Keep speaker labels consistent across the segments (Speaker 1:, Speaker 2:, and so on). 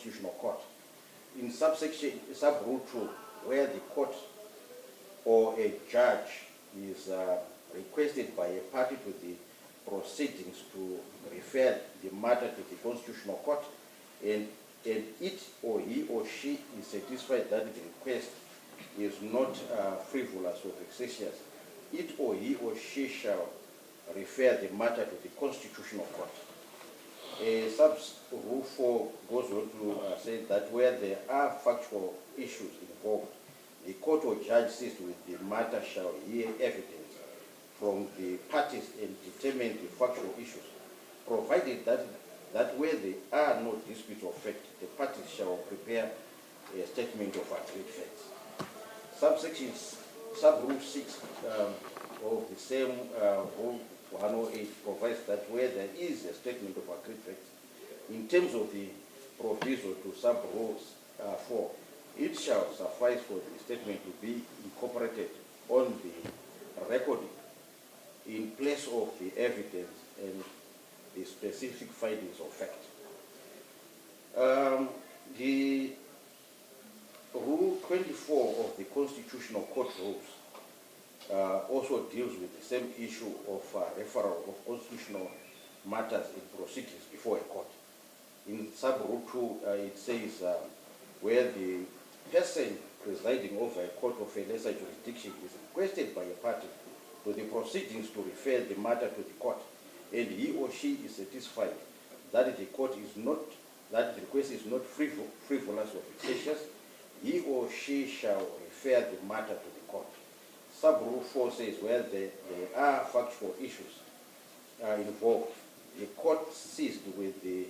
Speaker 1: Constitutional Court. In subsection, sub-rule 2, where the court or a judge is requested by a party to the proceedings to refer the matter to the Constitutional Court, and it or he or she is satisfied that the request is not frivolous or vexatious, it or he or she shall refer the matter to the Constitutional Court. Sub-rule 4 goes on to say that where there are factual issues involved, the court or judge seized with the matter shall hear evidence from the parties and determine the factual issues, provided that where there are no disputes of fact, the parties shall prepare a statement of agreed facts. Sub-rule 6 of the same rule 108 provides that where there is a statement of agreed facts, in terms of the proviso to sub-rule 4, it shall suffice for the statement to be incorporated on the record in place of the evidence and the specific findings of fact. The Rule 24 of the Constitutional Court rules also deals with the same issue of referral of constitutional matters in proceedings before a court. In sub-rule 2, it says where the person presiding over a court of a lesser jurisdiction is requested by a party to the proceedings to refer the matter to the court, and he or she is satisfied that the court is not, that the request is not frivolous or vexatious, he or she shall refer the matter to the court. Sub-rule 4 says where there are factual issues involved, the court seized with the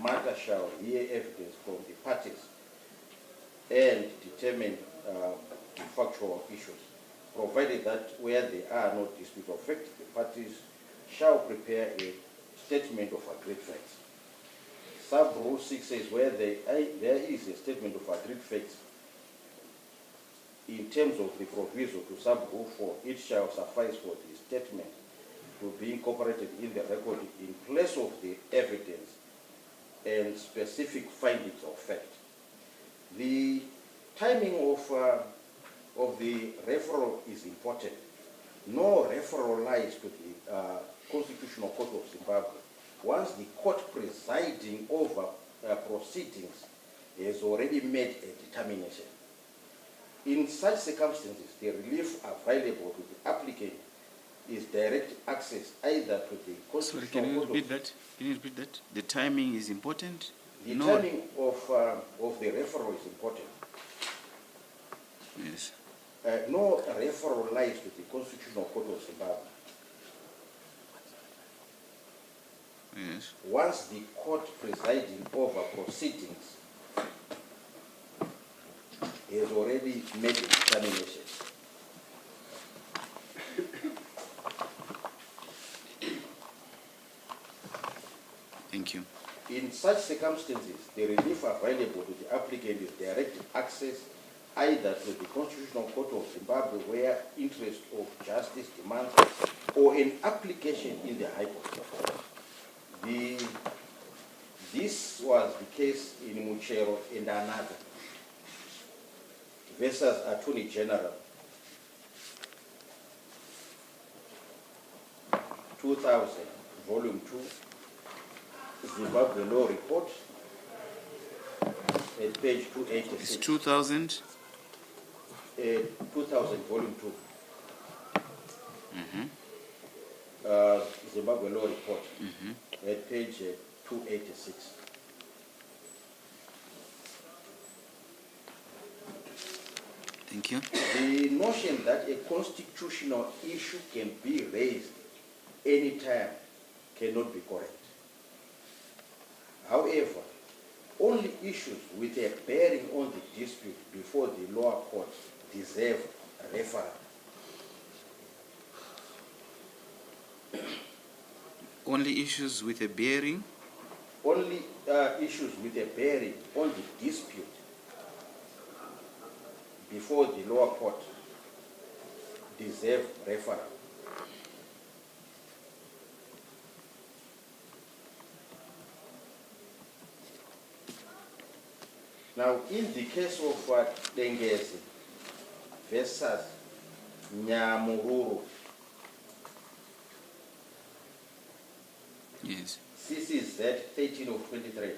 Speaker 1: matter shall hear evidence from the parties and determine the factual issues, provided that where there are no disputes of fact, the parties shall prepare a statement of agreed facts. Sub-rule 6 says where there is a statement of agreed facts, in terms of the proviso to sub-rule 4, it shall suffice for the statement to be incorporated in the record in place of the evidence and specific findings of fact. The timing of the referral is important. No referral lies to the Constitutional Court of Zimbabwe once the court presiding over proceedings has already made a determination. In such circumstances, the relief available to the applicant is direct access either to the Constitutional Court.
Speaker 2: Sorry, can you repeat that? The timing is important?
Speaker 1: The timing of the referral is important.
Speaker 2: Yes.
Speaker 1: No referral lies to the Constitutional Court of Zimbabwe.
Speaker 2: Yes.
Speaker 1: Once the court presiding over proceedings has already made a determination.
Speaker 2: Thank you.
Speaker 1: In such circumstances, the relief available to the applicant is direct access either to the Constitutional Court of Zimbabwe where interest of justice demands, or an application in the High Court. This was the case in Muchero and another versus Attorney General 2000, Volume 2, Zimbabwe Law Report, at page 286.
Speaker 2: It's 2000?
Speaker 1: 2000, Volume 2. Zimbabwe Law Report, at page 286.
Speaker 2: Thank you.
Speaker 1: The notion that a constitutional issue can be raised anytime cannot be correct. However, only issues with a bearing on the dispute before the lower court deserve referral.
Speaker 2: Only issues with a bearing?
Speaker 1: Only issues with a bearing on the dispute before the lower court deserve referral. Now, in the case of Dengezi versus Nyamururu,
Speaker 2: yes.
Speaker 1: CCZ 13 of 23.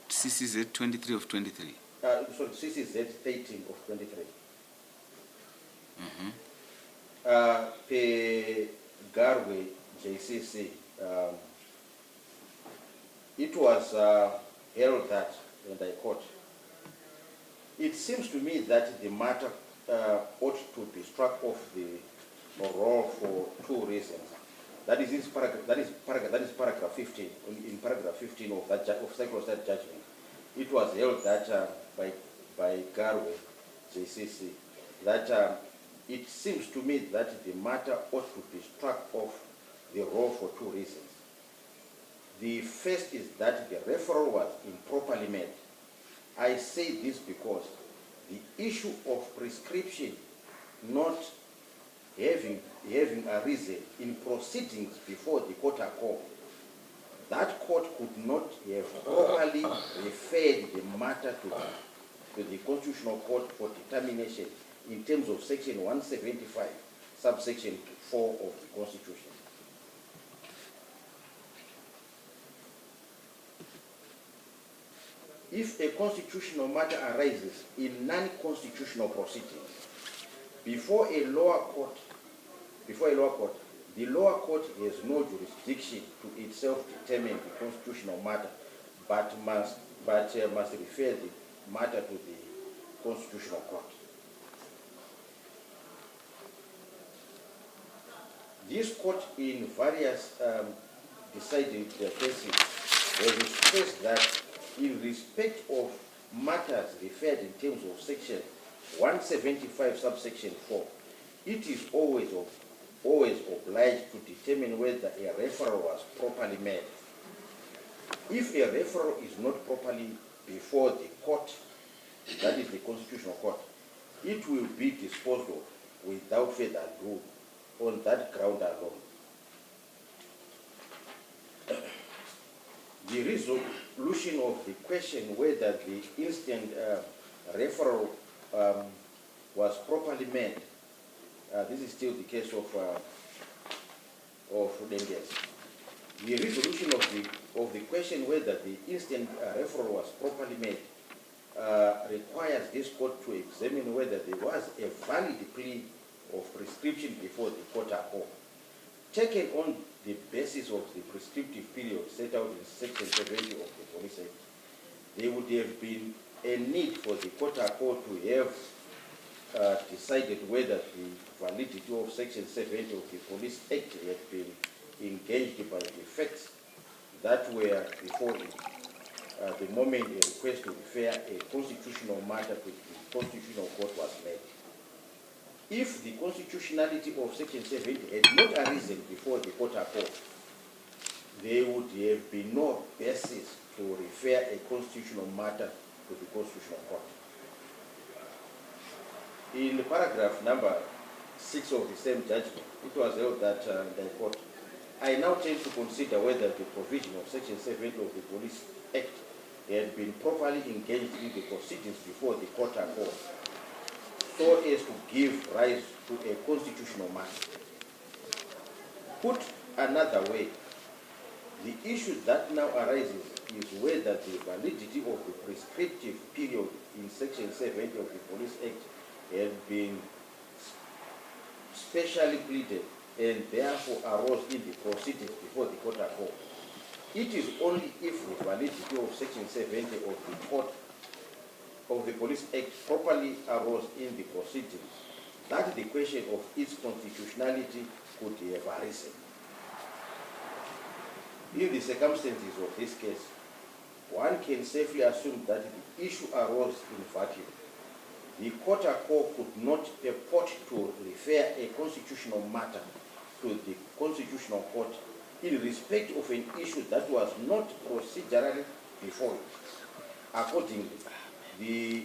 Speaker 2: CCZ 23 of 23.
Speaker 1: Sorry, CCZ 13 of 23.
Speaker 2: Mm-hmm.
Speaker 1: Pe Garwe JCC, it was held that, and I quote, it seems to me that the matter ought to be struck off the roll for two reasons. That is paragraph 15. In paragraph 15 of that of Cyclo's judgment, it was held that by Garwe JCC that it seems to me that the matter ought to be struck off the roll for two reasons. The first is that the referral was improperly made. I say this because the issue of prescription not having arisen in proceedings before the court of court, that court could not have properly referred the matter to the Constitutional Court for determination in terms of section 175, subsection 4 of the Constitution. If a constitutional matter arises in non-constitutional proceedings before a lower court, the lower court has no jurisdiction to itself determine the constitutional matter, but must refer the matter to the Constitutional Court. This court, in various decided cases, has stressed that in respect of matters referred in terms of section 175 subsection 4, it is always obliged to determine whether a referral was properly made. If a referral is not properly before the court, that is the Constitutional Court, it will be disposed of without further ado on that ground alone. The resolution of the question whether the instant referral was properly made, this is still the case of Dengezi. The resolution of the question whether the instant referral was properly made requires this court to examine whether there was a valid plea of prescription before the court at all, taken on the basis of the prescriptive period set out in section 70 of the Police Act. There would have been a need for the court of court to have decided whether the validity of section 70 of the Police Act had been engaged by the facts that were before it the moment a request to refer a constitutional matter to the Constitutional Court was made. If the constitutionality of section 70 had not arisen before the court of court, there would have been no basis to refer a constitutional matter to the Constitutional Court. In paragraph number 6 of the same judgment, it was held that the court, I now tend to consider whether the provision of section 70 of the Police Act had been properly engaged in the proceedings before the court of court, so as to give rise to a constitutional matter. Put another way, the issue that now arises is whether the validity of the prescriptive period in section 70 of the Police Act had been specially pleaded and therefore arose in the proceedings before the court of court. It is only if the validity of section 70 of the court of the Police Act properly arose in the proceedings that the question of its constitutionality could have arisen. In the circumstances of this case, one can safely assume that the issue arose in vacuum. The court of court could not purport to refer a constitutional matter to the Constitutional Court in respect of an issue that was not procedurally before it. Accordingly, the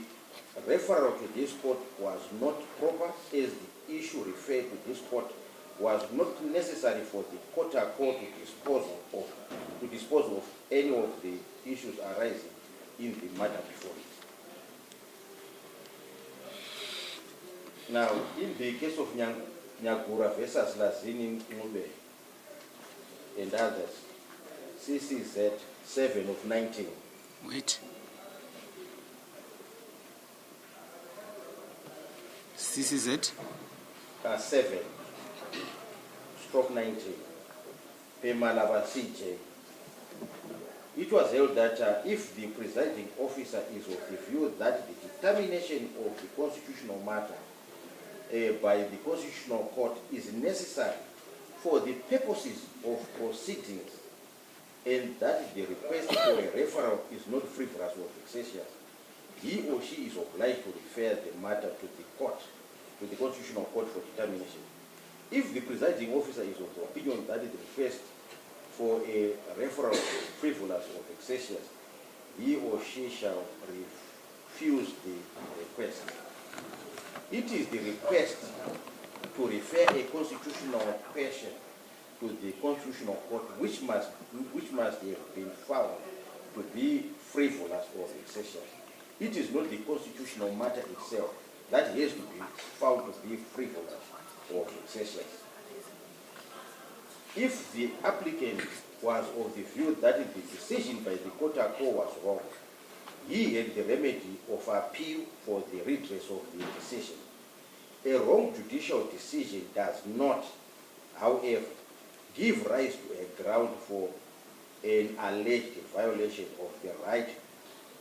Speaker 1: referral to this court was not proper, as the issue referred to this court was not necessary for the court of court to dispose of any of the issues arising in the matter before it. Now, in the case of Nyagura versus Lazini Chimombe and others, CCZ 7 of 19.
Speaker 2: Wait. CCZ?
Speaker 1: 7, stroke 19, Pemalaba CJ. It was held that if the presiding officer is of the view that the determination of the constitutional matter by the Constitutional Court is necessary for the purposes of proceedings, and that the request for a referral is not frivolous or vexatious, he or she is obliged to refer the matter to the court, to the Constitutional Court for determination. If the presiding officer is of the opinion that the request for a referral is frivolous or vexatious, he or she shall refuse the request. It is the request to refer a constitutional question to the Constitutional Court which must have been found to be frivolous or vexatious. It is not the constitutional matter itself that has to be found to be frivolous or vexatious. If the applicant was of the view that the decision by the court was wrong, he had the remedy of appeal for the redress of the decision. A wrong judicial decision does not, however, give rise to a ground for an alleged violation of the right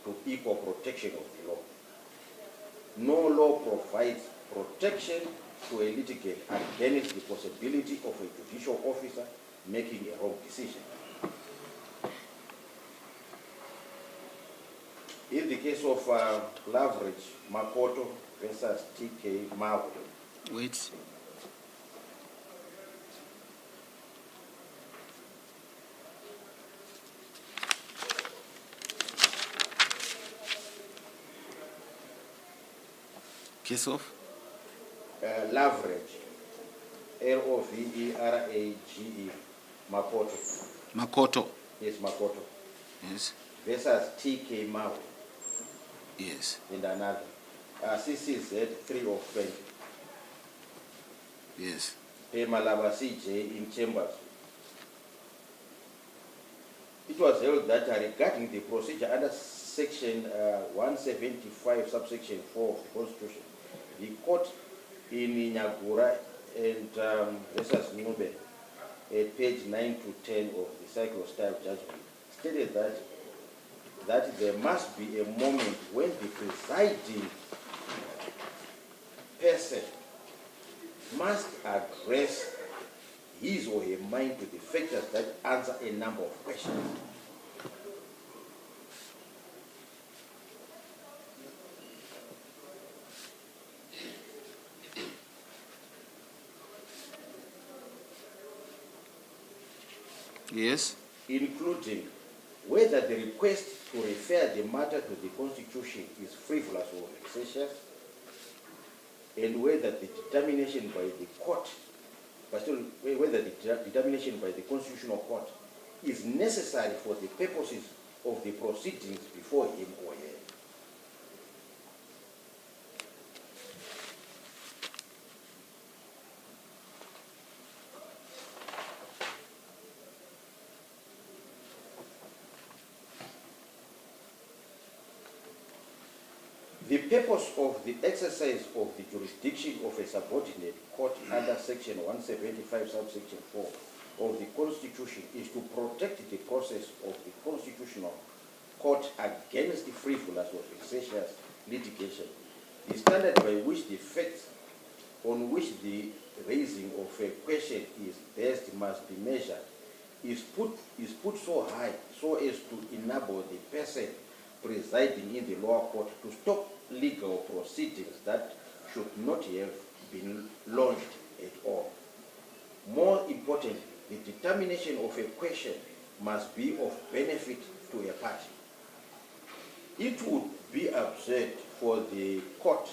Speaker 1: to equal protection of the law. No law provides protection to a litigant against the possibility of a judicial officer making a wrong decision. In the case of Leverage, Makoto versus TK Mawe.
Speaker 2: Wait. Case of?
Speaker 1: Leverage. L-O-V-E-R-A-G-E. Makoto.
Speaker 2: Makoto.
Speaker 1: Yes, Makoto.
Speaker 2: Yes.
Speaker 1: Versus TK Mawe.
Speaker 2: Yes.
Speaker 1: And another. CCZ 3 of 20.
Speaker 2: Yes.
Speaker 1: Pemalaba CJ in Chambers. It was held that regarding the procedure under section 175 subsection 4 of the Constitution, the court in Nyagura and versus Chimombe at page 9 to 10 of the cycle style judgment stated that there must be a moment when the presiding person must address his or her mind to the factors that answer a number of questions.
Speaker 2: Yes.
Speaker 1: Including whether the request to refer the matter to the Constitution is frivolous or vexatious, and whether the determination by the court, whether the determination by the Constitutional Court is necessary for the purposes of the proceedings before him or her. The purpose of the exercise of the jurisdiction of a subordinate court under section 175 subsection 4 of the Constitution is to protect the process of the Constitutional Court against the frivolous or vexatious litigation. The standard by which the facts on which the raising of a question is based must be measured is put so high so as to enable the person presiding in the lower court to stop legal proceedings that should not have been launched at all. More importantly, the determination of a question must be of benefit to a party. It would be absurd for the court,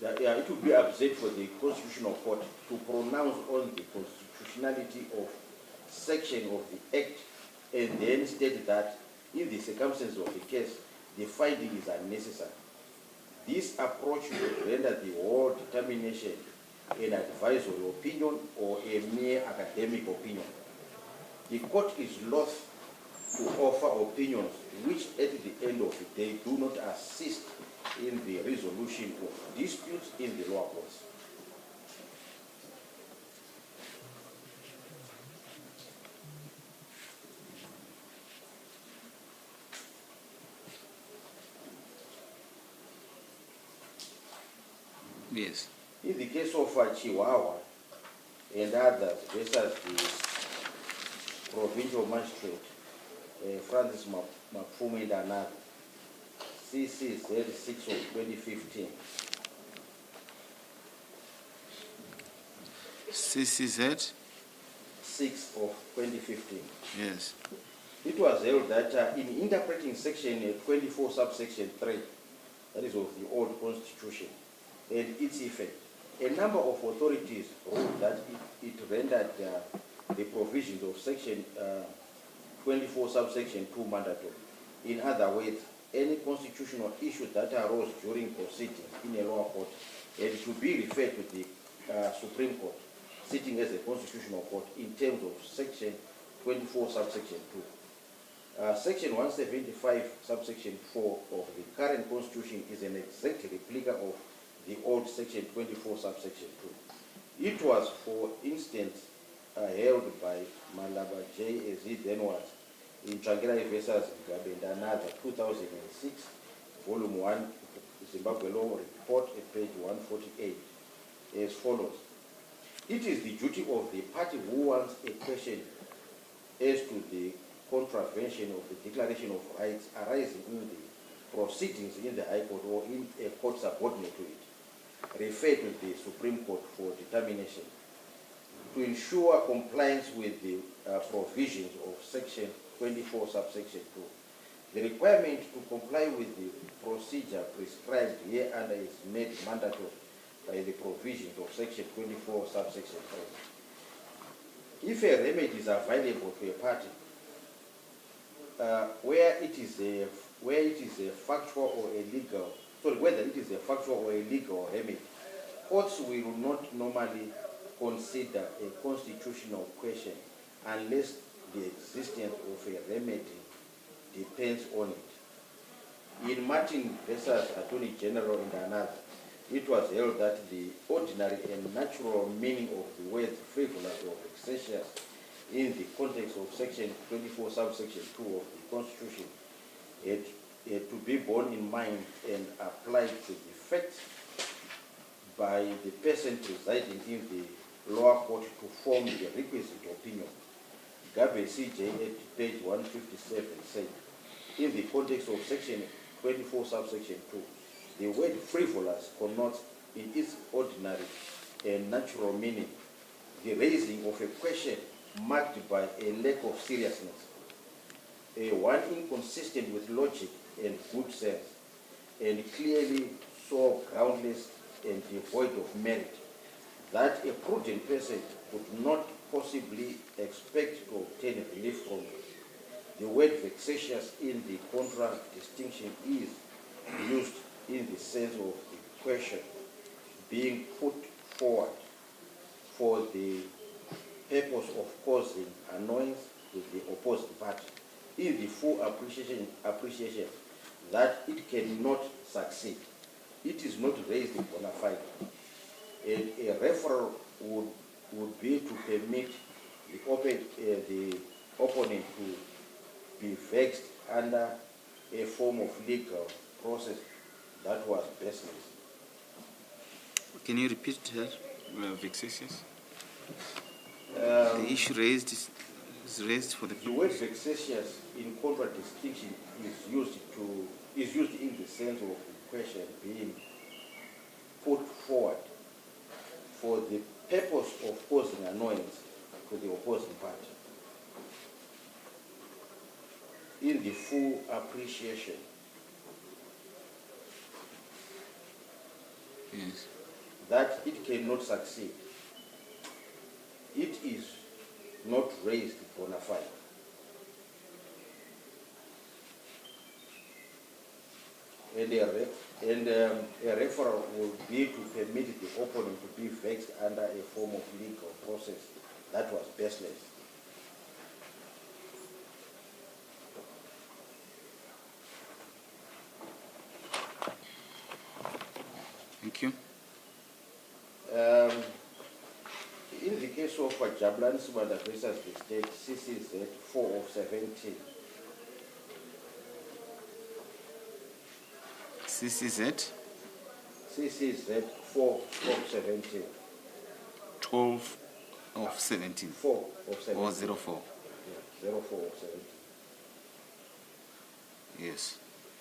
Speaker 1: it would be absurd for the Constitutional Court to pronounce on the constitutionality of section of the Act and then state that in the circumstances of the case, the finding is unnecessary. This approach would render the whole determination an advisory opinion or a mere academic opinion. The court is loath to offer opinions which at the end of the day do not assist in the resolution of disputes in the lower courts.
Speaker 2: Yes.
Speaker 1: In the case of Chihuahua and others versus the provincial magistrate, Francis Mpofu and another, CCZ 6 of 2015.
Speaker 2: CCZ
Speaker 1: 6 of 2015.
Speaker 2: Yes.
Speaker 1: It was held that in interpreting section 24 subsection 3, that is of the old constitution, and its effect, a number of authorities ruled that it rendered the provisions of section 24 subsection 2 mandatory. In other words, any constitutional issue that arose during proceedings in a lower court had to be referred to the Supreme Court, sitting as a constitutional court in terms of section 24 subsection 2. Section 175 subsection 4 of the current constitution is an exact replica of the old section 24 subsection 2. It was, for instance, held by Malaba J. as it then was in Tranquility versus Gabe and another, 2006, volume 1, Zimbabwe Law Report at page 148, as follows. It is the duty of the party who wants a question as to the contravention of the Declaration of Rights arising in the proceedings in the High Court or in a court subordinate to it, refer to the Supreme Court for determination to ensure compliance with the provisions of section 24 subsection 2. The requirement to comply with the procedure prescribed hereunder is made mandatory by the provisions of section 24 subsection 3. If a remedy is available to a party where it is a factual or a legal, whether it is a factual or a legal remedy, courts will not normally consider a constitutional question unless the existence of a remedy depends on it. In Martin versus Attorney General and another, it was held that the ordinary and natural meaning of the words frivolous or vexatious in the context of section 24 subsection 2 of the Constitution had to be borne in mind and applied to the facts by the person presiding in the lower court to form the requisite opinion. Gabe CJ at page 157 said, in the context of section 24 subsection 2, the word frivolous connotes in its ordinary and natural meaning the raising of a question marked by a lack of seriousness, one inconsistent with logic and good sense, and clearly so groundless and devoid of merit that a prudent person could not possibly expect to obtain relief from it. The word vexatious in the contradistinction is used in the sense of the question being put forward for the purpose of causing annoyance to the opposing party, in the full appreciation that it cannot succeed. It is not raised bona fide. And a referral would be to permit the opponent to be vexed under a form of legal process that was baseless.
Speaker 2: Can you repeat that? Vexatious? The issue raised is raised for the
Speaker 1: word vexatious in contradistinction is used in the sense of the question being put forward for the purpose of causing annoyance to the opposing party. In the full appreciation.
Speaker 2: Yes.
Speaker 1: That it cannot succeed. It is not raised bona fide. and a referral will be to permit the opponent to be vexed under a form of legal process that was baseless.
Speaker 2: Thank you.
Speaker 1: In the case of Jablan Sibanda versus the state, CCZ 4 of 17.
Speaker 2: CCZ
Speaker 1: CCZ 4 of 17.
Speaker 2: 12 of 17.
Speaker 1: 4 of 17.
Speaker 2: Or 04.
Speaker 1: Yeah, 04 of 17.
Speaker 2: Yes.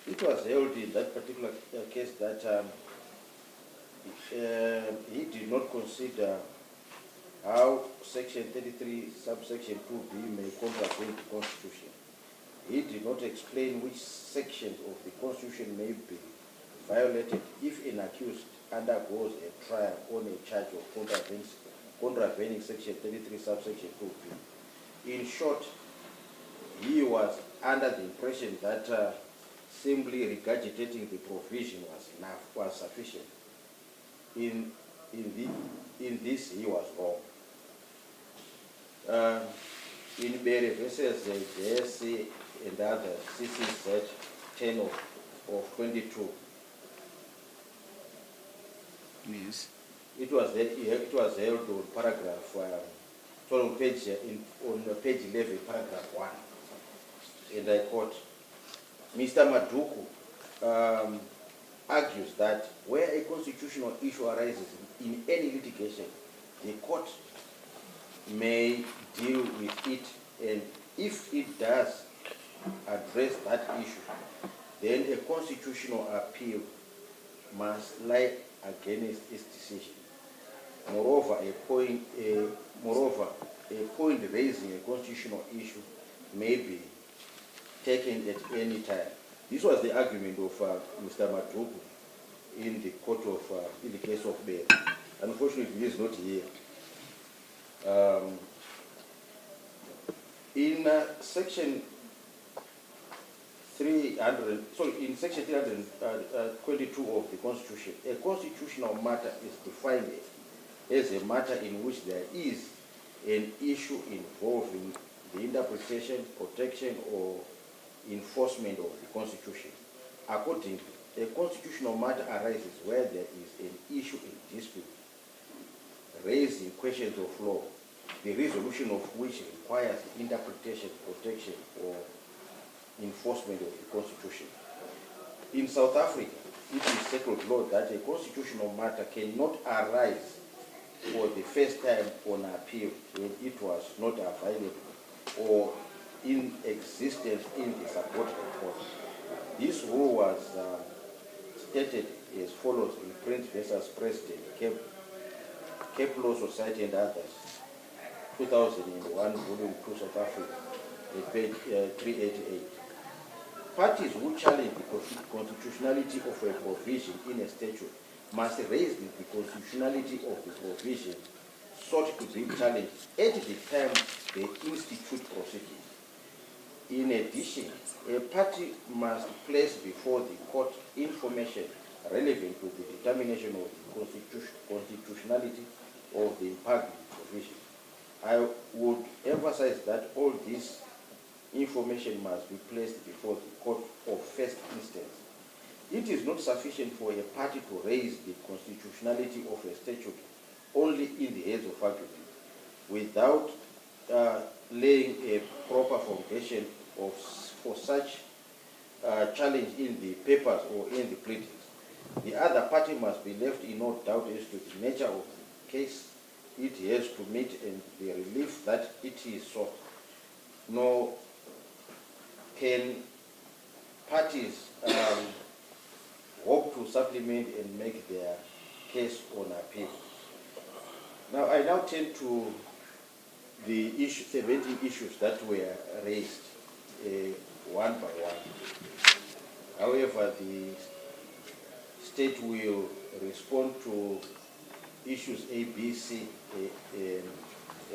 Speaker 1: It was held in that particular case that he did not consider how Section 33, subsection 2b may contravene the Constitution. He did not explain which sections of the Constitution may be violated if an accused undergoes a trial on a charge of contravening Section 33, subsection 2b. In short, he was under the impression that simply regurgitating the provision was sufficient. In this, he was wrong. In Berry versus JSC and other CCZ 10 of 22.
Speaker 2: Yes.
Speaker 1: It was held on paragraph on page 11, paragraph 1. And I quote, Mr. Maduku argues that where a constitutional issue arises in any litigation, the court may deal with it, and if it does address that issue, then a constitutional appeal must lie against its decision. Moreover, a point raising a constitutional issue may be taken at any time. This was the argument of Mr. Maduku in the court of, in the case of Bail. Unfortunately, he is not here. In section 322 of the Constitution, a constitutional matter is defined as a matter in which there is an issue involving the interpretation, protection, or enforcement of the Constitution. Accordingly, a constitutional matter arises where there is an issue in dispute, raising questions of law, the resolution of which requires interpretation, protection, or enforcement of the Constitution. In South Africa, it is settled law that a constitutional matter cannot arise for the first time on appeal when it was not available or in existence in the subordinate court. This rule was stated as follows in Prince versus President, Cape Law Society and others, 2001, volume 2, South Africa, page 388. Parties who challenge the constitutionality of a provision in a statute must raise the constitutionality of the provision sought to be challenged at the time they institute proceedings. In addition, a party must place before the court information relevant to the determination of the constitutionality of the impugned provision. I would emphasize that all this information must be placed before the court of first instance. It is not sufficient for a party to raise the constitutionality of a statute only in the heads of argument without laying a proper foundation for such challenge in the papers or in the pleadings. The other party must be left in no doubt as to the nature of the case it has to meet and the relief that it is sought. Nor can parties hope to supplement and make their case on appeal. Now, I now turn to the 17 issues that were raised one by one. However, the state will respond to issues A, B, C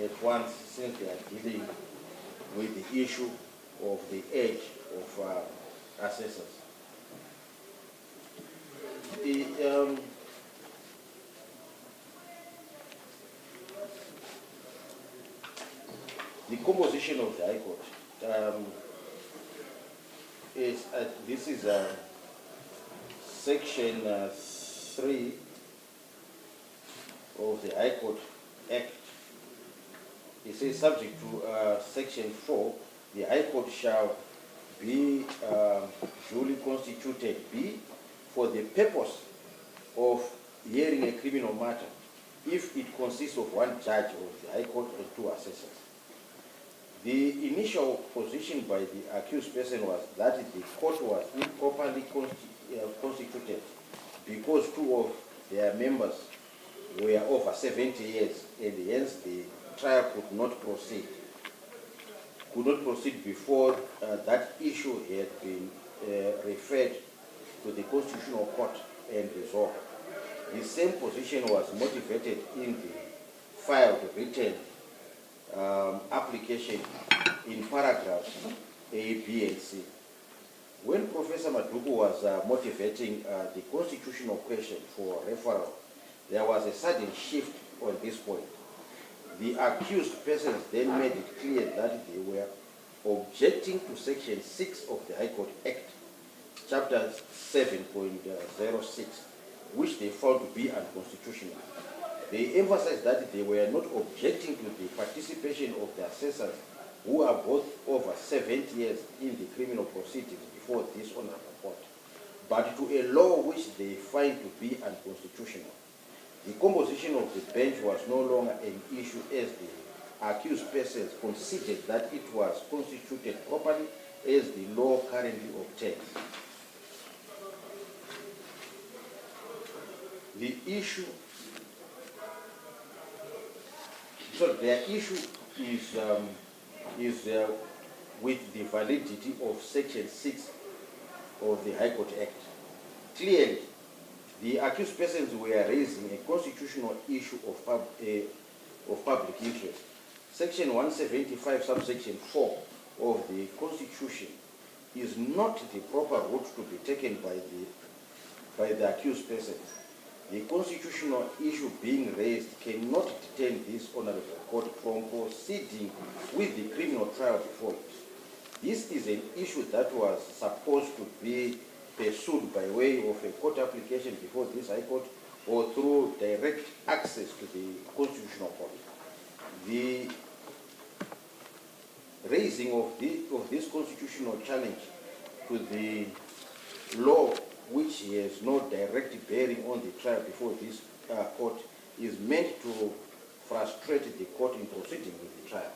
Speaker 1: at once, since they are dealing with the issue of the age of assessors. the composition of the High Court is, this is section 3 of the High Court Act. It says, subject to section 4, the High Court shall be duly constituted, B, for the purpose of hearing a criminal matter, if it consists of one judge of the High Court and 2 assessors. The initial position by the accused person was that the court was improperly constituted because 2 of their members were over 70 years, and hence the trial could not proceed before that issue had been referred to the Constitutional Court and resolved. The same position was motivated in the filed written application in paragraphs A, B, and C. When Professor Maduku was motivating the constitutional question for referral, there was a sudden shift on this point. The accused persons then made it clear that they were objecting to Section 6 of the High Court Act, Chapter 7.06, which they found to be unconstitutional. They emphasized that they were not objecting to the participation of the assessors, who are both over 70 years in the criminal proceedings before this honorable court, but to a law which they find to be unconstitutional. The composition of the bench was no longer an issue, as the accused persons considered that it was constituted properly as the law currently obtains. The issue, so their issue is with the validity of Section 6 of the High Court Act. Clearly, the accused persons were raising a constitutional issue of public interest. Section 175, subsection 4 of the Constitution is not the proper route to be taken by the accused persons. The constitutional issue being raised cannot detain this honorable court from proceeding with the criminal trial before it. This is an issue that was supposed to be pursued by way of a court application before this High Court or through direct access to the Constitutional Court. The raising of this constitutional challenge to the law, which has no direct bearing on the trial before this court, is meant to frustrate the court in proceeding with the trial.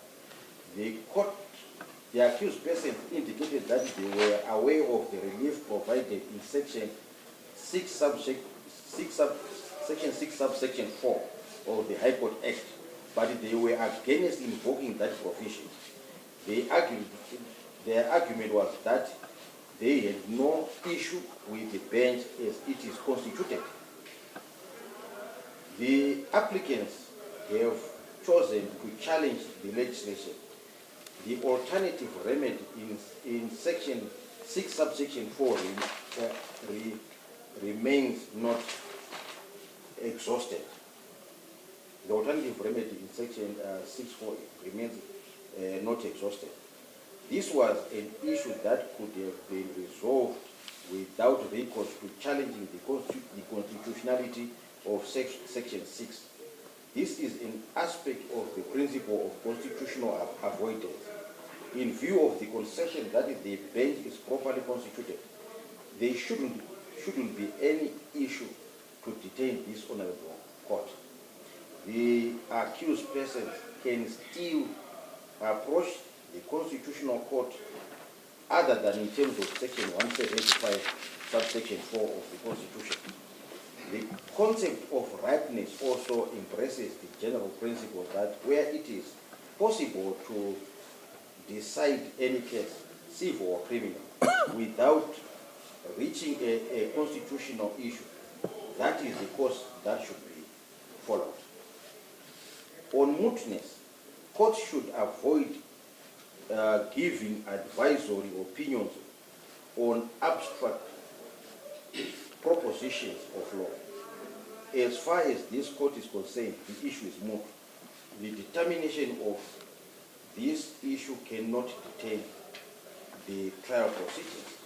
Speaker 1: The accused persons indicated that they were aware of the relief provided in Section 6 subsection 4 of the High Court Act, but they were against invoking that provision. Their argument was that they had no issue with the bench as it is constituted. The applicants have chosen to challenge the legislation. The alternative remedy in Section 6 subsection 4 remains not exhausted. The alternative remedy in Section 6.4 remains not exhausted. This was an issue that could have been resolved without recourse to challenging the constitutionality of Section 6. This is an aspect of the principle of constitutional avoidance. In view of the concession that the bench is properly constituted, there shouldn't be any issue to detain this honorable court. The accused persons can still approach the Constitutional Court other than in terms of Section 175, subsection 4 of the Constitution. The concept of ripeness also embraces the general principle that where it is possible to decide any case, civil or criminal, without reaching a constitutional issue, that is the course that should be followed. On mootness, courts should avoid giving advisory opinions on abstract propositions of law. As far as this court is concerned, the issue is moot. The determination of this issue cannot detain the trial proceedings.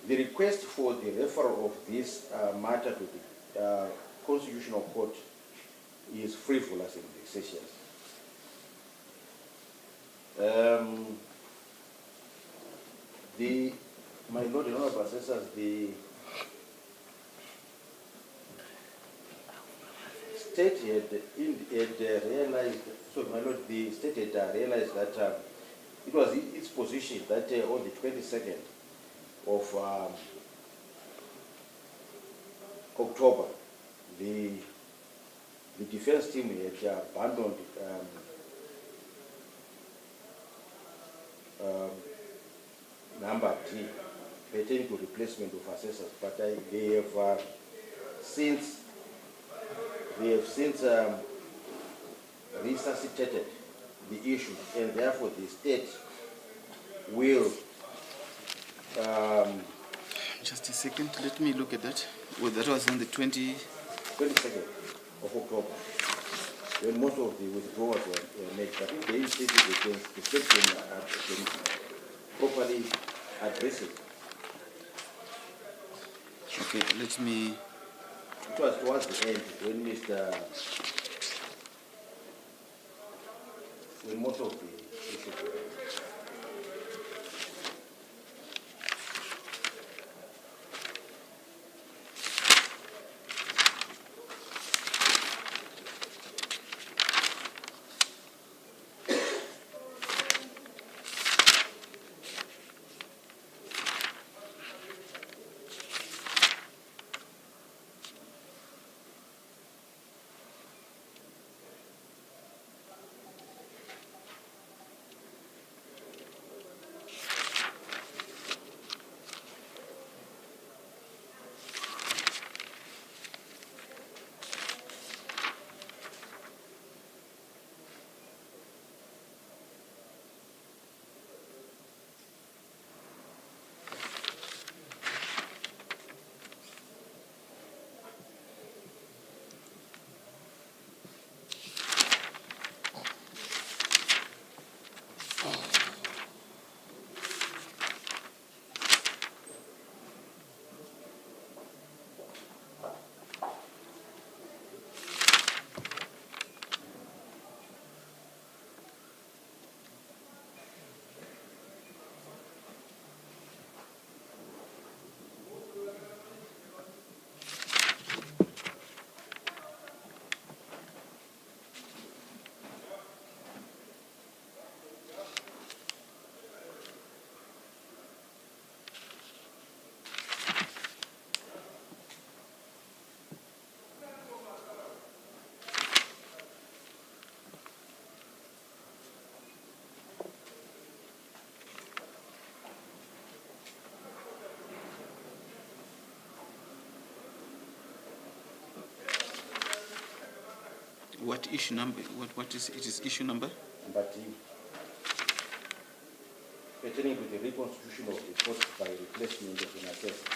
Speaker 1: The request for the referral of this matter to the Constitutional Court is frivolous and vexatious. My Lord and Honorable Assessors, the state had realized, so my Lord, the state had realized that it was its position that on the 22nd of October, the defense team had abandoned number D pertaining to replacement of assessors, but they have since resuscitated the issue, and therefore the state will.
Speaker 2: Just a second, let me look at that. Well, that was on the 22nd
Speaker 1: of October, when most of the withdrawals were made. But if the initiative the state can properly address it.
Speaker 2: Okay, let me.
Speaker 1: It was towards the end when when most of the issues were.
Speaker 2: What issue number? What is it? Is issue number?
Speaker 1: Number D, pertaining to the reconstitution of the court by replacement of an assessor.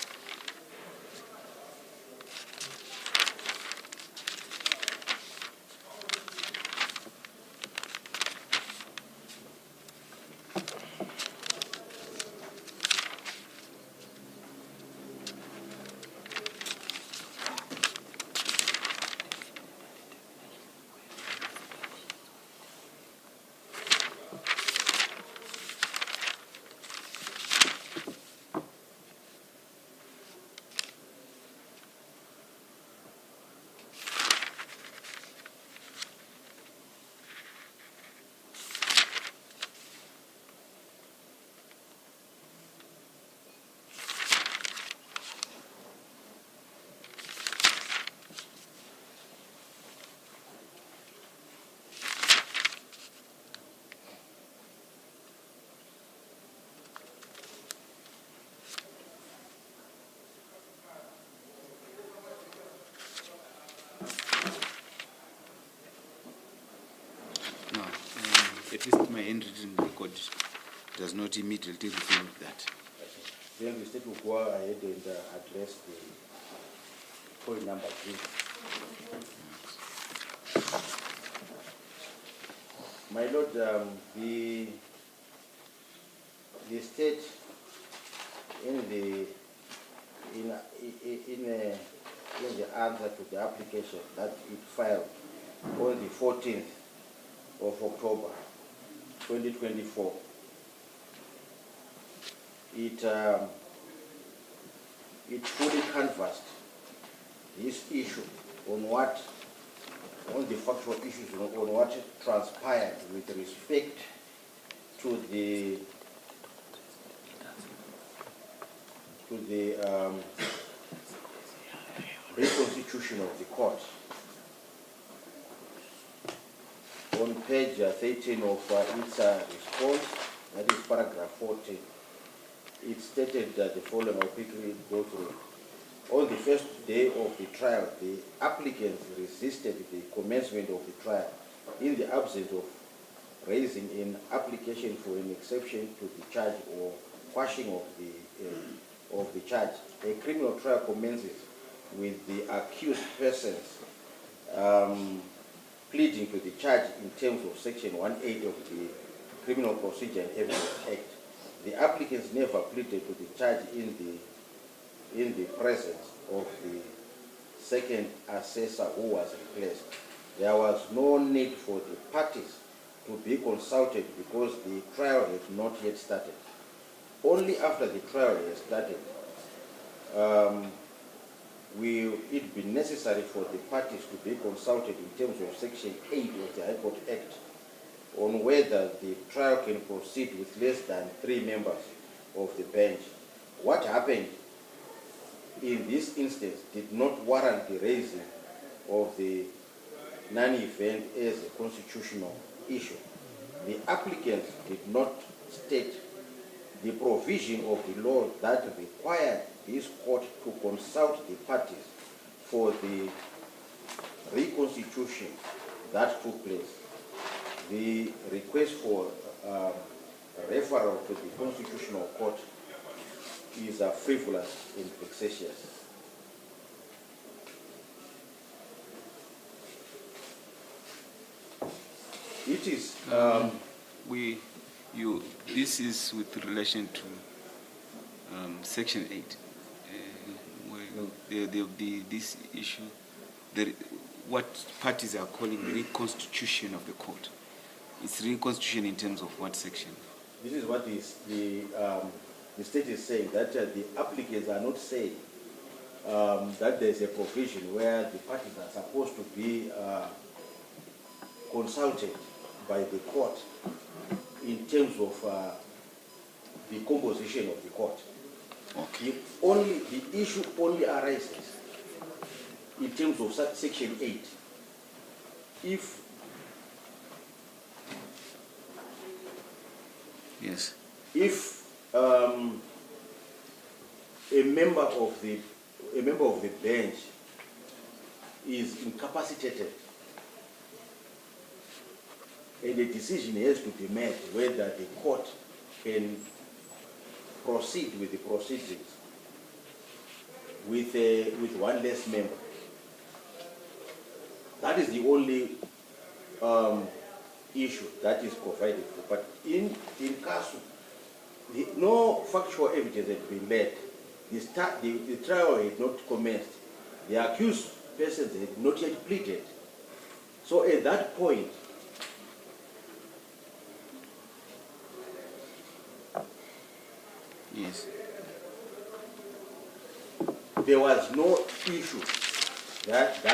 Speaker 2: At least my handwritten record does not immediately reveal that.
Speaker 1: then the state will go ahead and address the point number 3. My Lord, the state in the answer to the application that it filed on the 14th of October 2024, it fully canvassed this issue on the factual issues, on what transpired with respect to the reconstitution of the court. On page 13 of its response, that is paragraph 14, it stated that the following. I'll quickly go through. On the first day of the trial, the applicants resisted the commencement of the trial in the absence of raising an application for an exception to the charge or quashing of the charge. A criminal trial commences with the accused persons pleading to the charge in terms of Section 180 of the Criminal Procedure and Evidence Act. The applicants never pleaded to the charge in the presence of the second assessor who was replaced. There was no need for the parties to be consulted because the trial had not yet started. Only after the trial has started will it be necessary for the parties to be consulted in terms of Section 8 of the High Court Act on whether the trial can proceed with less than 3 members of the bench. What happened in this instance did not warrant the raising of the non-event as a constitutional issue. The applicants did not state the provision of the law that required this court to consult the parties for the reconstitution that took place. The request for referral to the Constitutional Court is frivolous and vexatious. It is
Speaker 2: this is with relation to Section 8, where there'll be this issue, what parties are calling reconstitution of the court. It's reconstitution in terms of what section?
Speaker 1: This is what the state is saying, that the applicants are not saying that there's a provision where the parties are supposed to be consulted by the court in terms of the composition of the court.
Speaker 2: Okay.
Speaker 1: The issue only arises in terms of Section 8. If a member of the bench is incapacitated and a decision has to be made whether the court can proceed with the proceedings with one less member. That is the only issue that is provided for. But in Kasu, no factual evidence had been led. The trial had not commenced. The accused persons had not yet pleaded. So at that point,
Speaker 2: yes,
Speaker 1: there was no issue that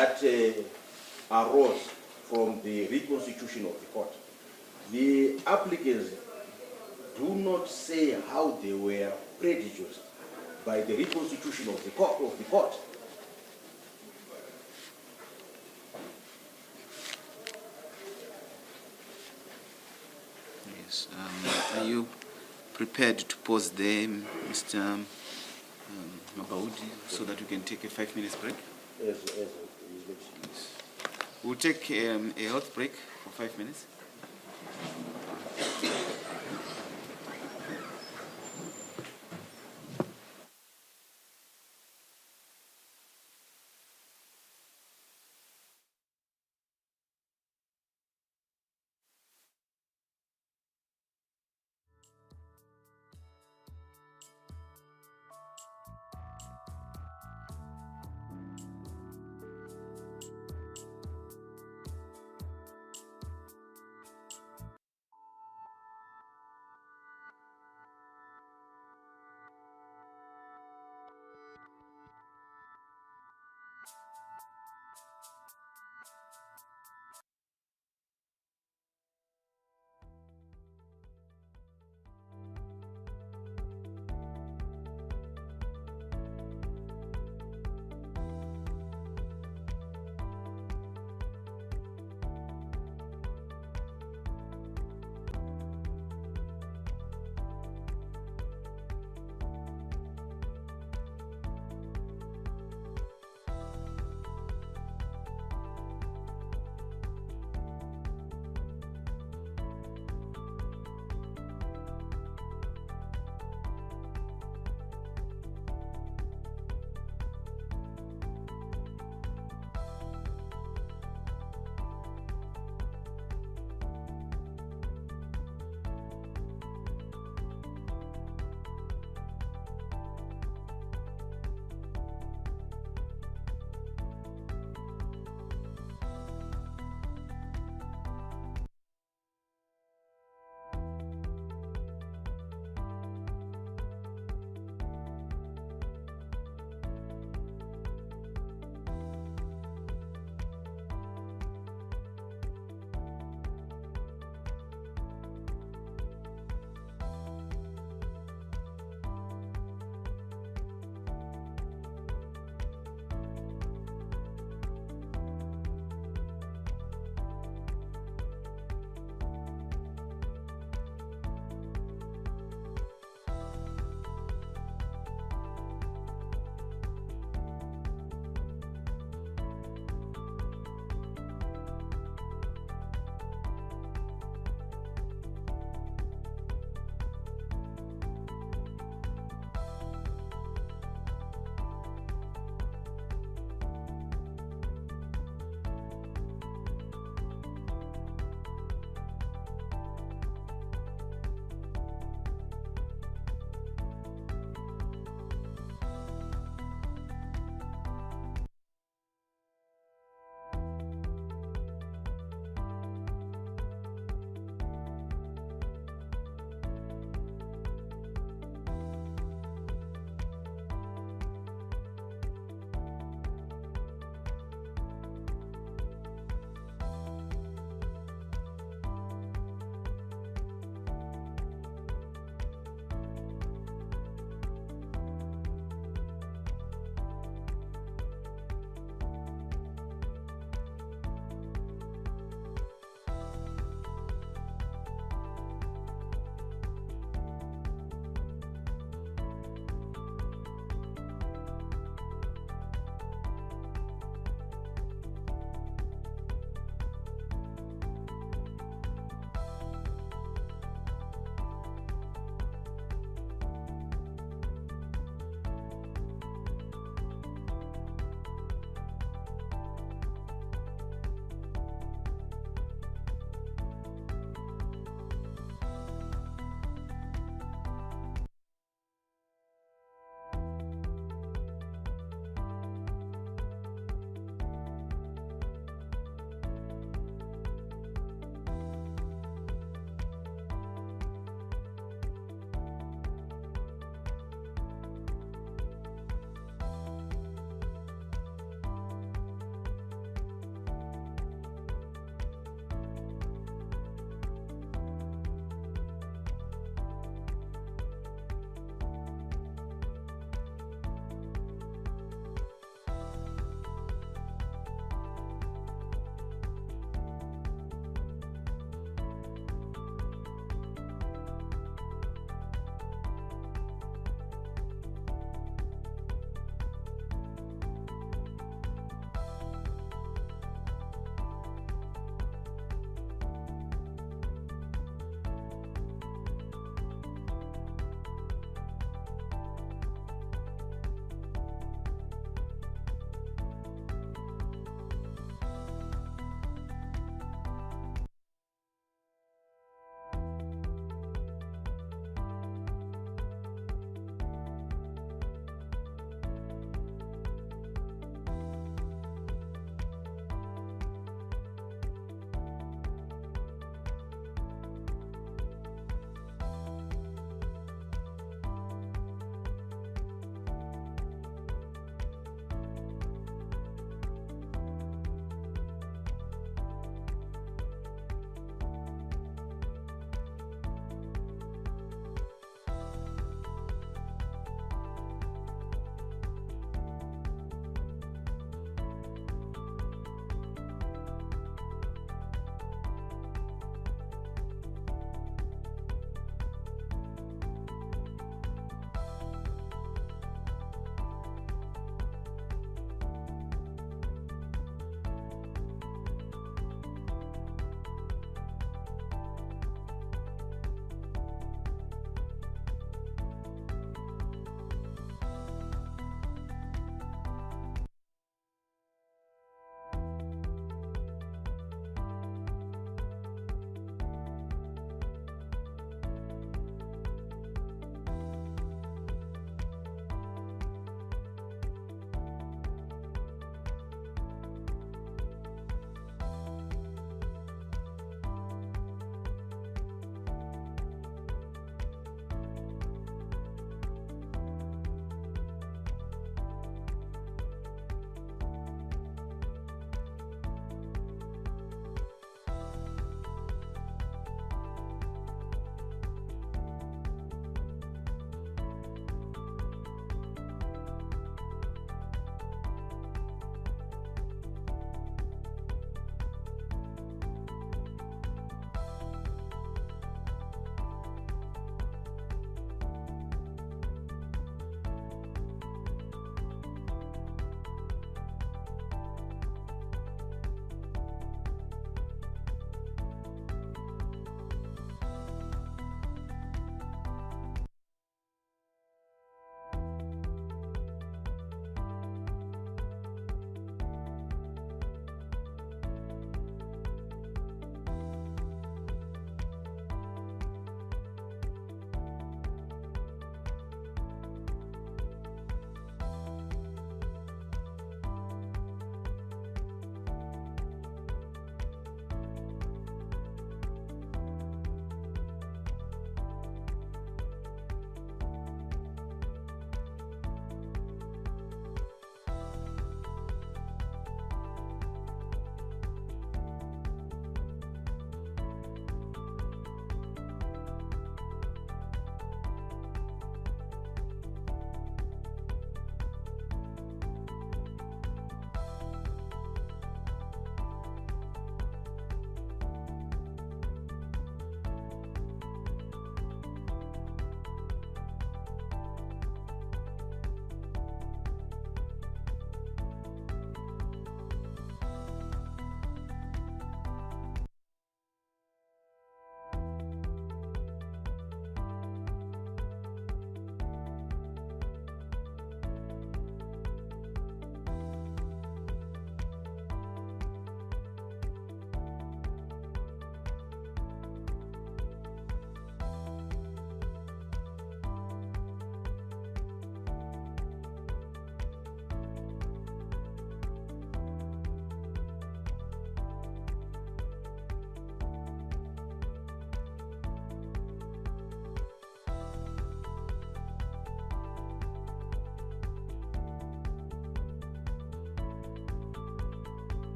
Speaker 1: arose from the reconstitution of the court. The applicants do not say how they were prejudiced by the reconstitution of the court.
Speaker 2: Yes. Are you prepared to pause there, Mr. Mabaudi, so that we can take a 5 minutes break?
Speaker 1: Yes.
Speaker 2: We'll take a health break for 5 minutes.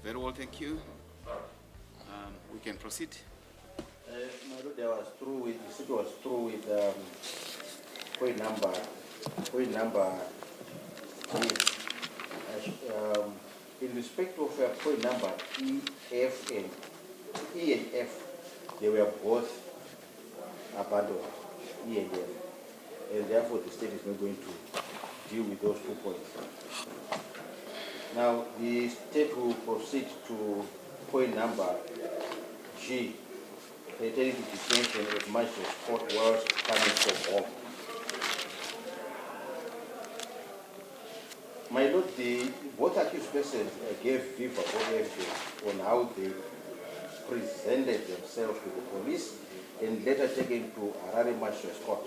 Speaker 2: Very well, thank you. We can proceed.
Speaker 1: My lord, I was through with, the city was through with point number 3. In respect of point number E and F, they were both abandoned, E and F, and therefore the state is not going to deal with those 2 points. Now, the state will proceed to point number G, pertaining to detention at magistrate's court whilst coming from home. My lord, both accused persons gave viva evidence on how they presented themselves to the police and later taken to Harare Magistrate's Court.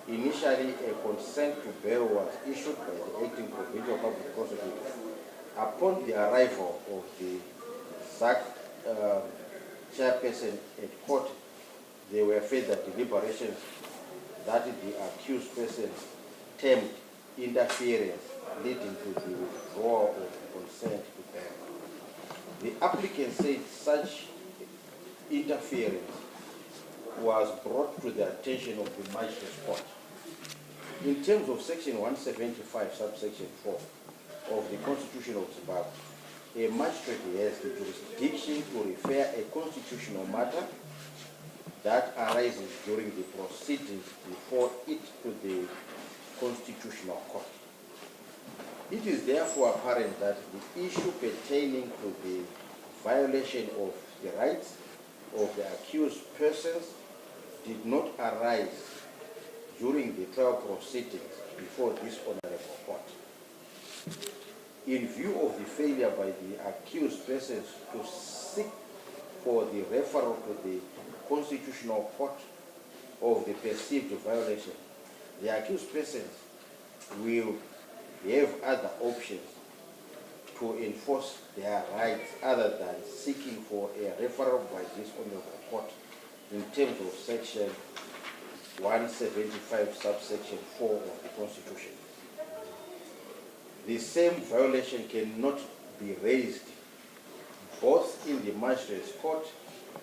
Speaker 1: Initially, a consent to bail was issued by the acting provincial public prosecutor. Upon the arrival of the ZAC chairperson at court, they were fed that deliberations that the accused persons termed interference, leading to the withdrawal of the consent to bail. The applicant said such interference was brought to the attention of the magistrate's court. In terms of section 175, subsection 4 of the Constitution of Zimbabwe, a magistrate has the jurisdiction to refer a constitutional matter that arises during the proceedings before it to the Constitutional Court. It is therefore apparent that the issue pertaining to the violation of the rights of the accused persons did not arise during the trial proceedings before this honorable court. In view of the failure by the accused persons to seek for the referral to the Constitutional Court of the perceived violation, the accused persons will have other options to enforce their rights other than seeking for a referral by this honorable court in terms of section 175 subsection 4 of the Constitution. The same violation cannot be raised both in the magistrate's court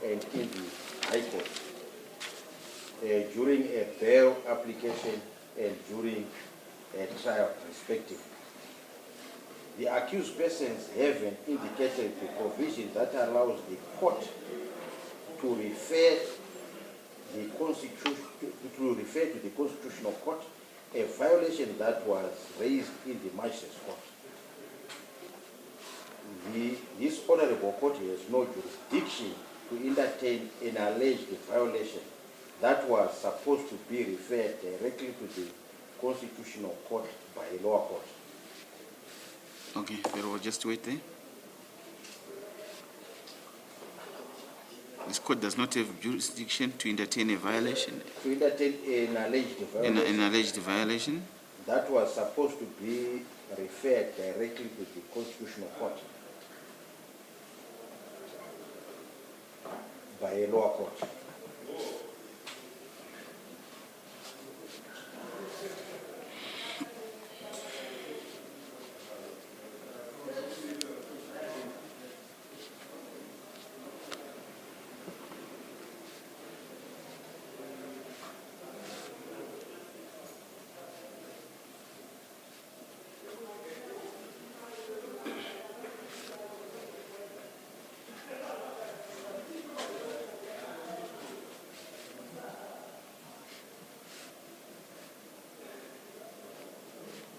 Speaker 1: and in the High Court during a bail application and during a trial, respectively. The accused persons haven't indicated the provision that allows the court to refer to the Constitutional Court a violation that was raised in the magistrate's court. This honorable court has no jurisdiction to entertain an alleged violation that was supposed to be referred directly to the Constitutional Court by a lower court.
Speaker 2: Okay, very well, just wait there. This court does not have jurisdiction to entertain a violation.
Speaker 1: To entertain an alleged violation.
Speaker 2: An alleged violation
Speaker 1: that was supposed to be referred directly to the Constitutional Court by a lower court.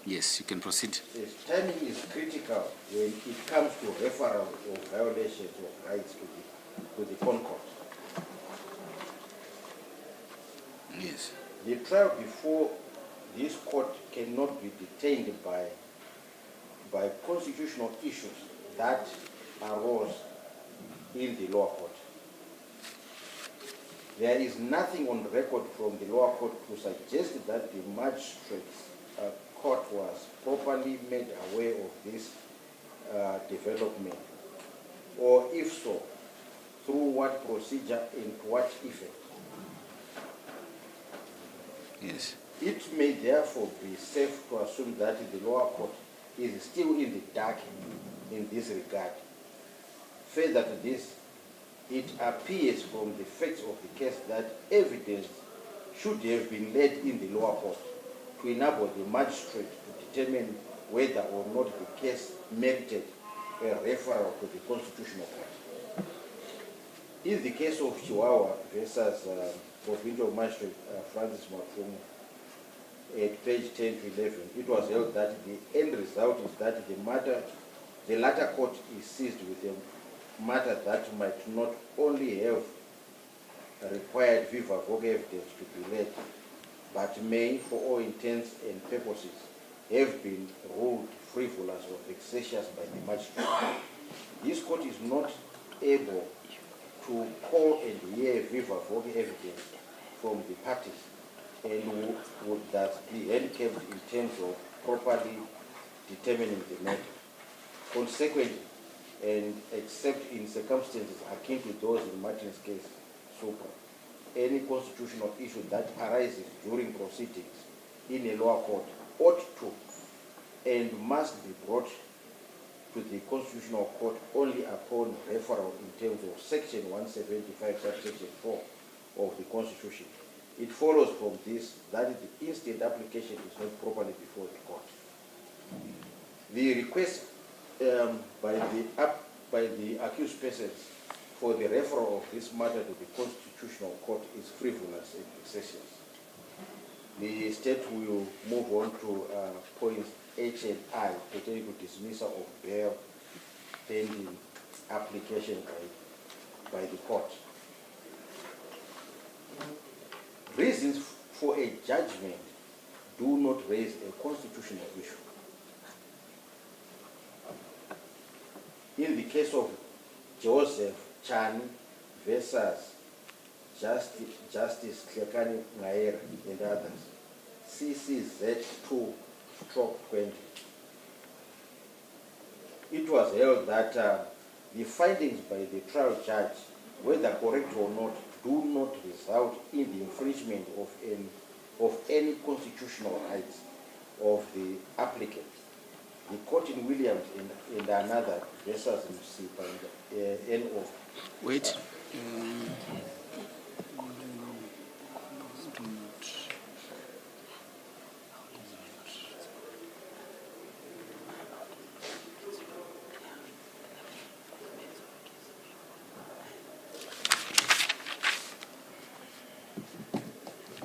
Speaker 2: Yes, you can proceed.
Speaker 1: Yes, timing is critical when it comes to referral of violations of rights to the Concord.
Speaker 2: Yes.
Speaker 1: The trial before this court cannot be detained by constitutional issues that arose in the lower court. There is nothing on record from the lower court to suggest that the magistrate's court was properly made aware of this development, or if so, through what procedure and to what effect.
Speaker 2: Yes.
Speaker 1: It may therefore be safe to assume that the lower court is still in the dark in this regard, Further to this, it appears from the facts of the case that evidence should have been laid in the lower court to enable the magistrate to determine whether or not the case merited a referral to the Constitutional Court. In the case of Chihuahua versus Provincial Magistrate Francis Mpofu, at page 10 to 11, it was held that the end result is that the latter court is seized with a matter that might not only have required viva voce evidence to be laid, but may, for all intents and purposes, have been ruled frivolous or vexatious by the magistrate. This court is not able to call and hear viva voce evidence from the parties and would thus be handicapped in terms of properly determining the matter. Consequently, and except in circumstances akin to those in Martin's case, supra, any constitutional issue that arises during proceedings in a lower court ought to and must be brought to the Constitutional Court only upon referral in terms of Section 175, subsection 4 of the Constitution. It follows from this that the instant application is not properly before the court. The request by the accused persons for the referral of this matter to the Constitutional Court is frivolous and vexatious. The state will move on to points H and I pertaining to dismissal of bail pending application by the court. Reasons for a judgment do not raise a constitutional issue. In the case of Joseph Chan versus Justice Klekani Ngaira and others, CCZ 2/20, it was held that the findings by the trial judge, whether correct or not, do not result in the infringement of any constitutional rights of the applicant. The court in Williams and another versus N.O.
Speaker 2: Wait.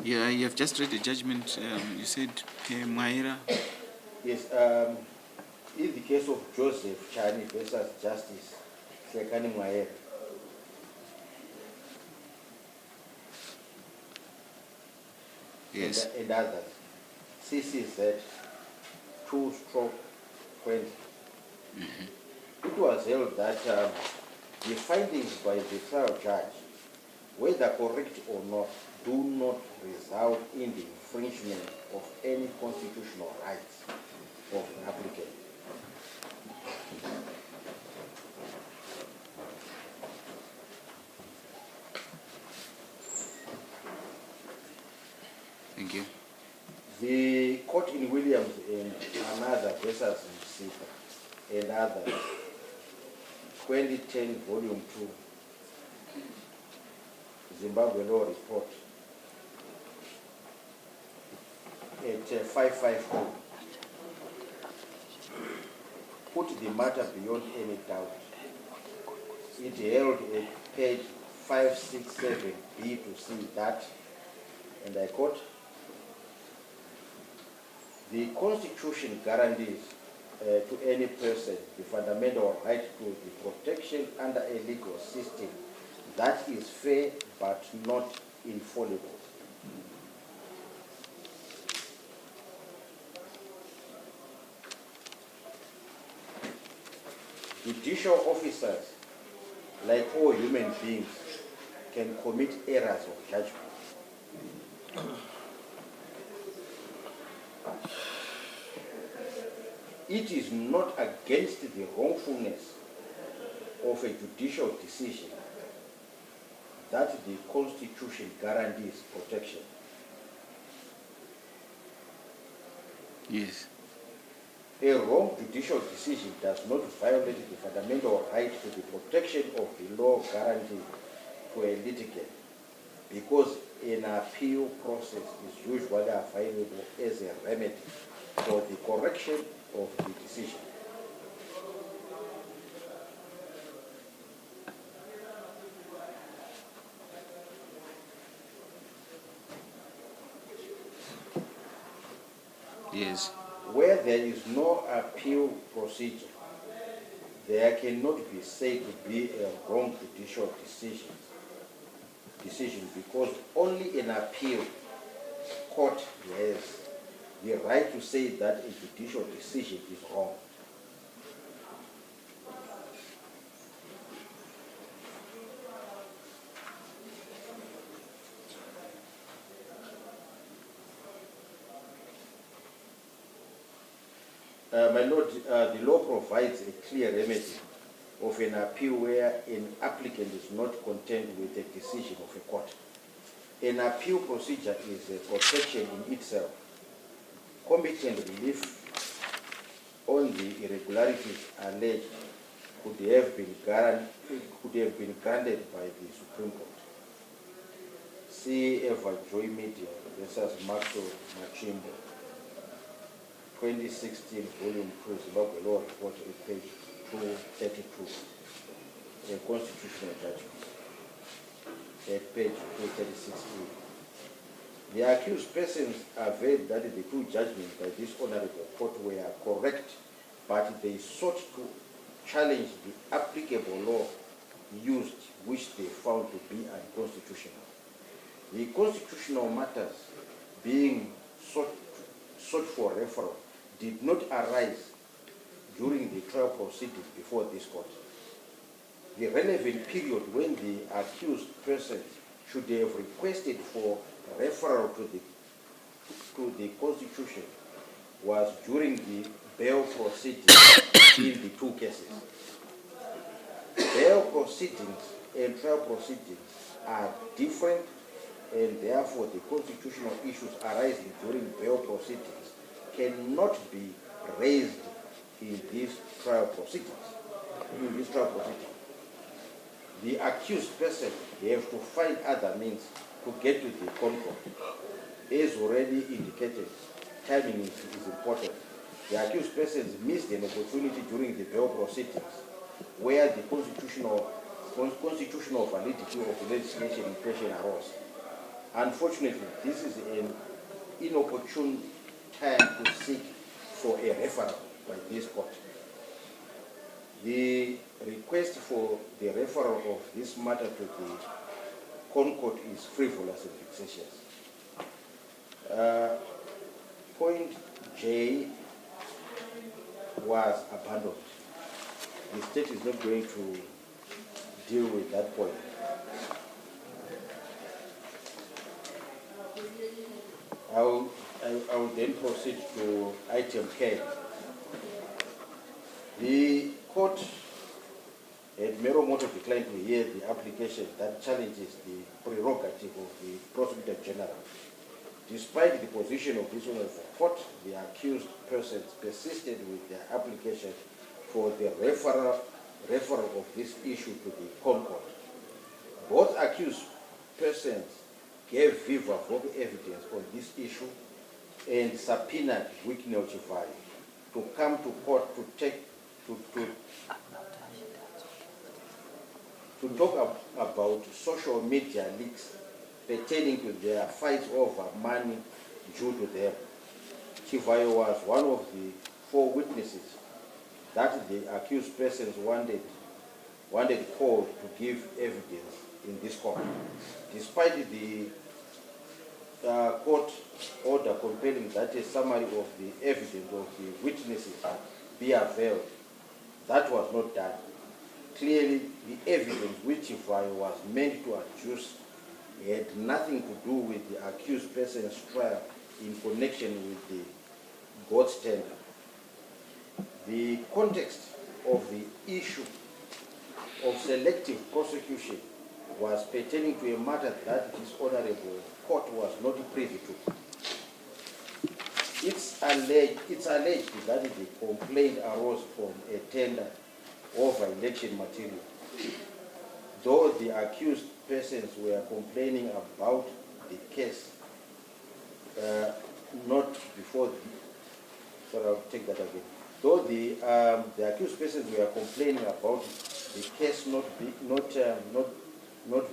Speaker 2: Yeah, you have just read the judgment. You said Maira.
Speaker 1: Yes. In the case of Joseph Chani versus Justice Klekani Ngaira,
Speaker 2: yes,
Speaker 1: and others, CCZ 2/20. It was held that the findings by the trial judge, whether correct or not, do not result in the infringement of any constitutional rights of the applicant.
Speaker 2: Thank you.
Speaker 1: The court in Williams and another versus Msita and others, 2010 volume 2, Zimbabwe Law Report, at 550, put the matter beyond any doubt. It held at page 567B to C that, and I quote, the Constitution guarantees to any person the fundamental right to the protection under a legal system that is fair but not infallible. Judicial officers, like all human beings, can commit errors of judgment. It is not against the wrongfulness of a judicial decision that the Constitution guarantees protection.
Speaker 2: Yes.
Speaker 1: A wrong judicial decision does not violate the fundamental right to the protection of the law guaranteed to a litigant, because an appeal process is usually available as a remedy for the correction of the decision.
Speaker 2: Yes.
Speaker 1: Where there is no appeal procedure, there cannot be said to be a wrong judicial decision, because only an appeal court has the right to say that a judicial decision is wrong. My Lord, the law provides a clear remedy of an appeal where an applicant is not content with a decision of a court. An appeal procedure is a protection in itself. Competent relief on the irregularities alleged could have been granted by the Supreme Court. See Eva Joy Media versus Maxo Machimbo, 2016, volume 2, Zimbabwe Law Report, page 232, a constitutional judgment, at page 236. The accused persons averred that the two judgments by this honorable court were correct, but they sought to challenge the applicable law used, which they found to be unconstitutional. The constitutional matters being sought for referral did not arise during the trial proceedings before this court. The relevant period when the accused persons should have requested for referral to the Constitution was during the bail proceedings in the two cases. Bail proceedings and trial proceedings are different, and therefore the constitutional issues arising during bail proceedings cannot be raised in these trial proceedings. The accused person have to find other means to get to the concord. As already indicated, timing is important. The accused persons missed an opportunity during the bail proceedings where the constitutional validity of the legislation in question arose. Unfortunately, this is an inopportune time to seek for a referral by this court. The request for the referral of this matter to the concord is frivolous and vexatious. Point J was abandoned. The state is not going to deal with that point. I will then proceed to item K. The court had mero modo declined to hear the application that challenges the prerogative of the Prosecutor General. Despite the position of this honorable court, the accused persons persisted with their application for the referral of this issue to the concord. Both accused persons gave viva voce evidence on this issue and subpoenaed Wicknell Chivari to come to court to talk about social media leaks pertaining to their fights over money due to them. Chivayo was one of the 4 witnesses that the accused persons wanted called to give evidence in this court. Despite the court order compelling that a summary of the evidence of the witnesses be availed, that was not done. Clearly, the evidence which Chivayo was meant to adduce had nothing to do with the accused person's trial in connection with the God's tender. The context of the issue of selective prosecution was pertaining to a matter that this honorable court was not privy to. It's alleged that the complaint arose from a tender over election material, though the accused persons were complaining about the case not before the, sorry, I'll take that again. Though the accused persons were complaining about the case not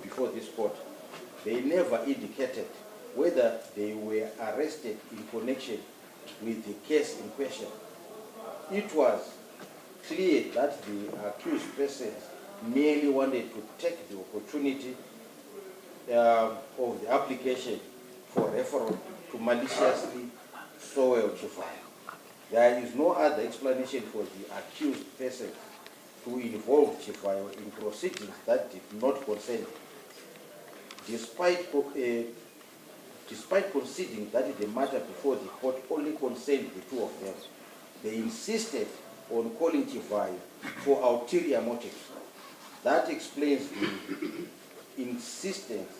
Speaker 1: before this court, they never indicated whether they were arrested in connection with the case in question. It was clear that the accused persons merely wanted to take the opportunity of the application for referral to maliciously soil Chifai. There is no other explanation for the accused person to involve Chifai in proceedings that did not concern him. Despite conceding that the matter before the court only concerned the two of them, they insisted on calling Chifai for ulterior motives. That explains the insistence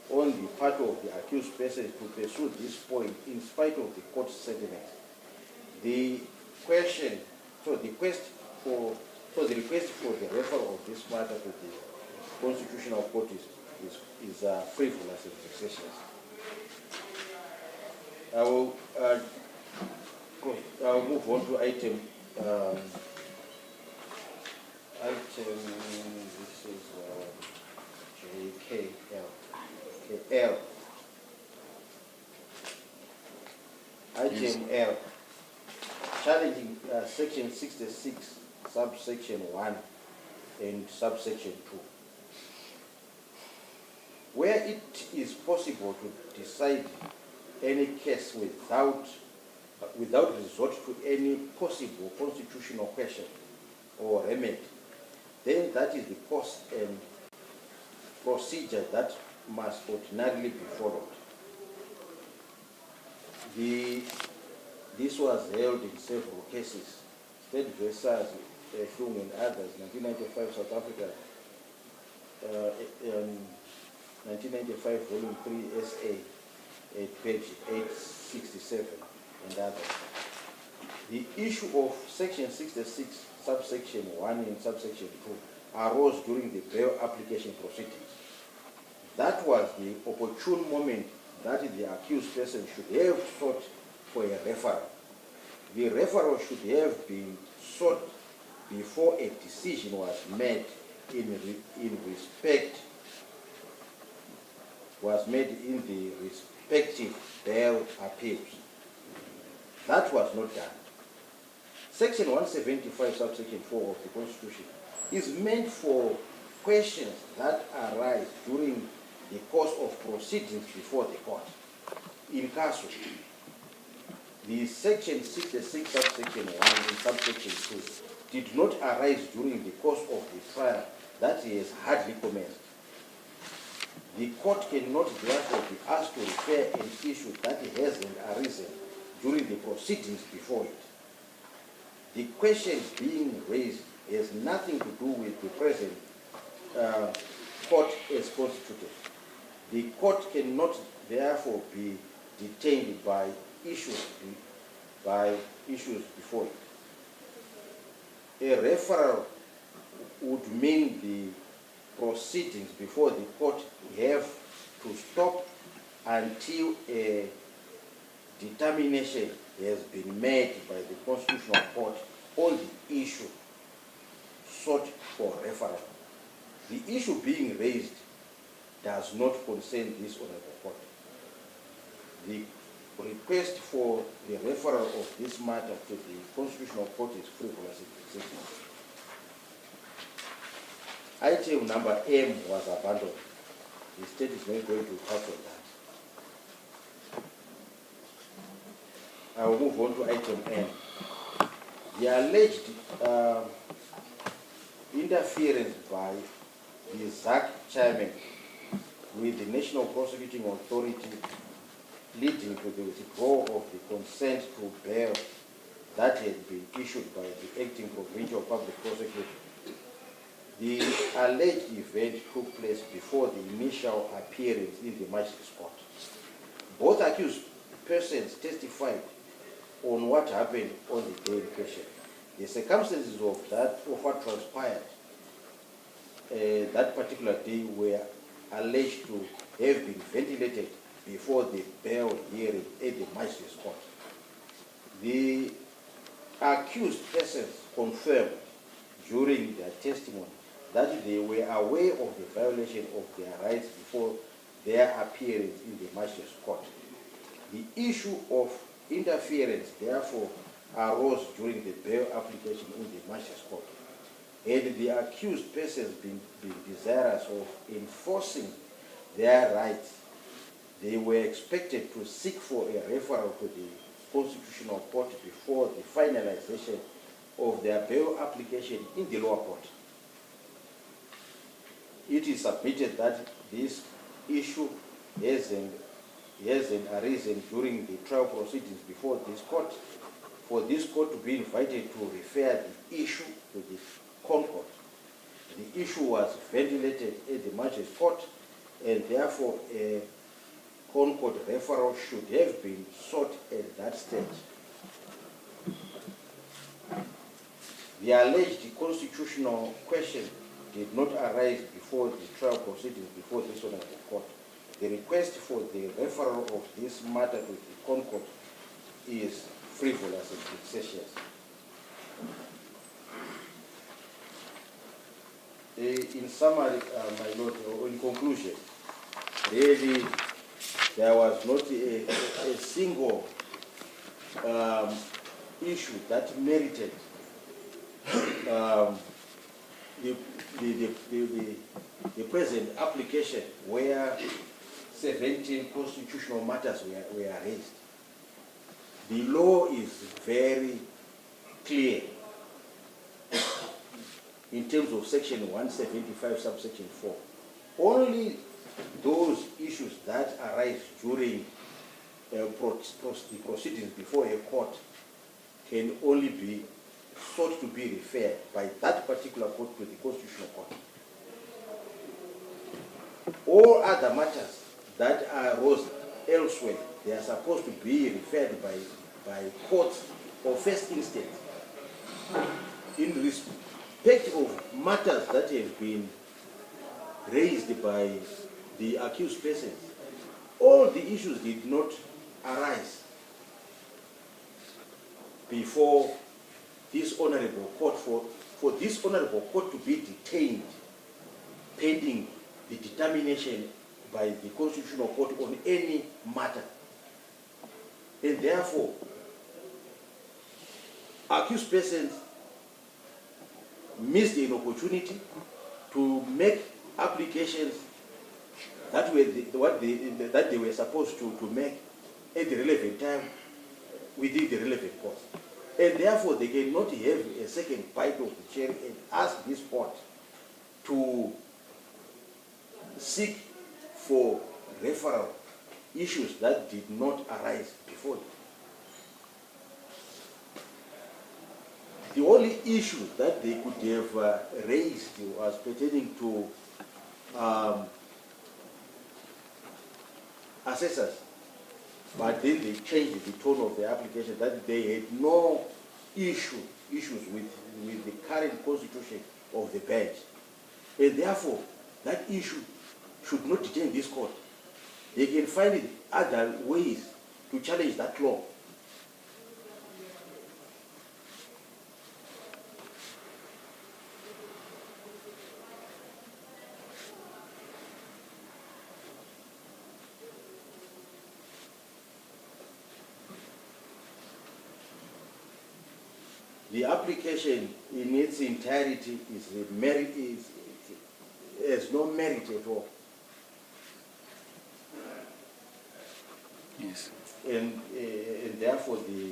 Speaker 1: on the part of the accused person to pursue this point in spite of the court's sentiments. The request for the referral of this matter to the Constitutional Court is frivolous and vexatious. I will move on to item. This is JKL. L. Item L. Challenging section 66, subsection 1 and subsection 2. Where it is possible to decide any case without resort to any possible constitutional question or remedy, then that is the course and procedure that must ordinarily be followed. This was held in several cases. State versus Hume and others, 1995 South Africa, 1995 volume 3 SA, at page 867 and others. The issue of section 66, subsection 1 and subsection 2 arose during the bail application proceedings. That was the opportune moment that the accused person should have sought for a referral. The referral should have been sought before a decision was made in the respective bail appeals. That was not done. Section 175, subsection 4 of the Constitution is meant for questions that arise during the course of proceedings before the court. In casu, the section 66, subsection 1 and subsection 2 did not arise during the course of the trial that has hardly commenced. The court cannot therefore be asked to refer an issue that hasn't arisen during the proceedings before it. The question being raised has nothing to do with the present court as constituted. The court cannot therefore be detained by issues before it. A referral would mean the proceedings before the court have to stop until a determination has been made by the Constitutional Court on the issue sought for referral. The issue being raised does not concern this honorable court. The request for the referral of this matter to the Constitutional Court is frivolous. Item number M was abandoned. The state is not going to touch on that. I will move on to item N. The alleged interference by the ZAC chairman with the National Prosecuting Authority leading to the withdrawal of the consent to bail that had been issued by the acting provincial public prosecutor. The alleged event took place before the initial appearance in the magistrate's court. Both accused persons testified on what happened on the day in question. The circumstances of what transpired that particular day were alleged to have been ventilated before the bail hearing at the Magistrates Court. The accused persons confirmed during their testimony that they were aware of the violation of their rights before their appearance in the Magistrates Court. The issue of interference, therefore, arose during the bail application in the Magistrates Court. Had the accused persons been desirous of enforcing their rights, they were expected to seek for a referral to the Constitutional Court before the finalization of their bail application in the lower court. It is submitted that this issue hasn't arisen during the trial proceedings before this court, for this court to be invited to refer the issue to the Concord. The issue was ventilated at the Magistrates Court, and therefore a Concord referral should have been sought at that stage. The alleged constitutional question did not arise before the trial proceedings before this honorable court. The request for the referral of this matter to the Concord is frivolous and vexatious. In summary, my lord, or in conclusion, really there was not a single issue that merited the present application where 17 constitutional matters were raised. The law is very clear in terms of section 175 subsection 4. Only those issues that arise during the proceedings before a court can only be sought to be referred by that particular court to the Constitutional Court. All other matters that arose elsewhere, they are supposed to be referred by courts of first instance in respect of matters that have been raised by the accused persons. All the issues did not arise before this honorable court, for this honorable court to be detained pending the determination by the Constitutional Court on any matter. And therefore, accused persons missed an opportunity to make applications that they were supposed to make at the relevant time within the relevant court. And therefore, they cannot have a second bite of the cherry and ask this court to seek for referral issues that did not arise before them. The only issue that they could have raised was pertaining to assessors, but then they changed the tone of the application that they had no issues with the current constitution of the bench. And therefore, that issue should not detain this court. They can find other ways to challenge that law. The application in its entirety has no merit at all.
Speaker 2: Yes.
Speaker 1: And therefore the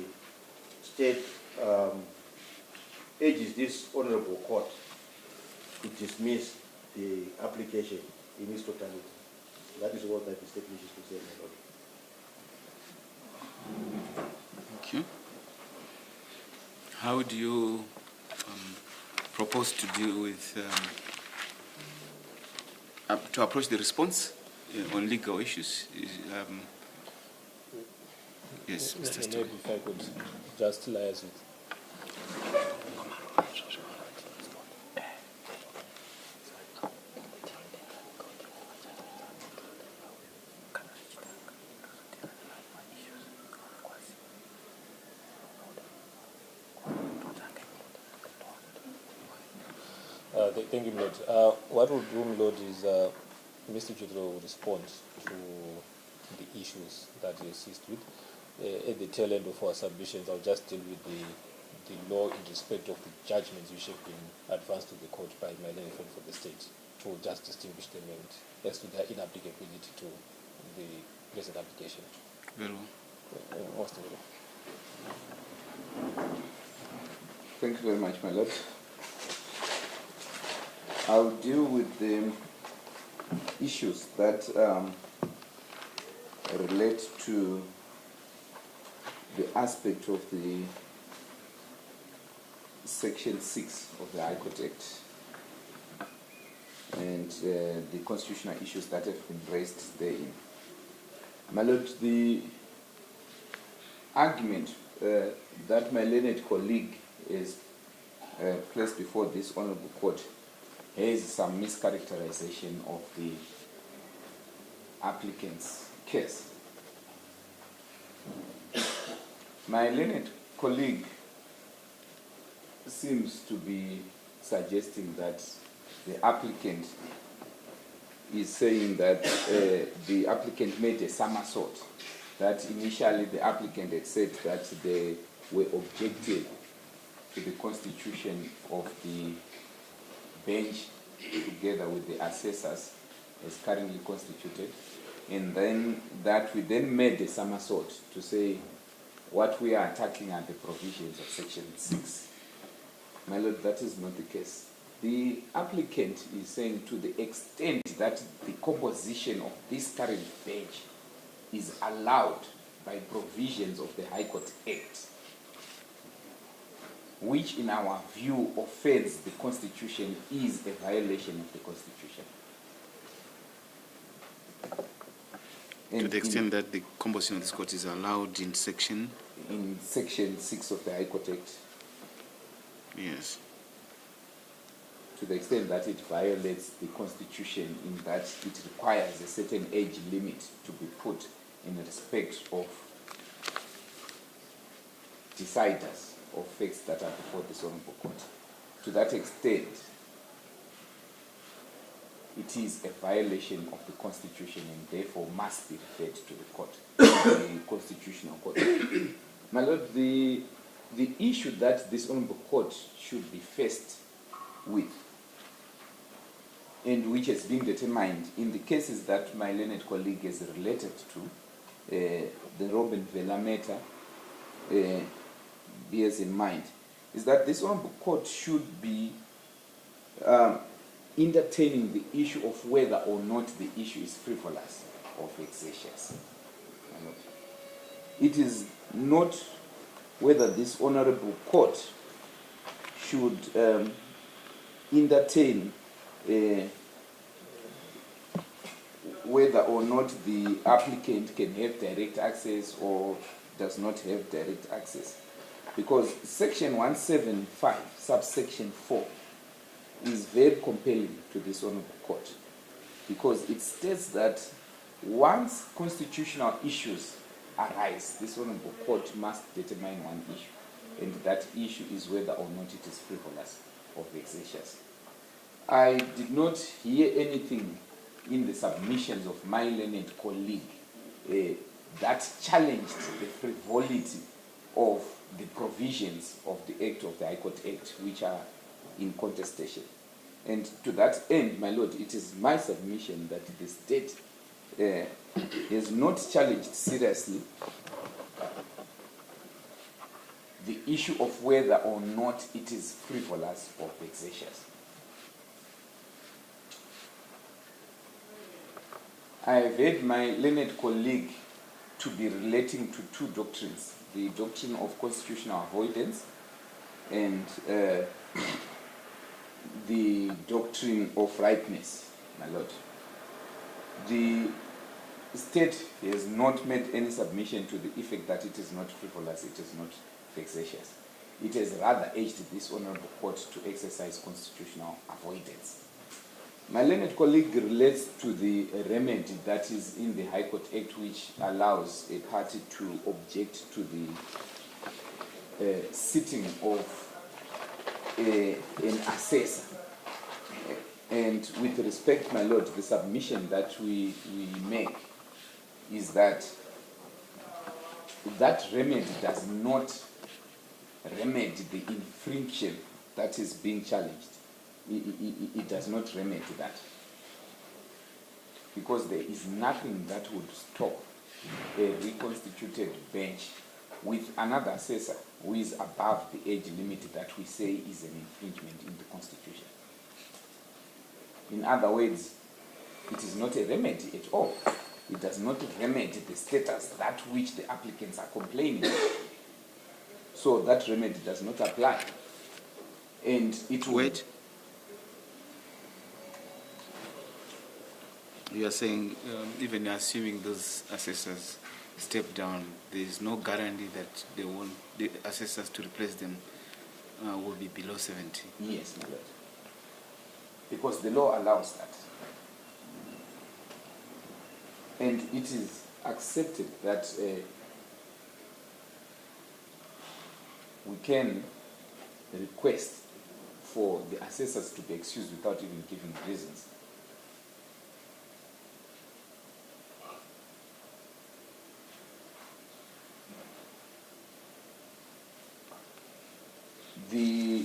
Speaker 1: state urges this honorable court to dismiss the application in its totality. That is all that the state wishes to say, my lord.
Speaker 2: Thank you. How do you propose to deal with, to approach the response on legal issues? Yes, Mr.
Speaker 3: Maybe
Speaker 2: Stewart.
Speaker 3: if I could just liaise with. Thank you, Lord. What we'll do, Lord, is Mr. Judro will respond to the issues that you assist with. At the tail end of our submissions, I'll just deal with the law in respect of the judgments which have been advanced to the court by my learned friend for the state to just distinguish them and as to their inapplicability to the present application.
Speaker 2: Very well.
Speaker 3: Most of it.
Speaker 4: Thank you very much, my lord. I'll deal with the issues that relate to the aspect of the Section 6 of the High Court Act and the constitutional issues that have been raised therein. My lord, the argument that my learned colleague is placed before this honorable court has some mischaracterization of the applicant's case. My learned colleague seems to be suggesting that the applicant is saying that the applicant made a somersault, that initially the applicant had said that they were objective to the constitution of the bench together with the assessors as currently constituted, and then that we then made a somersault to say what we are attacking are the provisions of Section 6. My lord, that is not the case. The applicant is saying to the extent that the composition of this current bench is allowed by provisions of the High Court Act, which in our view offends the Constitution, is a violation of the Constitution.
Speaker 2: To the extent that the composition of this court is allowed in Section
Speaker 4: 6 of the High Court Act.
Speaker 2: Yes.
Speaker 4: To the extent that it violates the Constitution in that it requires a certain age limit to be put in respect of deciders of facts that are before this honorable court. To that extent, it is a violation of the Constitution and therefore must be referred to the court, the Constitutional Court. My lord, the issue that this honorable court should be faced with, and which has been determined in the cases that my learned colleague has related to, the Robin Vela matter, bears in mind, is that this honorable court should be entertaining the issue of whether or not the issue is frivolous or vexatious. It is not whether this honorable court should entertain whether or not the applicant can have direct access or does not have direct access. Because Section 175, subsection 4, is very compelling to this honorable court, because it states that once constitutional issues arise, this honorable court must determine one issue, and that issue is whether or not it is frivolous or vexatious. I did not hear anything in the submissions of my learned colleague that challenged the frivolity of the provisions of the Act of the High Court Act, which are in contestation. And to that end, my lord, it is my submission that the state has not challenged seriously the issue of whether or not it is frivolous or vexatious. I have heard my learned colleague to be relating to two doctrines, the doctrine of constitutional avoidance and the doctrine of ripeness, my lord. The state has not made any submission to the effect that it is not frivolous, it is not vexatious. It has rather urged this honourable court to exercise constitutional avoidance. My learned colleague relates to the remedy that is in the High Court Act, which allows a party to object to the sitting of an assessor. And with respect, my lord, the submission that we make is that that remedy does not remedy the infringement that is being challenged. It does not remedy that. Because there is nothing that would stop a reconstituted bench with another assessor who is above the age limit that we say is an infringement in the Constitution. In other words, it is not a remedy at all. It does not remedy the status that which the applicants are complaining of. So that remedy does not apply. And it will...
Speaker 2: Wait. You are saying, even assuming those assessors step down, there is no guarantee that the assessors to replace them will be below 70?
Speaker 4: Yes, my lord. Because the law allows that. And it is accepted that we can request for the assessors to be excused without even giving reasons. The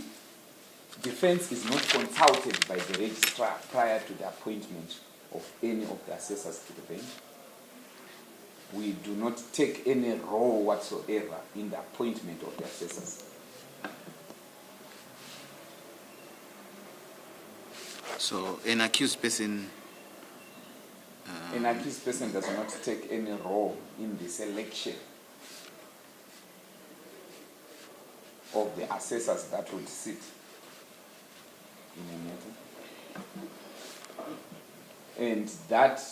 Speaker 4: defense is not consulted by the registrar prior to the appointment of any of the assessors to the bench. We do not take any role whatsoever in the appointment of the assessors.
Speaker 2: So an accused person...
Speaker 4: An accused person does not take any role in the selection of the assessors that would sit in a matter. And that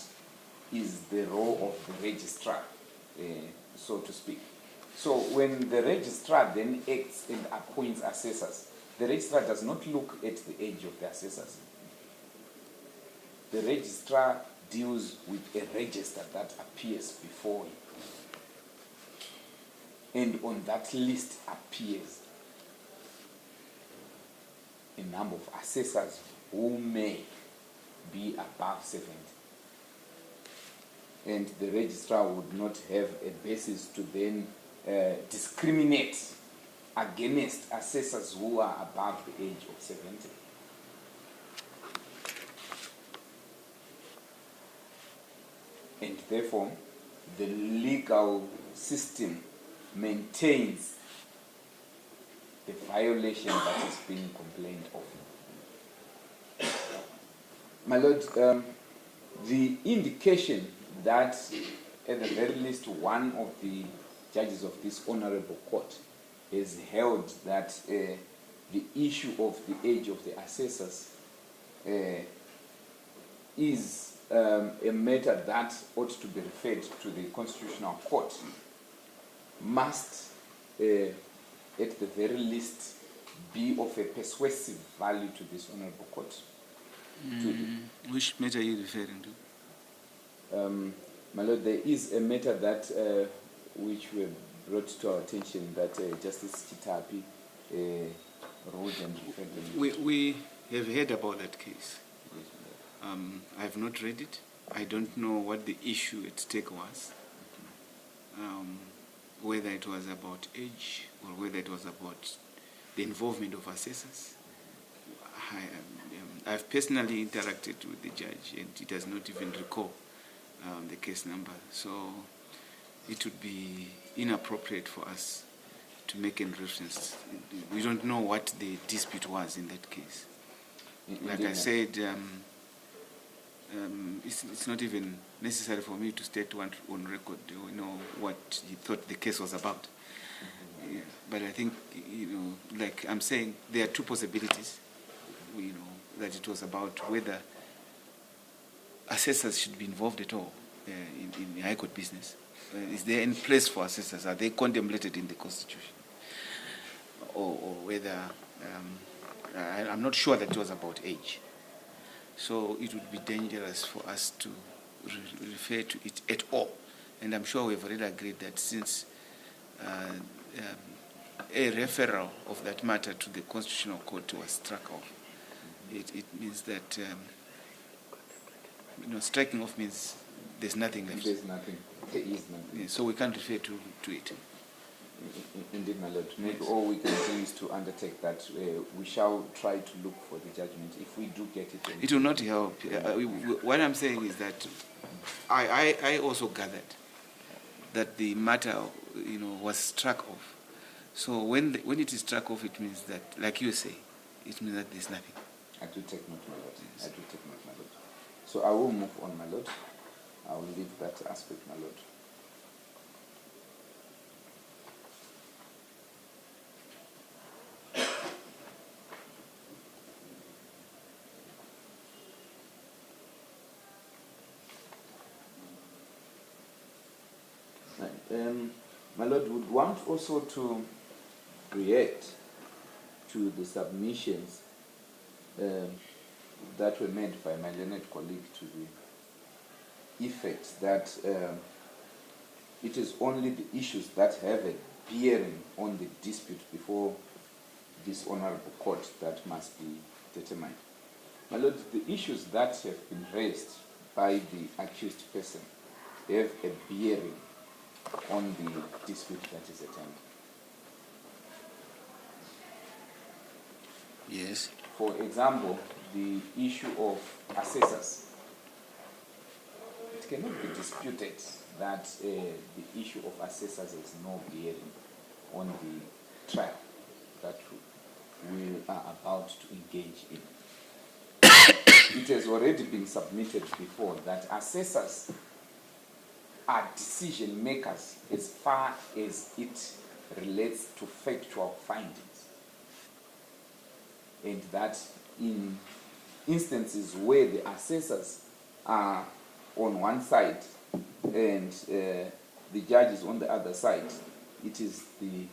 Speaker 4: is the role of the registrar, so to speak. So when the registrar then acts and appoints assessors, the registrar does not look at the age of the assessors. The registrar deals with a register that appears before him. And on that list appears a number of assessors who may be above 70. And the registrar would not have a basis to then discriminate against assessors who are above the age of 70. And therefore, the legal system maintains the violation that is being complained of. My lord, the indication that at the very least one of the judges of this honorable court has held that the issue of the age of the assessors is a matter that ought to be referred to the Constitutional Court must, at the very least, be of a persuasive value to this honorable court.
Speaker 2: Which matter are you referring to?
Speaker 4: My lord, there is a matter that which we brought to our attention that Justice Chitapi wrote and referred.
Speaker 2: We have heard about that case. I have not read it. I don't know what the issue at stake was, whether it was about age or whether it was about the involvement of assessors. I've personally interacted with the judge and he does not even recall the case number. So it would be inappropriate for us to make any reference. We don't know what the dispute was in that case. Like I said, it's not even necessary for me to state on record, what he thought the case was about. Yeah, but I think, like I'm saying, there are two possibilities. That it was about whether assessors should be involved at all, in high court business? Is there any place for assessors? Are they contemplated in the Constitution? Or whether, I'm not sure that it was about age. So it would be dangerous for us to refer to it at all. And I'm sure we've already agreed that since a referral of that matter to the Constitutional Court was struck off, it means that, striking off means there's nothing left.
Speaker 4: There's nothing. There is nothing.
Speaker 2: Yeah, so we can't refer to it.
Speaker 4: Indeed, my lord. Maybe all we can do is to undertake that. We shall try to look for the judgment. If we do get it,
Speaker 2: it will not help. What I'm saying is that I also gathered that the matter, was struck off. So when it is struck off, it means that, like you say, it means that there's nothing.
Speaker 4: I do take note, my lord. Yes. I do take note, my lord. So I will move on, my lord. I will leave that aspect, my lord. My lord, would want also to react to the submissions that were made by my learned colleague to the effect that it is only the issues that have a bearing on the dispute before this honorable court that must be determined. My lord, the issues that have been raised by the accused person have a bearing on the dispute that is at hand.
Speaker 2: Yes.
Speaker 4: For example, the issue of assessors. It cannot be disputed that the issue of assessors has no bearing on the trial that we are about to engage in. It has already been submitted before that assessors are decision makers as far as it relates to factual findings. And that in instances where the assessors are on one side and the judge is on the other side, it is the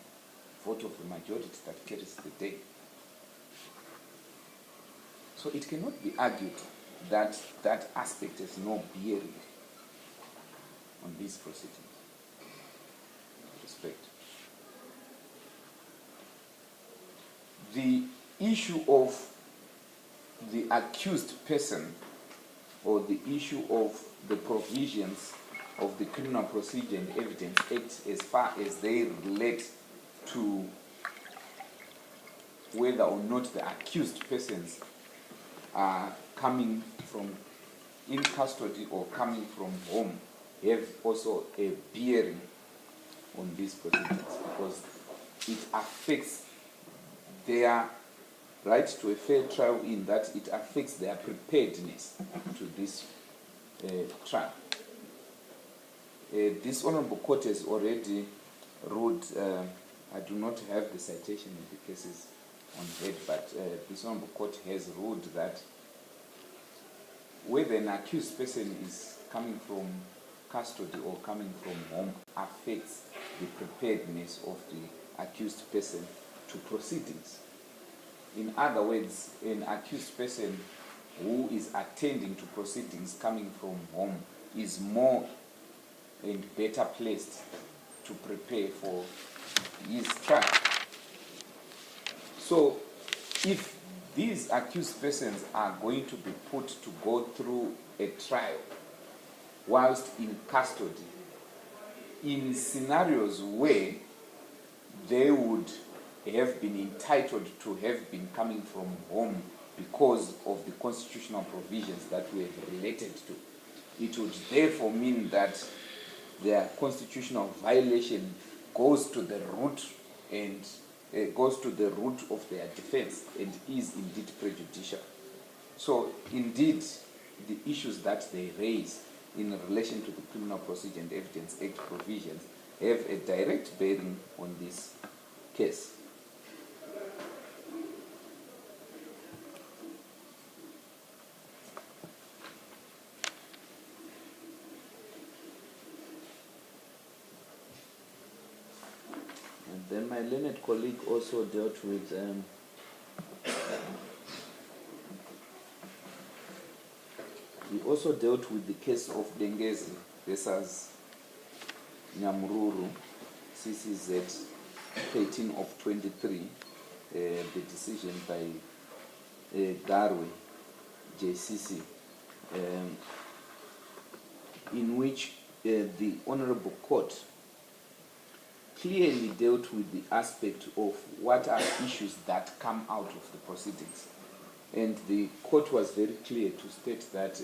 Speaker 4: vote of the majority that carries the day. So it cannot be argued that that aspect has no bearing on these proceedings. Respect. The issue of the accused person or the issue of the provisions of the Criminal Procedure and Evidence Act as far as they relate to whether or not the accused persons are coming from in custody or coming from home have also a bearing on these proceedings because it affects their right to a fair trial in that it affects their preparedness to this trial. This honorable court has already ruled, I do not have the citation of the cases on head, but this honorable court has ruled that whether an accused person is coming from custody or coming from home affects the preparedness of the accused person to proceedings. In other words, an accused person who is attending to proceedings coming from home is more and better placed to prepare for his trial. So, if these accused persons are going to be put to go through a trial whilst in custody, in scenarios where they would have been entitled to have been coming from home because of the constitutional provisions that we have related to, it would therefore mean that their constitutional violation goes to the root and goes to the root of their defense and is indeed prejudicial. So indeed, the issues that they raise in relation to the Criminal Procedure and Evidence Act provisions have a direct bearing on this case. Then my learned colleague also dealt with the case of Dengezi versus Nyamururu, CCZ 13 of 23, the decision by Garwe, JCC, in which the Honorable Court clearly dealt with the aspect of what are issues that come out of the proceedings. And the court was very clear to state that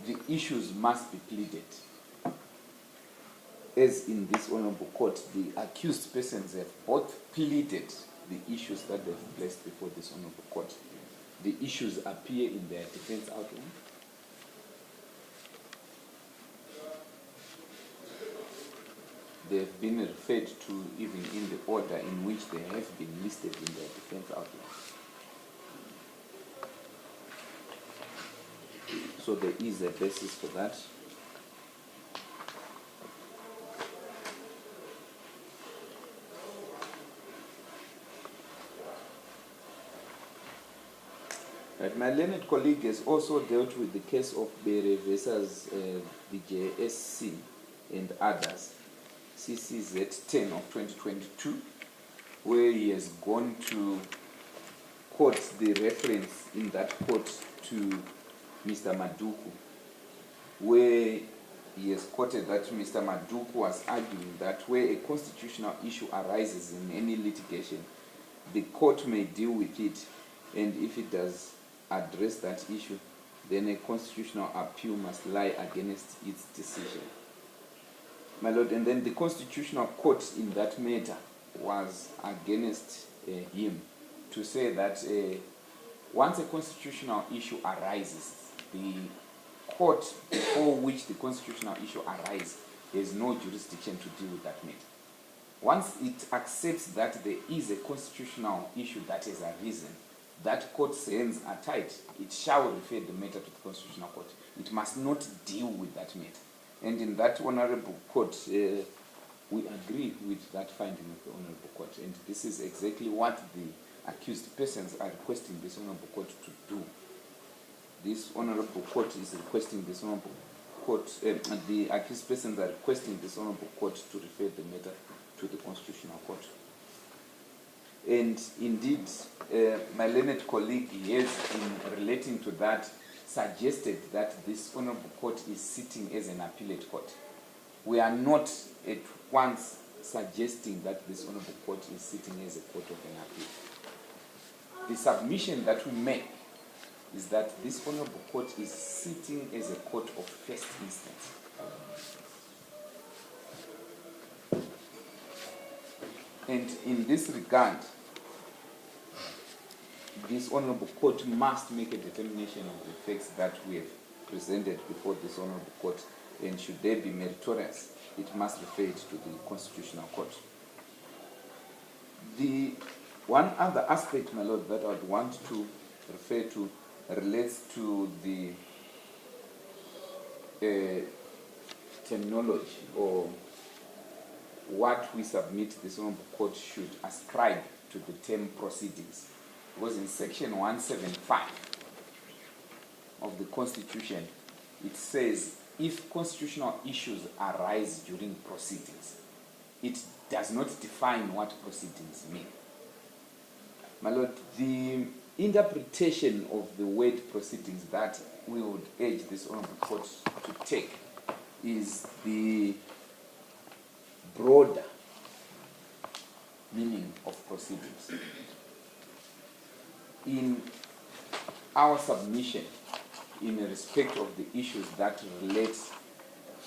Speaker 4: the issues must be pleaded. As in this Honorable Court, the accused persons have both pleaded the issues that they've placed before this Honorable Court. The issues appear in their defense outline. They have been referred to even in the order in which they have been listed in their defense outline. So there is a basis for that. Right, my learned colleague has also dealt with the case of Bere versus the JSC and others, CCZ 10 of 2022, where he has gone to quote the reference in that quote to Mr. Maduku, where he has quoted that Mr. Maduku was arguing that where a constitutional issue arises in any litigation, the court may deal with it, and if it does address that issue, then a constitutional appeal must lie against its decision. My Lord, and then the Constitutional Court in that matter was against him to say that once a constitutional issue arises, the court before which the constitutional issue arises has no jurisdiction to deal with that matter. Once it accepts that there is a constitutional issue that has arisen, that court's hands are tied. It shall refer the matter to the Constitutional Court. It must not deal with that matter. And in that Honorable Court, we agree with that finding of the Honorable Court. And this is exactly what the accused persons are requesting this Honorable Court to do. This Honorable Court is requesting this Honorable Court, the accused persons are requesting this Honorable Court to refer the matter to the Constitutional Court. And indeed, my learned colleague has, in relating to that, suggested that this Honorable Court is sitting as an appellate court. We are not at once suggesting that this Honorable Court is sitting as a court of an appeal. The submission that we make is that this Honorable Court is sitting as a court of first instance. And in this regard, this Honorable Court must make a determination of the facts that we have presented before this Honorable Court, and should they be meritorious, it must refer it to the Constitutional Court. The one other aspect, my Lord, that I would want to refer to relates to the terminology, or what we submit this Honorable Court should ascribe to the term proceedings. Because in section 175 of the Constitution, it says if constitutional issues arise during proceedings, it does not define what proceedings mean. My Lord, the interpretation of the word proceedings that we would urge this Honorable Court to take is the broader meaning of proceedings. In our submission, in respect of the issues that relate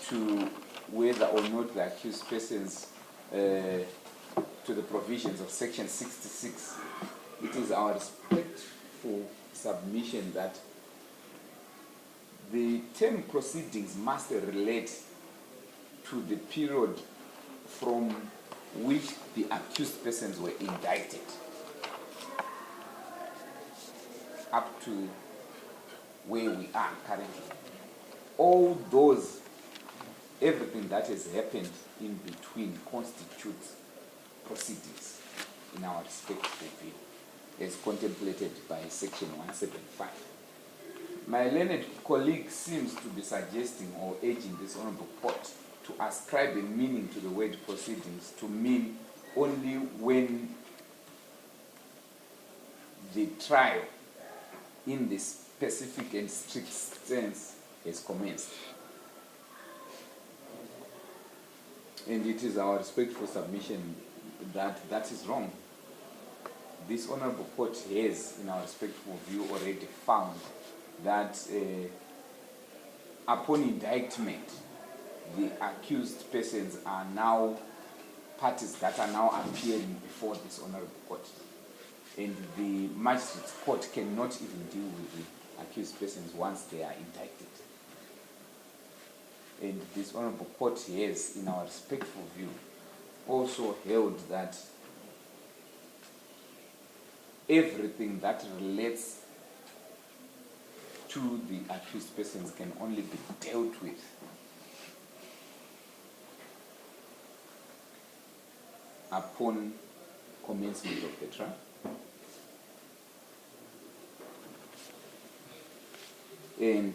Speaker 4: to whether or not the accused persons to the provisions of section 66, it is our respectful submission that the term proceedings must relate to the period from which the accused persons were indicted up to where we are currently. All those, everything that has happened in between constitutes proceedings in our respectful view, as contemplated by Section 175. My learned colleague seems to be suggesting or urging this Honourable Court to ascribe a meaning to the word proceedings to mean only when the trial in the specific and strict sense has commenced. And it is our respectful submission that that is wrong. This Honourable Court has, in our respectful view, already found that upon indictment, the accused persons are now parties that are now appearing before this Honourable Court. And the magistrate's court cannot even deal with the accused persons once they are indicted. And this Honourable Court has, in our respectful view, also held that everything that relates to the accused persons can only be dealt with upon commencement of the trial. And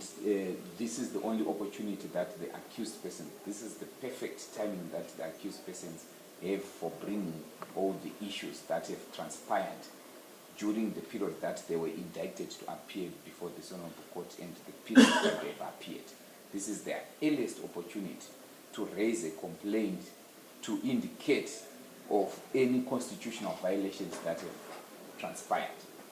Speaker 4: this is the only opportunity that the accused person, this is the perfect timing that the accused persons have for bringing all the issues that have transpired during the period that they were indicted to appear before the Honourable Court and the period that they have appeared. This is their earliest opportunity to raise a complaint to indicate of any constitutional violations that have transpired.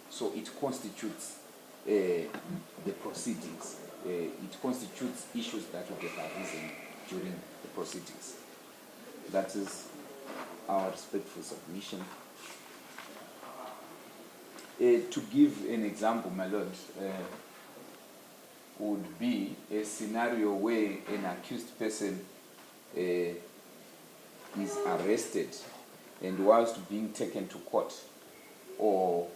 Speaker 4: So it constitutes the proceedings. It constitutes issues that would have arisen during the proceedings. That is our respectful submission. To give an example, my lord, would be a scenario where an accused person is arrested and whilst being taken to court, or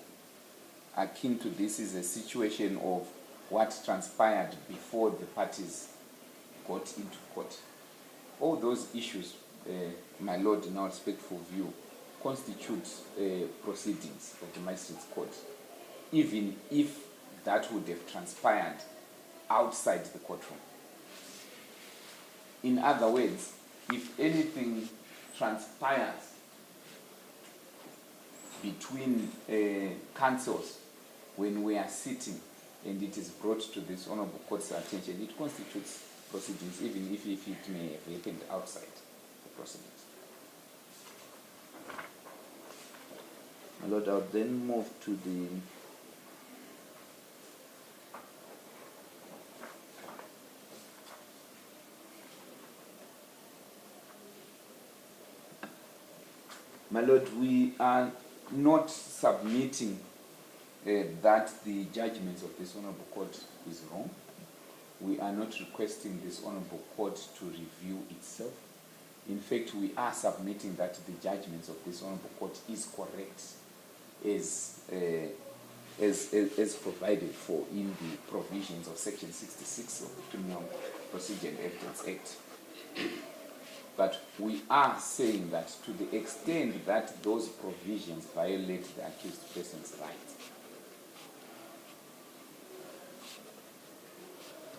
Speaker 4: akin to this is a situation of what transpired before the parties got into court. All those issues, my lord, in our respectful view, constitute proceedings of the magistrate's court, even if that would have transpired outside the courtroom. In other words, if anything transpires between counsels when we are sitting and it is brought to this Honourable Court's attention, it constitutes proceedings, even if it may have happened outside the proceedings. My lord, I would then move to the my lord, we are not submitting that the judgments of this Honourable Court is wrong. We are not requesting this Honourable Court to review itself. In fact, we are submitting that the judgments of this Honourable Court is correct as provided for in the provisions of Section 66 of the Criminal Procedure and Evidence Act. But we are saying that to the extent that those provisions violate the accused person's rights,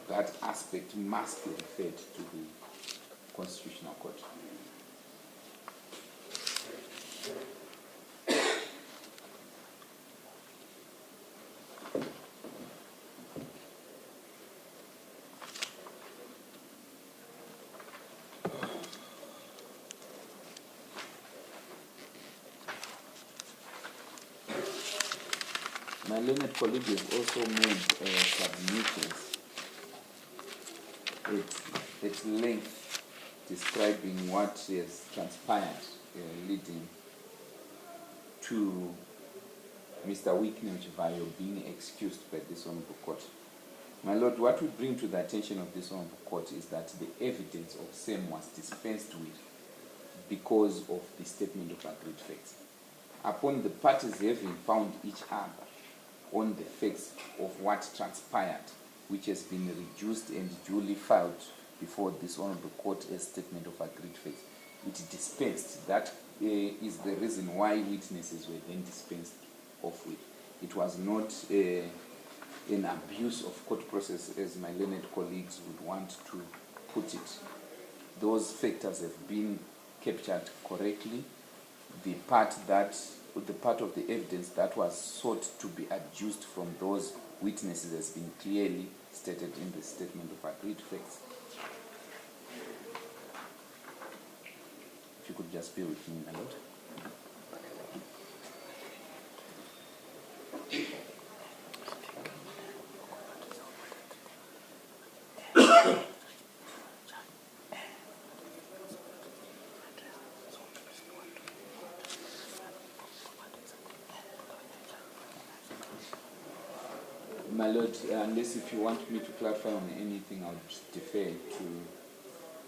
Speaker 4: that aspect must be referred to the Constitutional Court. My learned colleague has also made submissions at length describing what has transpired leading to Mr. Wicknell being excused by this Honourable Court. My lord, what we bring to the attention of this Honourable Court is that the evidence of same was dispensed with because of the statement of agreed facts. Upon the parties having found each other on the facts of what transpired, which has been reduced and duly filed before this Honourable Court as statement of agreed facts, it dispensed. That is the reason why witnesses were then dispensed off with. It was not an abuse of court process, as my learned colleagues would want to put it. Those factors have been captured correctly. The part of the evidence that was sought to be adduced from those witnesses has been clearly stated in the statement of agreed facts. If you could just bear with me, my lord. My lord, unless if you want me to clarify on anything, I'll defer to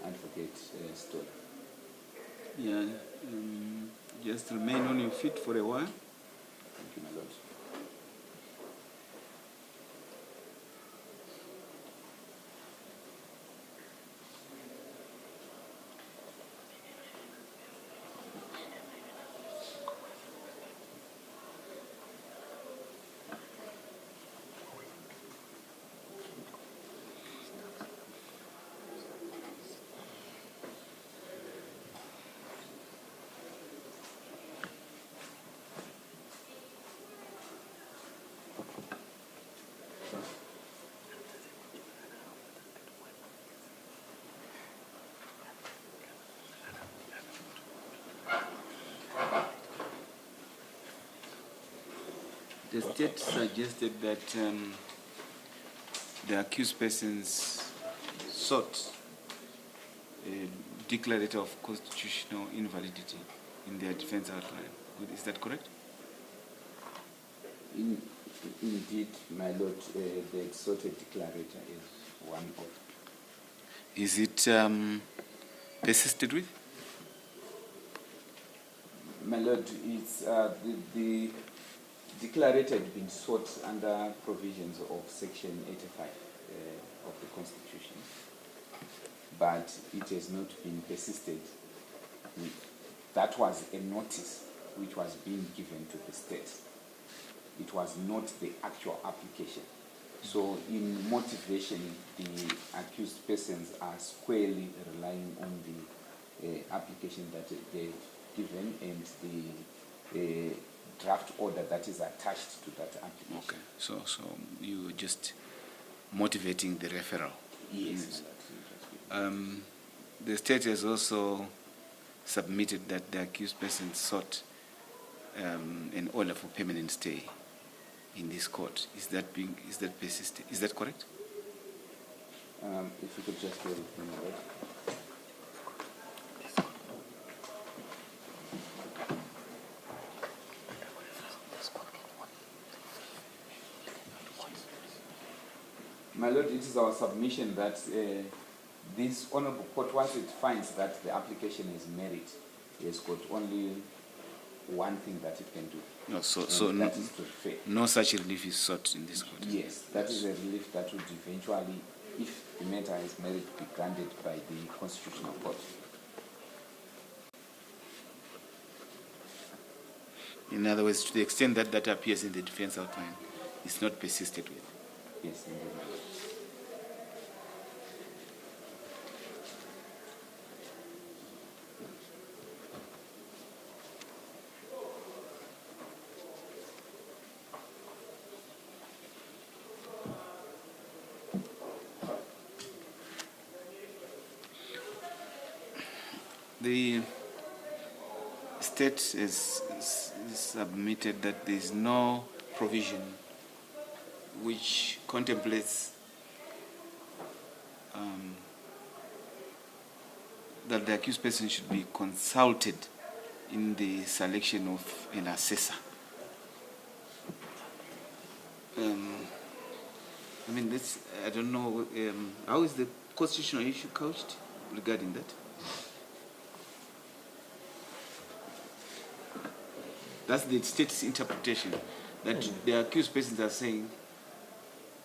Speaker 4: Advocate Stoll.
Speaker 2: Yeah, just remain on your feet for a while.
Speaker 4: Thank you, my lord.
Speaker 2: The state suggested that the accused persons sought a declaration of constitutional invalidity in their defense outline. Is that correct?
Speaker 4: Indeed, my lord, the extorted declarator is one of.
Speaker 2: Is it persisted with?
Speaker 4: My lord, it's the declarator had been sought under provisions of Section 85 of the Constitution, but it has not been persisted with. That was a notice which was being given to the state. It was not the actual application. So in motivation, the accused persons are squarely relying on the application that they've given and the draft order that is attached to that application.
Speaker 2: Okay, so you just motivating the referral.
Speaker 4: Yes.
Speaker 2: The state has also submitted that the accused person sought an order for permanent stay in this court. Is that persistent? Is that correct?
Speaker 4: If you could just bear with me, my lord. My lord, it is our submission that this honourable court, once it finds that the application is merit, has got only one thing that it can do.
Speaker 2: No, so
Speaker 4: that is to refer.
Speaker 2: No such relief is sought in this court.
Speaker 4: Yes, that is a relief that would eventually, if the matter is merit, be granted by the Constitutional Court.
Speaker 2: In other words, to the extent that that appears in the defense outline, it's not persisted with.
Speaker 4: Yes, indeed, my lord.
Speaker 2: The state has submitted that there is no provision which contemplates that the accused person should be consulted in the selection of an assessor. I don't know, how is the constitutional issue couched regarding that? That's the state's interpretation, that the accused persons are saying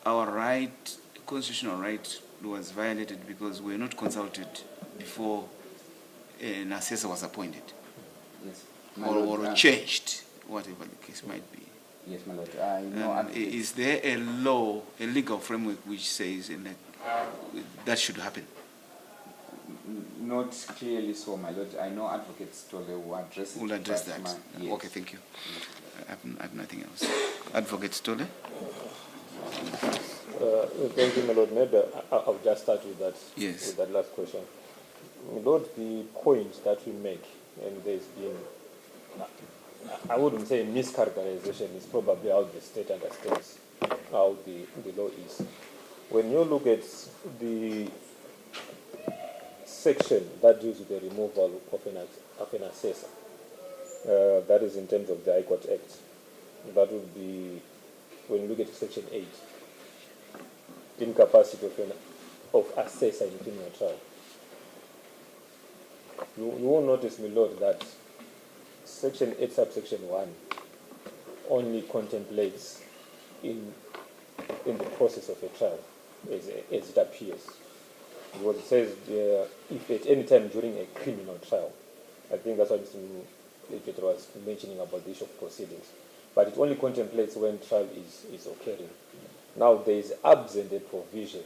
Speaker 2: our right, constitutional right, was violated because we were not consulted before an assessor was appointed
Speaker 4: Yes. My
Speaker 2: or
Speaker 4: Lord,
Speaker 2: changed, whatever the case might be.
Speaker 4: yes, my Lord. I know.
Speaker 2: Is there a law, a legal framework which says that should happen?
Speaker 4: Not clearly so, my Lord. I know Advocate Stolle will address it.
Speaker 2: We'll address that.
Speaker 4: Yes.
Speaker 2: Okay, thank you. I have nothing else. Advocate Stolle?
Speaker 3: Thank you, my Lord. Maybe I'll just start with that.
Speaker 2: Yes.
Speaker 3: With that last question. My Lord, the point that we make, and there's been, I wouldn't say mischaracterization, is probably how the state understands how the law is. When you look at the section that deals with the removal of an assessor, that is in terms of the High Court Act, that would be, when you look at section 8, incapacity of assessor in criminal trial. You will notice, my Lord, that section 8 subsection 1 only contemplates in the process of a trial as it appears. Because it says if at any time during a criminal trial, I think that's what Mr. Peter was mentioning about the issue of proceedings, but it only contemplates when trial is occurring. Now there is absent a provision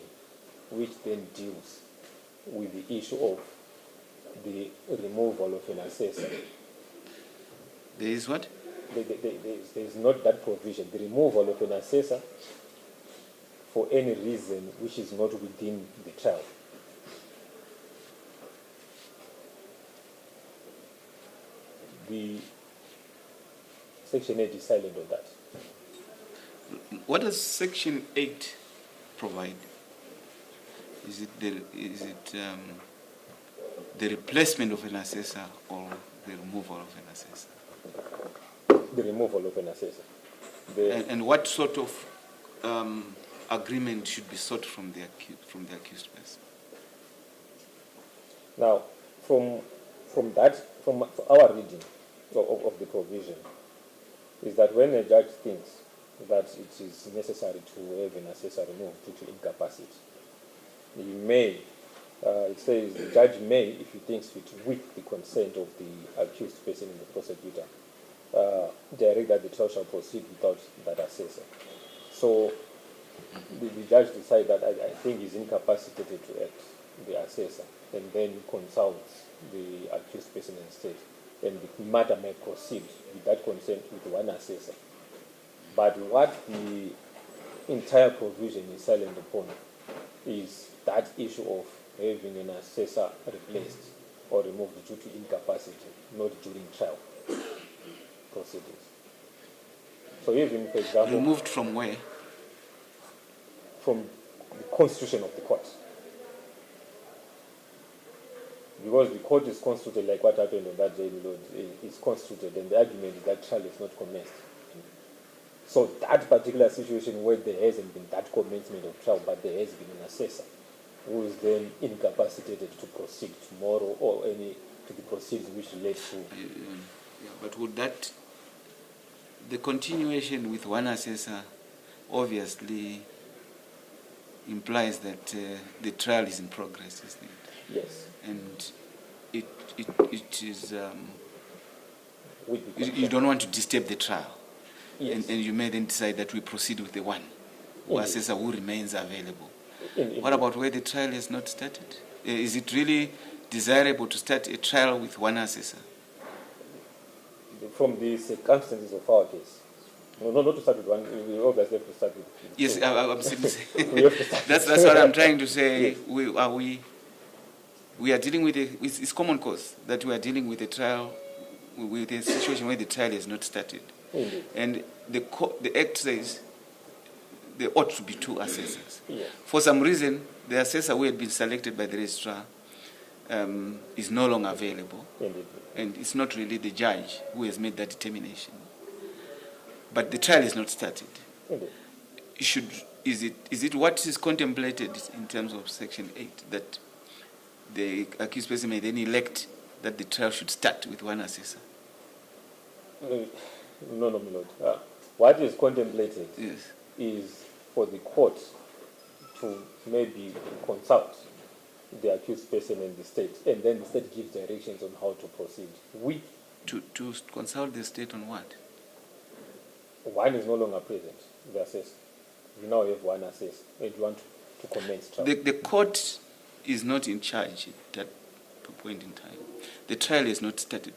Speaker 3: which then deals with the issue of the removal of an assessor.
Speaker 2: There is what?
Speaker 3: There is not that provision, the removal of an assessor for any reason which is not within the trial. The Section 8 is silent on that.
Speaker 2: What does Section 8 provide? Is it the replacement of an assessor or the removal of an assessor?
Speaker 3: The removal of an assessor.
Speaker 2: And what sort of agreement should be sought from the accused person?
Speaker 3: Now, from our reading of the provision, is that when a judge thinks that it is necessary to have an assessor removed due to incapacity, he may, it says the judge may, if he thinks fit, with the consent of the accused person and the prosecutor, direct that the trial shall proceed without that assessor. So the judge decides that I think he's incapacitated to act, the assessor, and then consults the accused person instead. And the matter may proceed with that consent with one assessor. But what the entire provision is silent upon is that issue of having an assessor replaced or removed due to incapacity, not during trial proceedings. So even, for example...
Speaker 2: Removed from where?
Speaker 3: From the constitution of the court. Because the court is constituted, like what happened on that day, is constituted, and the argument is that trial is not commenced. So that particular situation where there hasn't been that commencement of trial, but there has been an assessor who is then incapacitated to proceed tomorrow or to the proceedings which relate to...
Speaker 2: but would that... The continuation with one assessor obviously implies that the trial is in progress, isn't it?
Speaker 3: Yes.
Speaker 2: And it is... you don't want to disturb the trial.
Speaker 3: Yes.
Speaker 2: And you may then decide that we proceed with the one assessor who remains available.
Speaker 3: Indeed.
Speaker 2: What about where the trial has not started? Is it really desirable to start a trial with one assessor?
Speaker 3: From the circumstances of our case. No, not to start with one. We obviously have to start with...
Speaker 2: Yes,
Speaker 3: two.
Speaker 2: I'm simply saying.
Speaker 3: We have to start.
Speaker 2: That's what I'm trying to say.
Speaker 3: Yes.
Speaker 2: We are dealing with it's common cause that we are dealing with a trial, with a situation where the trial has not started.
Speaker 3: Indeed.
Speaker 2: And the Act says there ought to be two assessors.
Speaker 3: Yes.
Speaker 2: For some reason, the assessor who had been selected by the registrar is no longer available.
Speaker 3: Indeed.
Speaker 2: And it's not really the judge who has made that determination. But the trial is not started.
Speaker 3: Indeed.
Speaker 2: Is it what is contemplated in terms of Section 8 that the accused person may then elect that the trial should start with one assessor?
Speaker 3: No, my Lord. What is contemplated
Speaker 2: Yes.
Speaker 3: is for the court to maybe consult the accused person and the state, and then the state gives directions on how to proceed.
Speaker 2: To consult the state on what?
Speaker 3: One is no longer present, the assessor. We now have one assessor, and you want to commence trial.
Speaker 2: The court is not in charge at that point in time. The trial is not started.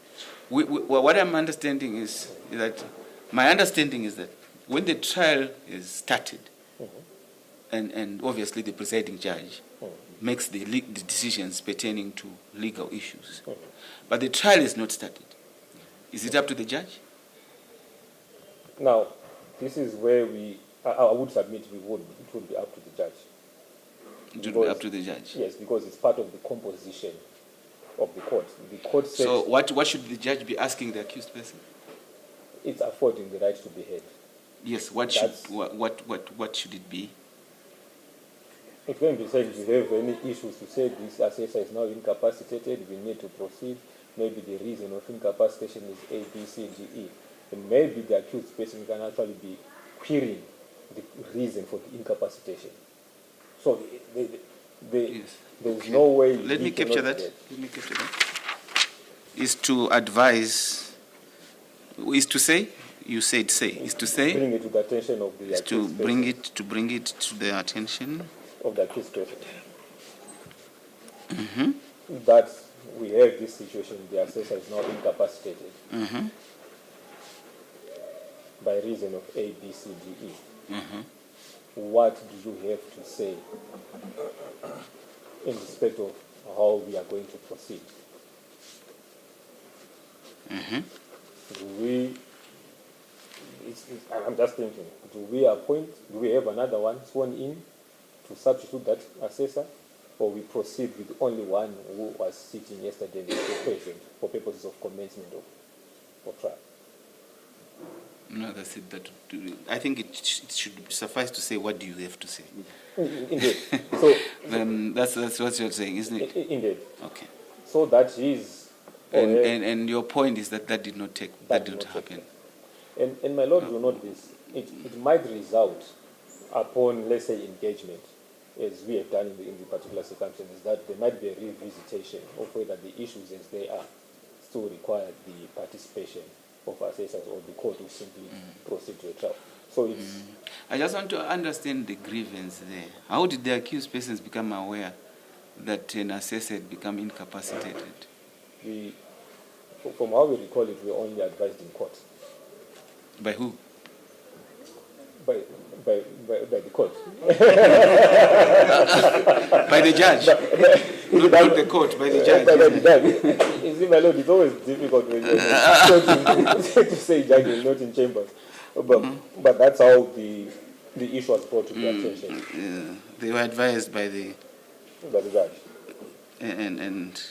Speaker 2: What I'm understanding is that, my understanding is that when the trial is started, and obviously the presiding judge makes the decisions pertaining to legal issues, but the trial is not started. Is it up to the judge?
Speaker 3: Now, this is where I would submit it would be up to the judge.
Speaker 2: It would be up to the judge?
Speaker 3: Yes, because it's part of the composition of the court. The court says...
Speaker 2: So what should the judge be asking the accused person?
Speaker 3: It's affording the right to be heard.
Speaker 2: Yes, what should it be?
Speaker 3: It can be said, if you have any issues to say this assessor is now incapacitated, we need to proceed. Maybe the reason of incapacitation is A, B, C, D, E. And maybe the accused person can actually be querying the reason for the incapacitation. So there's no way...
Speaker 2: Let me capture that. Is to advise, is to say, you said say, is to say...
Speaker 3: Bring it to the attention of the accused person.
Speaker 2: To bring it to the attention...
Speaker 3: of the accused person. That we have this situation, the assessor is now incapacitated by reason of A, B, C, D, E. What do you have to say in respect of how we are going to proceed? I'm just thinking, do we have another one sworn in to substitute that assessor, or we proceed with only one who was sitting yesterday and is present for purposes of commencement of trial?
Speaker 2: No, that's it. I think it should suffice to say, what do you have to say?
Speaker 3: Indeed. So
Speaker 2: then that's what you're saying, isn't it?
Speaker 3: Indeed.
Speaker 2: Okay.
Speaker 3: So that is...
Speaker 2: And your point is that did not happen.
Speaker 3: And my Lord, you note this. It might result upon, let's say, engagement, as we have done in the particular circumstances, that there might be a revisitation of whether the issues as they are still require the participation of assessors, or the court will simply proceed to a trial. So it's...
Speaker 2: I just want to understand the grievance there. How did the accused persons become aware that an assessor had become incapacitated?
Speaker 3: From how we recall it, we were only advised in court.
Speaker 2: By who?
Speaker 3: By the court.
Speaker 2: By the judge. Not the court, by the judge.
Speaker 3: By the judge. You see, my Lord, it's always difficult when you're to say judge and not in chambers. But that's how the issue was brought to the attention.
Speaker 2: They were advised by the
Speaker 3: judge.
Speaker 2: And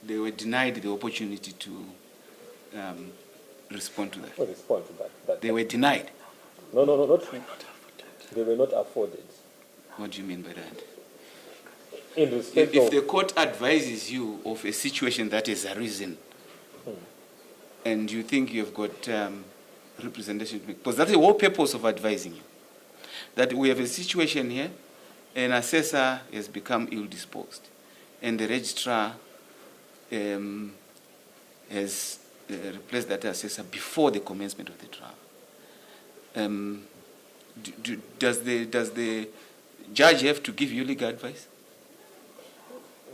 Speaker 2: they were denied the opportunity to respond to that.
Speaker 3: Respond to that.
Speaker 2: They were denied.
Speaker 3: No, not. They were not afforded.
Speaker 2: What do you mean by that?
Speaker 3: In respect
Speaker 2: if the court advises you of a situation that has arisen, and you think you've got representation to make, because that's the whole purpose of advising you, that we have a situation here, an assessor has become ill-disposed, and the registrar has replaced that assessor before the commencement of the trial. Does the judge have to give you legal advice?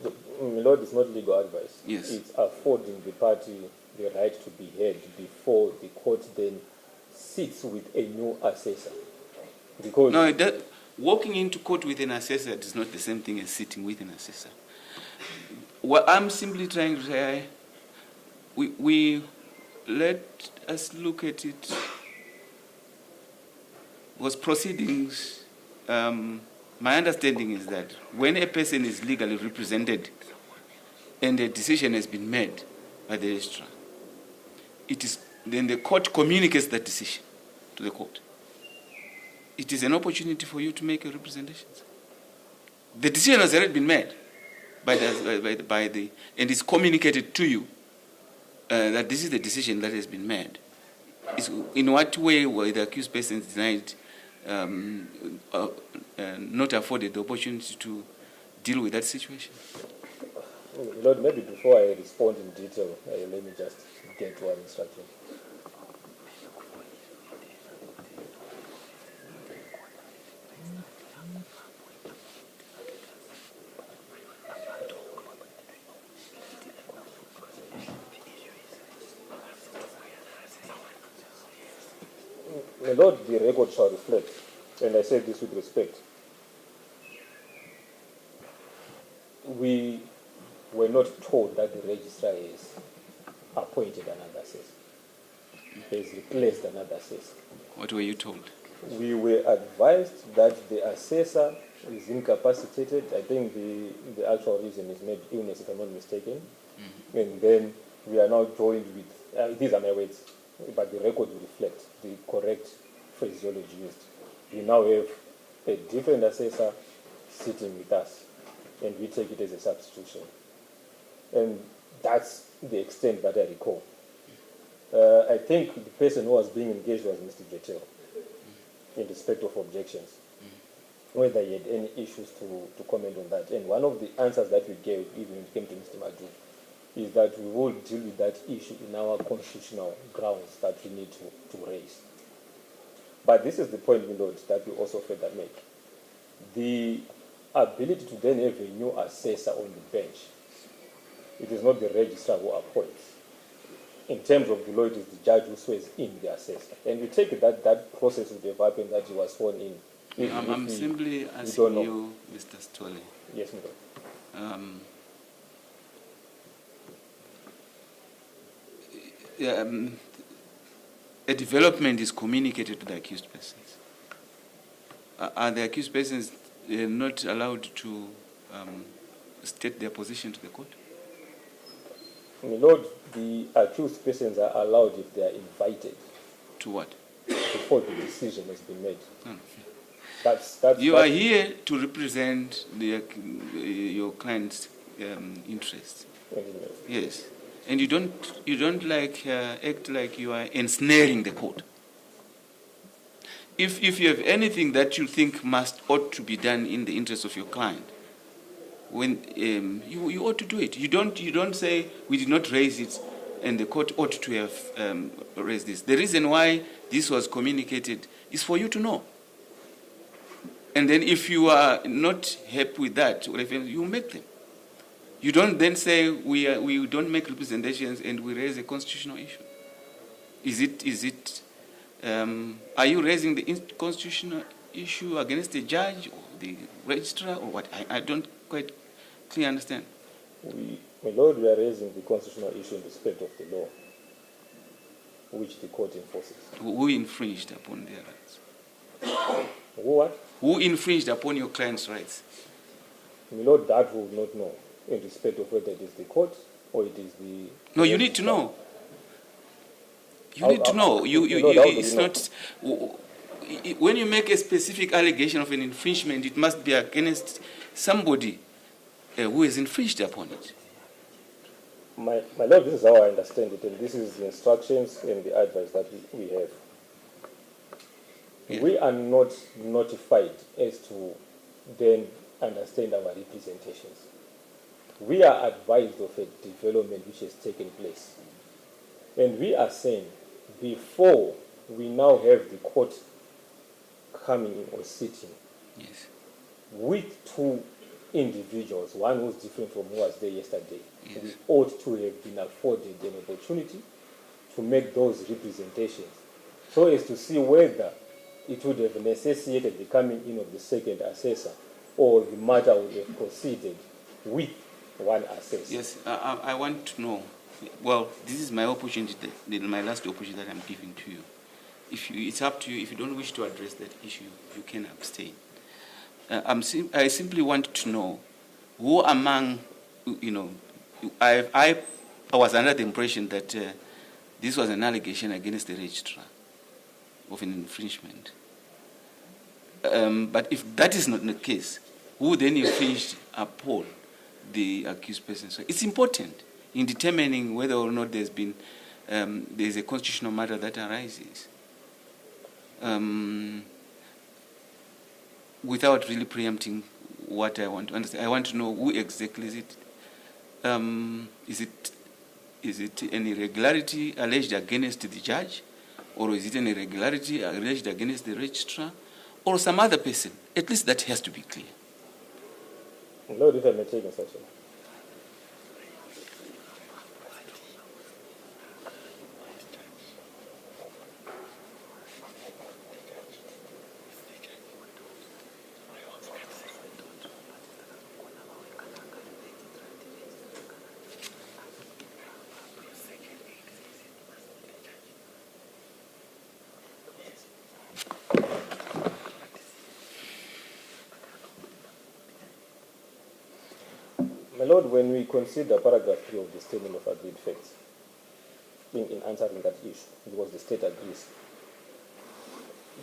Speaker 3: My Lord, it's not legal advice.
Speaker 2: Yes.
Speaker 3: It's affording the party the right to be heard before the court then sits with a new assessor. Because
Speaker 2: walking into court with an assessor is not the same thing as sitting with an assessor. What I'm simply trying to say, we let us look at it. Was proceedings. My understanding is that when a person is legally represented and a decision has been made by the registrar, then the court communicates that decision to the court. It is an opportunity for you to make your representations. The decision has already been made by and it's communicated to you that this is the decision that has been made. In what way were the accused persons denied, not afforded the opportunity to deal with that situation?
Speaker 3: Lord, maybe before I respond in detail, let me just get one instruction. My Lord, the record shall reflect, and I say this with respect. We were not told that the registrar has appointed another assessor, has replaced another assessor.
Speaker 2: What were you told?
Speaker 3: We were advised that the assessor is incapacitated. I think the actual reason is maybe illness, if I'm not mistaken. Mm-hmm. And then we are now joined with, these are my words, but the record will reflect the correct phraseology used. We now have a different assessor sitting with us, and we take it as a substitution. And that's the extent that I recall. I think the person who was being engaged was Mr. Jetel, in respect of objections, whether he had any issues to comment on that. And one of the answers that we gave, even when it came to Mr. Madu, is that we will deal with that issue in our constitutional grounds that we need to raise. But this is the point, my Lord, that we also further make. The ability to then have a new assessor on the bench, it is not the registrar who appoints. In terms of the law, it is the judge who swears in the assessor. And we take it that process would have happened, that he was sworn in.
Speaker 2: I'm simply asking you, Mr. Stolle.
Speaker 3: Yes, my Lord.
Speaker 2: A development is communicated to the accused persons. Are the accused persons not allowed to state their position to the court?
Speaker 3: My Lord, the accused persons are allowed if they are invited.
Speaker 2: To what?
Speaker 3: Before the decision has been made.
Speaker 2: No.
Speaker 3: You
Speaker 2: are here to represent your client's interests. Yes. And you don't act like you are ensnaring the court. If you have anything that you think ought to be done in the interest of your client, when you ought to do it. You don't say we did not raise it, and the court ought to have raised this. The reason why this was communicated is for you to know. And then if you are not happy with that, you make them. You don't then say we don't make representations and we raise a constitutional issue. Are you raising the constitutional issue against the judge or the registrar or what? I don't quite clearly understand.
Speaker 3: My Lord, we are raising the constitutional issue in respect of the law, which the court enforces.
Speaker 2: Who infringed upon their rights?
Speaker 3: Who what?
Speaker 2: Who infringed upon your client's rights?
Speaker 3: My Lord, that we will not know in respect of whether it is the court or it is the...
Speaker 2: No, you need to know. You need to know. It's not... When you make a specific allegation of an infringement, it must be against somebody who has infringed upon it.
Speaker 3: My Lord, this is how I understand it, and this is the instructions and the advice that we have. Yeah. We are not notified as to then understand our representations. We are advised of a development which has taken place. And we are saying, before we now have the court coming in or sitting,
Speaker 2: yes,
Speaker 3: with two individuals, one who's different from who was there yesterday,
Speaker 2: yes,
Speaker 3: we ought to have been afforded an opportunity to make those representations so as to see whether it would have necessitated the coming in of the second assessor or the matter would have proceeded with one assessor.
Speaker 2: Yes, I want to know. Well, this is my opportunity, my last opportunity that I'm giving to you. It's up to you. If you don't wish to address that issue, you can abstain. I simply want to know who among, I was under the impression that this was an allegation against the registrar of an infringement. But if that is not the case, who then infringed upon the accused person? So it's important in determining whether or not there's been there's a constitutional matter that arises. Without really preempting what I want to understand, I want to know who exactly is it. Is it an irregularity alleged against the judge, or is it an irregularity alleged against the registrar, or some other person? At least that has to be clear.
Speaker 3: Lord, if I may take a session. My Lord, when we consider paragraph 3 of the statement of agreed facts, in answering that issue, because the state agrees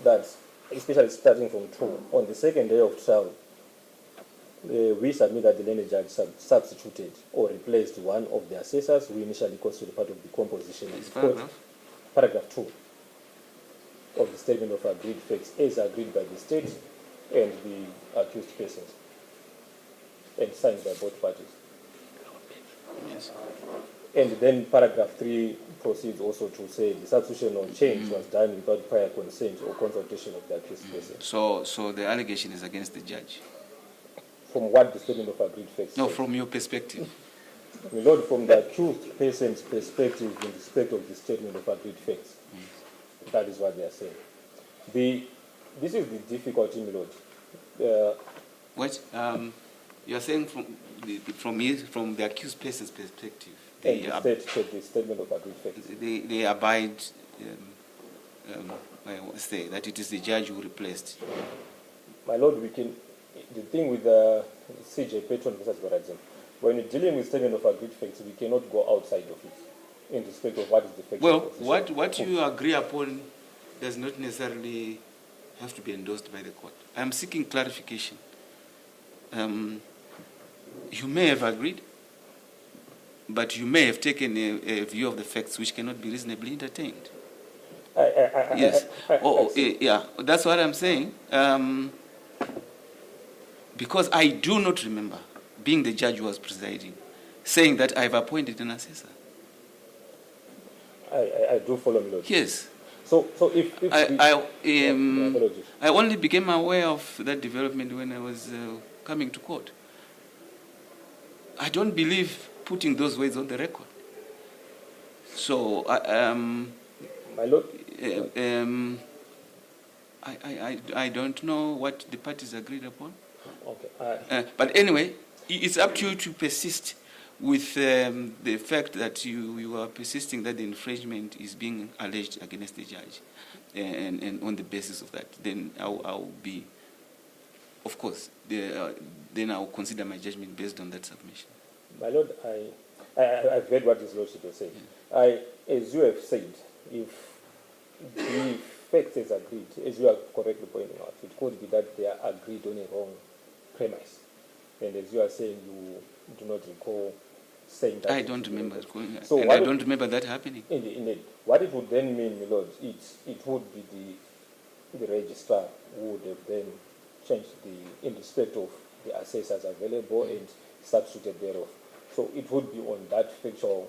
Speaker 3: that, especially starting from 2, on the second day of trial, we submit that the learned judge substituted or replaced one of the assessors who initially constituted part of the composition of the court. Paragraph 2 of the statement of agreed facts is agreed by the state and the accused persons, and signed by both parties.
Speaker 2: Yes.
Speaker 3: And then paragraph 3 proceeds also to say the substitution or change was done without prior consent or consultation of the accused person.
Speaker 2: So the allegation is against the judge?
Speaker 3: From what the statement of agreed facts
Speaker 2: No,
Speaker 3: says.
Speaker 2: from your perspective.
Speaker 3: My Lord, from the accused person's perspective in respect of the statement of agreed facts, that is what they are saying. This is the difficulty, my Lord.
Speaker 2: What? You are saying from the accused person's perspective,
Speaker 3: The statement of agreed facts.
Speaker 2: they abide, I say that it is the judge who replaced.
Speaker 3: My Lord, the thing with the CJ Patron versus Barazim, when you're dealing with statement of agreed facts, we cannot go outside of it in respect of what is the factual position.
Speaker 2: Well, what you agree upon does not necessarily have to be endorsed by the court. I am seeking clarification. You may have agreed, but you may have taken a view of the facts which cannot be reasonably entertained. Yes. Yeah, that's what I'm saying. Because I do not remember, being the judge who was presiding, saying that I've appointed an assessor.
Speaker 3: I do follow, my Lord.
Speaker 2: Yes.
Speaker 3: So if
Speaker 2: I only became aware of that development when I was coming to court. I don't believe putting those words on the record. So,
Speaker 3: my Lord,
Speaker 2: I don't know what the parties agreed upon.
Speaker 3: okay.
Speaker 2: But anyway, it's up to you to persist with the fact that you are persisting that the infringement is being alleged against the judge, and on the basis of that, then I'll be, of course, then I'll consider my judgment based on that submission.
Speaker 3: My Lord, I've read what His Lordship has said. As you have said, if the facts is agreed, as you are correctly pointing out, it could be that they are agreed on a wrong premise. And as you are saying, you do not recall saying that.
Speaker 2: I don't remember it going,
Speaker 3: so
Speaker 2: and I don't remember that happening.
Speaker 3: Indeed. What it would then mean, my Lord, it would be the registrar who would have then changed in respect of the assessors available and substituted thereof. So it would be on that factual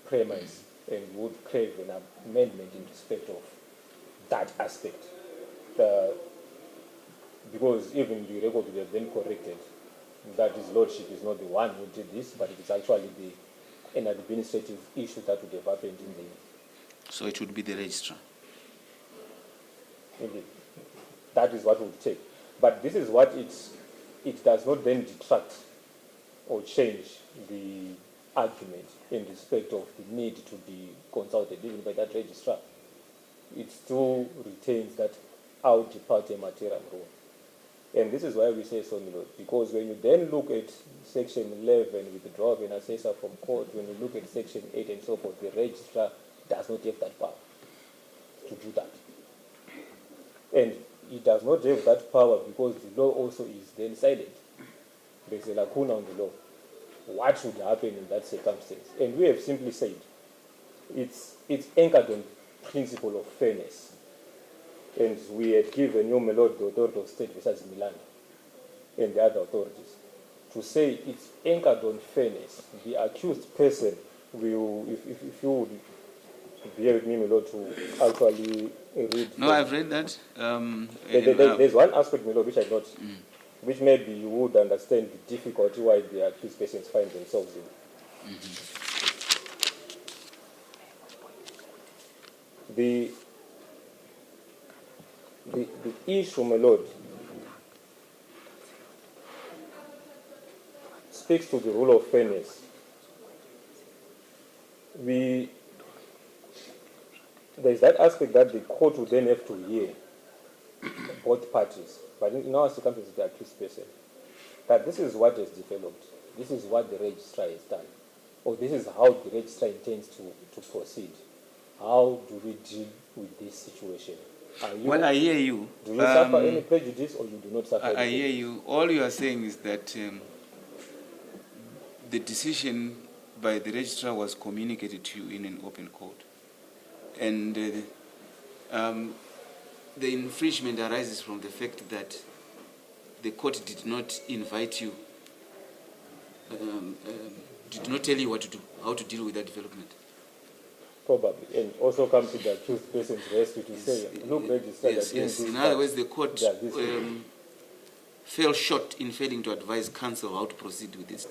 Speaker 3: premise and would crave an amendment in respect of that aspect. Because even the record would have then corrected that His Lordship is not the one who did this, but it is actually an administrative issue that would have happened in the...
Speaker 2: So it would be the registrar.
Speaker 3: Indeed. That is what it would take. But this is what it does not then detract or change the argument in respect of the need to be consulted even by that registrar. It still retains that out partem materiam rule. And this is why we say so, because when you then look at section 11, withdrawal of an assessor from court, when you look at section 8 and so forth, the registrar does not have that power to do that. And it does not have that power because the law also is then silent. There's a lacuna on the law. What should happen in that circumstance? And we have simply said it's anchored on principle of fairness. And we had given you, my lord, the authority of state versus Milan and the other authorities to say it's anchored on fairness. The accused person will, if you would bear with me, my lord, to actually read.
Speaker 2: No, I've read that.
Speaker 3: There's one aspect, my lord, which I note, which maybe you would understand the difficulty why the accused persons find themselves in. The issue, my lord, speaks to the rule of fairness. There's that aspect that the court would then have to hear both parties, but in our circumstances, the accused person, that this is what has developed, this is what the registrar has done, or this is how the registrar intends to proceed. How do we deal with this situation?
Speaker 2: Well, I hear you.
Speaker 3: Do you suffer any prejudice, or you do not suffer?
Speaker 2: I hear you. All you are saying is that the decision by the registrar was communicated to you in an open court, and the infringement arises from the fact that the court did not invite you, did not tell you what to do, how to deal with that development.
Speaker 3: Probably, and also come to the accused person's rescue to say, look, registrar,
Speaker 2: yes. In other words, the court fell short in failing to advise counsel how to proceed with this,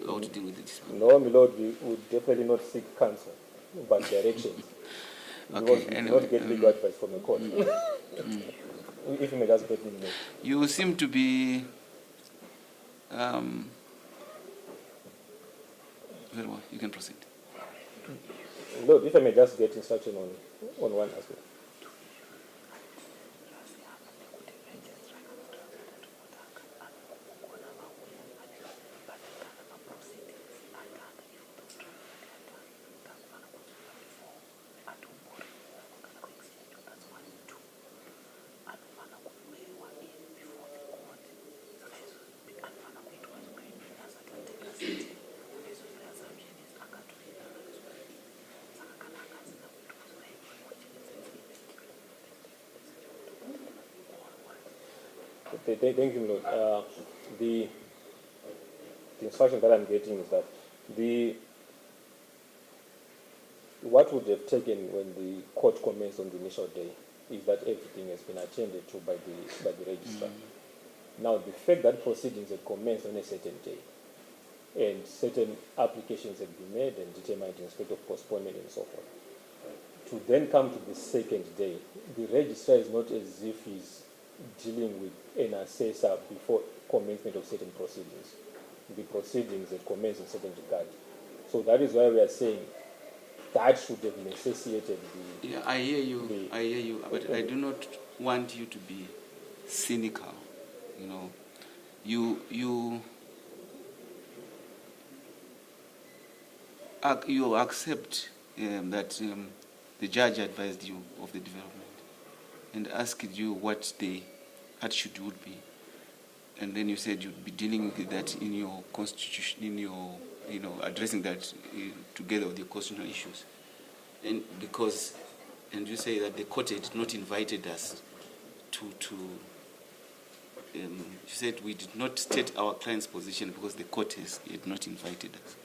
Speaker 2: how to deal with this.
Speaker 3: No, my lord, we would definitely not seek counsel, but directions.
Speaker 2: Okay,
Speaker 3: we
Speaker 2: anyway,
Speaker 3: not get legal advice from the court. If you may just let me know.
Speaker 2: You seem to be very well, you can proceed.
Speaker 3: Lord, if I may just get instruction on one aspect. Thank you, Lord. The instruction that I'm getting is that what would have taken when the court commenced on the initial day is that everything has been attended to by the registrar. Now, the fact that proceedings had commenced on a certain day and certain applications had been made and determined in respect of postponement and so forth, to then come to the second day, the registrar is not as if he's dealing with an assessor before commencement of certain proceedings. The proceedings had commenced in certain regard. So that is why we are saying that should have necessitated the...
Speaker 2: Yeah, I hear you, but I do not want you to be cynical. You know, you accept that the judge advised you of the development and asked you what the attitude would be, and then you said you'd be dealing with that in your constitution, in your, addressing that together with the constitutional issues, and you say that the court had not invited us to. You said we did not state our client's position because the court had not invited us.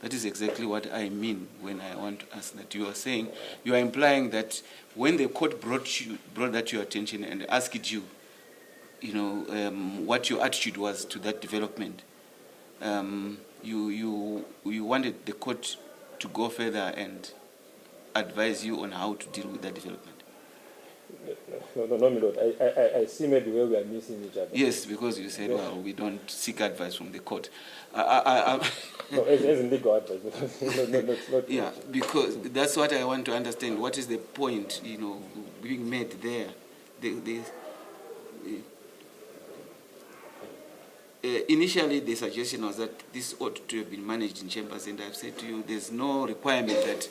Speaker 2: That is exactly what I mean when I want to ask that. You are implying that when the court brought that to your attention and asked you, what your attitude was to that development, you wanted the court to go further and advise you on how to deal with that development.
Speaker 3: No, my lord. I see maybe where we are missing each other.
Speaker 2: Yes, because you said, well, we don't seek advice from the court.
Speaker 3: No, as in legal advice. not
Speaker 2: yeah, because that's what I want to understand. What is the point, being made there? Initially, the suggestion was that this ought to have been managed in chambers, and I've said to you, there's no requirement that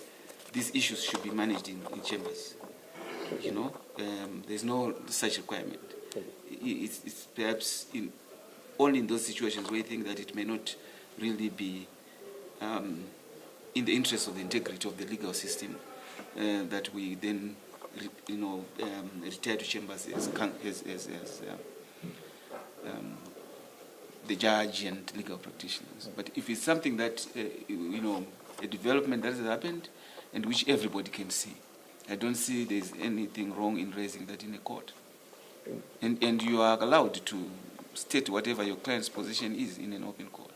Speaker 2: these issues should be managed in chambers. There's no such requirement. It's perhaps only in those situations where you think that it may not really be in the interest of the integrity of the legal system, that we then, retire to chambers as the judge and legal practitioners. But if it's something that, a development that has happened and which everybody can see, I don't see there's anything wrong in raising that in a court. And you are allowed to state whatever your client's position is in an open court.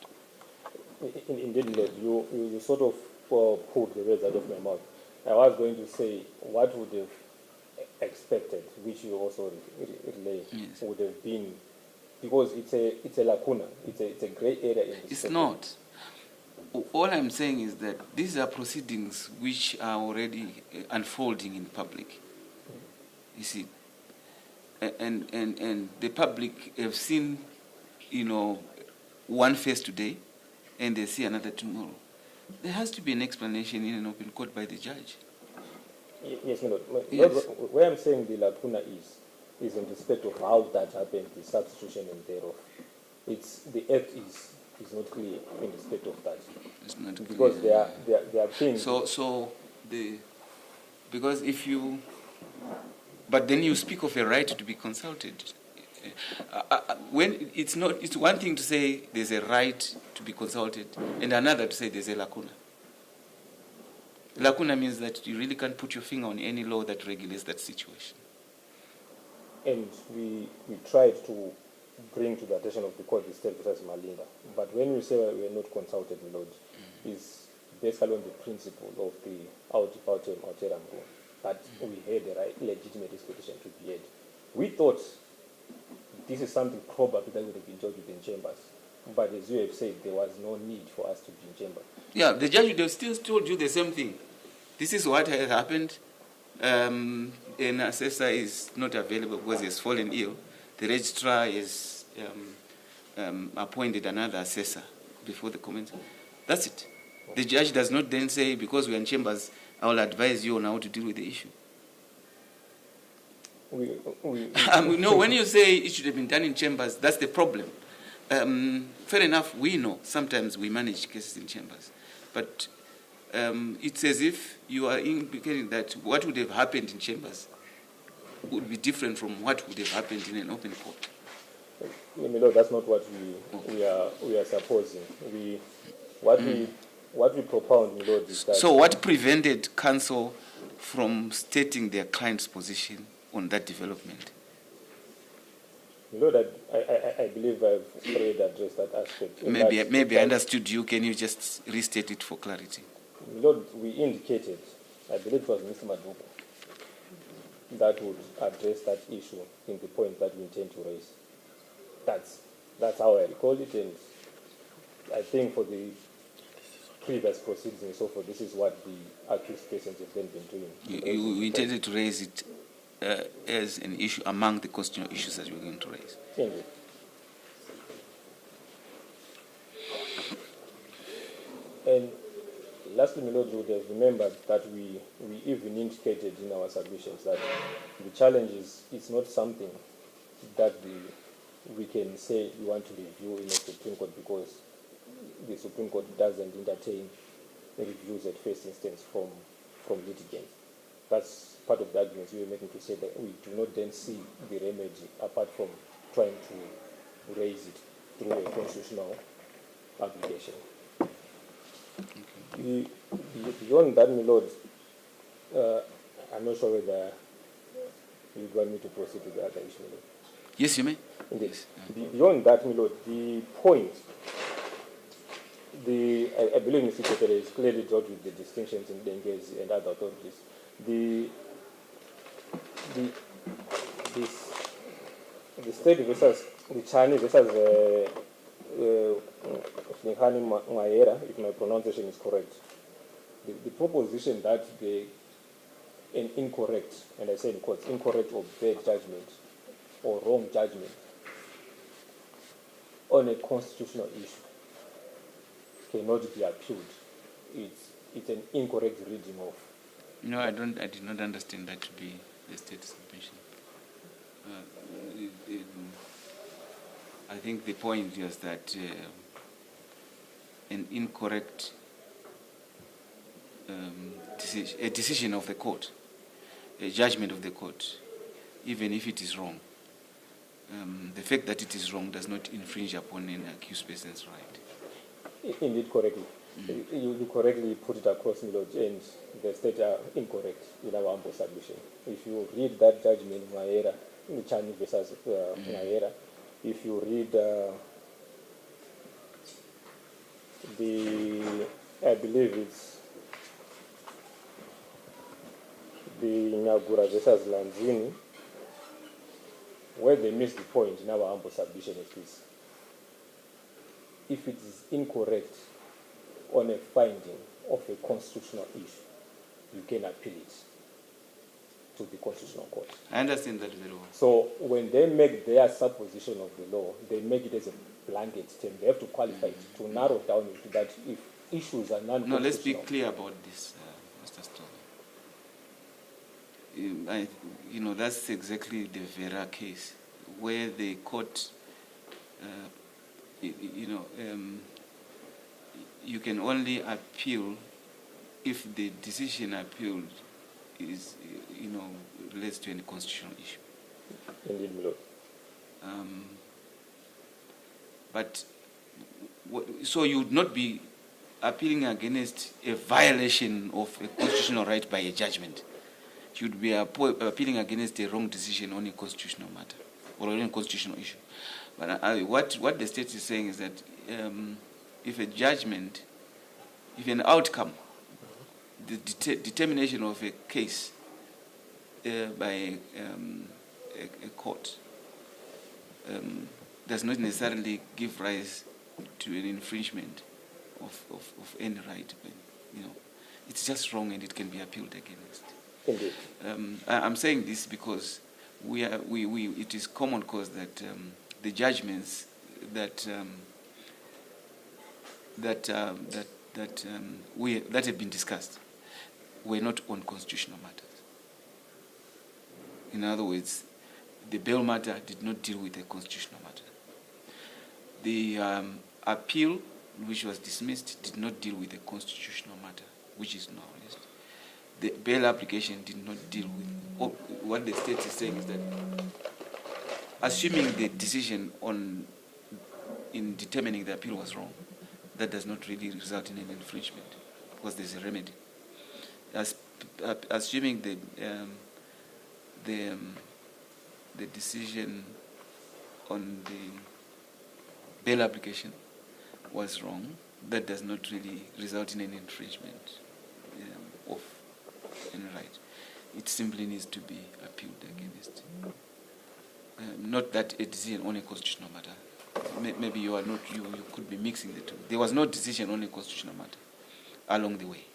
Speaker 3: Indeed, Lord, you sort of pulled the words out of my mouth. I was going to say what would have expected, which you also relay,
Speaker 2: Yes.
Speaker 3: would have been, because it's a lacuna, it's a grey area in the
Speaker 2: It's
Speaker 3: system.
Speaker 2: not. All I'm saying is that these are proceedings which are already unfolding in public. You see, and the public have seen, one face today, and they see another tomorrow. There has to be an explanation in an open court by the judge.
Speaker 3: Yes, my Lord.
Speaker 2: Yes.
Speaker 3: Where I'm saying the lacuna is in respect of how that happened, the substitution and thereof. The act is not clear in respect of that.
Speaker 2: It's not
Speaker 3: Because
Speaker 2: clear.
Speaker 3: there are things.
Speaker 2: Because if you, but then you speak of a right to be consulted. When it's one thing to say there's a right to be consulted, and another to say there's a lacuna. Lacuna means that you really can't put your finger on any law that regulates that situation.
Speaker 3: And we tried to bring to the attention of the court the state versus Malinda. But when we say we are not consulted, my Lord, is basically on the principle of the alteram, that we had a legitimate expectation to be had. We thought this is something probably that would have been dealt with in chambers. But as you have said, there was no need for us to be in chamber.
Speaker 2: Yeah, the judge would have still told you the same thing. This is what has happened. An assessor is not available because he has fallen ill. The registrar has appointed another assessor before the comment. That's it. The judge does not then say, because we are in chambers, I will advise you on how to deal with the issue. No, when you say it should have been done in chambers, that's the problem. Fair enough, we know sometimes we manage cases in chambers, but it's as if you are indicating that what would have happened in chambers would be different from what would have happened in an open court.
Speaker 3: My Lord, that's not what we are supposing. What we propound, my Lord, is that.
Speaker 2: So what prevented counsel from stating their client's position on that development?
Speaker 3: My Lord, I believe I've already addressed that aspect.
Speaker 2: Maybe I understood you. Can you just restate it for clarity?
Speaker 3: My Lord, we indicated, I believe it was Mr. Maduko, that would address that issue in the point that we intend to raise. That's how I recall it, and I think for the previous proceedings and so forth, this is what the accused persons have then been doing.
Speaker 2: You intended to raise it as an issue among the constitutional issues that you were going to raise.
Speaker 3: Indeed. And lastly, my Lord, you would have remembered that we even indicated in our submissions that the challenge is it's not something that we can say we want to review in the Supreme Court because the Supreme Court doesn't entertain reviews at first instance from litigants. That's part of the arguments we were making to say that we do not then see the remedy apart from trying to raise it through a constitutional application. Beyond that, my Lord, I'm not sure whether you want me to proceed to the other issue. My Lord.
Speaker 2: Yes, you may.
Speaker 3: Indeed. Beyond that, my Lord, the point, I believe Mr. Secretary has clearly dealt with the distinctions in Dengues and other authorities. The state versus the Chinese versus if my pronunciation is correct, the proposition that an incorrect, and I say in quotes, incorrect or bad judgment or wrong judgment on a constitutional issue cannot be appealed. It's an incorrect reading of.
Speaker 2: No, I did not understand that to be the state's submission. I think the point is that an incorrect a decision of the court, a judgment of the court, even if it is wrong. The fact that it is wrong does not infringe upon an accused person's right.
Speaker 3: Indeed, correctly. You correctly put it across, my Lord, and the state are incorrect in our humble submission. If you read that judgment, Maera, Chani versus Maera, if you read I believe it's the Nyagura versus Lanzini, where they missed the point in our humble submission is this. If it is incorrect on a finding of a constitutional issue, you can appeal it to the Constitutional Court.
Speaker 2: I understand that very well.
Speaker 3: So when they make their supposition of the law, they make it as a blanket term. They have to qualify it to narrow down into that if issues are non-constitutional.
Speaker 2: No, let's be clear about this, Mr. Stone. That's exactly the Vera case, where the court, you can only appeal if the decision appealed is, relates to any constitutional issue.
Speaker 3: Indeed, my Lord.
Speaker 2: So you would not be appealing against a violation of a constitutional right by a judgment. You would be appealing against a wrong decision on a constitutional matter or on a constitutional issue. But what the state is saying is that if a judgment, if an outcome, the determination of a case by a court does not necessarily give rise to an infringement of any right. It's just wrong and it can be appealed against.
Speaker 3: Indeed.
Speaker 2: I'm saying this because it is common cause that the judgments that have been discussed were not on constitutional matters. In other words, the bail matter did not deal with a constitutional matter. The appeal, which was dismissed, did not deal with a constitutional matter, which is now raised. The bail application did not deal with. What the state is saying is that, assuming the decision in determining the appeal was wrong, that does not really result in an infringement because there's a remedy. Assuming the decision on the bail application was wrong, that does not really result in an infringement of any right. It simply needs to be appealed against. Not that a decision on a constitutional matter. Maybe you could be mixing the two. There was no decision on a constitutional matter along the way.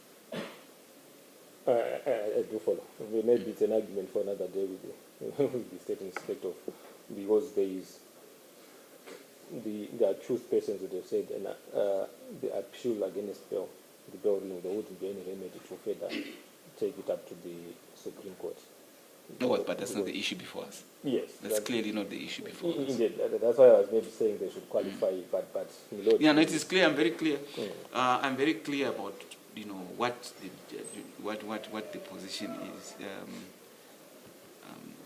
Speaker 3: I do follow. Maybe it's an argument for another day with the state inspector, because there is the accused persons that have said and the appeal against the bail ruling, there wouldn't be any remedy to further take it up to the Supreme Court.
Speaker 2: No, but that's not the issue before us.
Speaker 3: Yes.
Speaker 2: That's clearly not the issue before us.
Speaker 3: Indeed. That's why I was maybe saying they should qualify it, but Lord,
Speaker 2: yeah, no, it is clear. I'm very clear. I'm very clear about what the position is,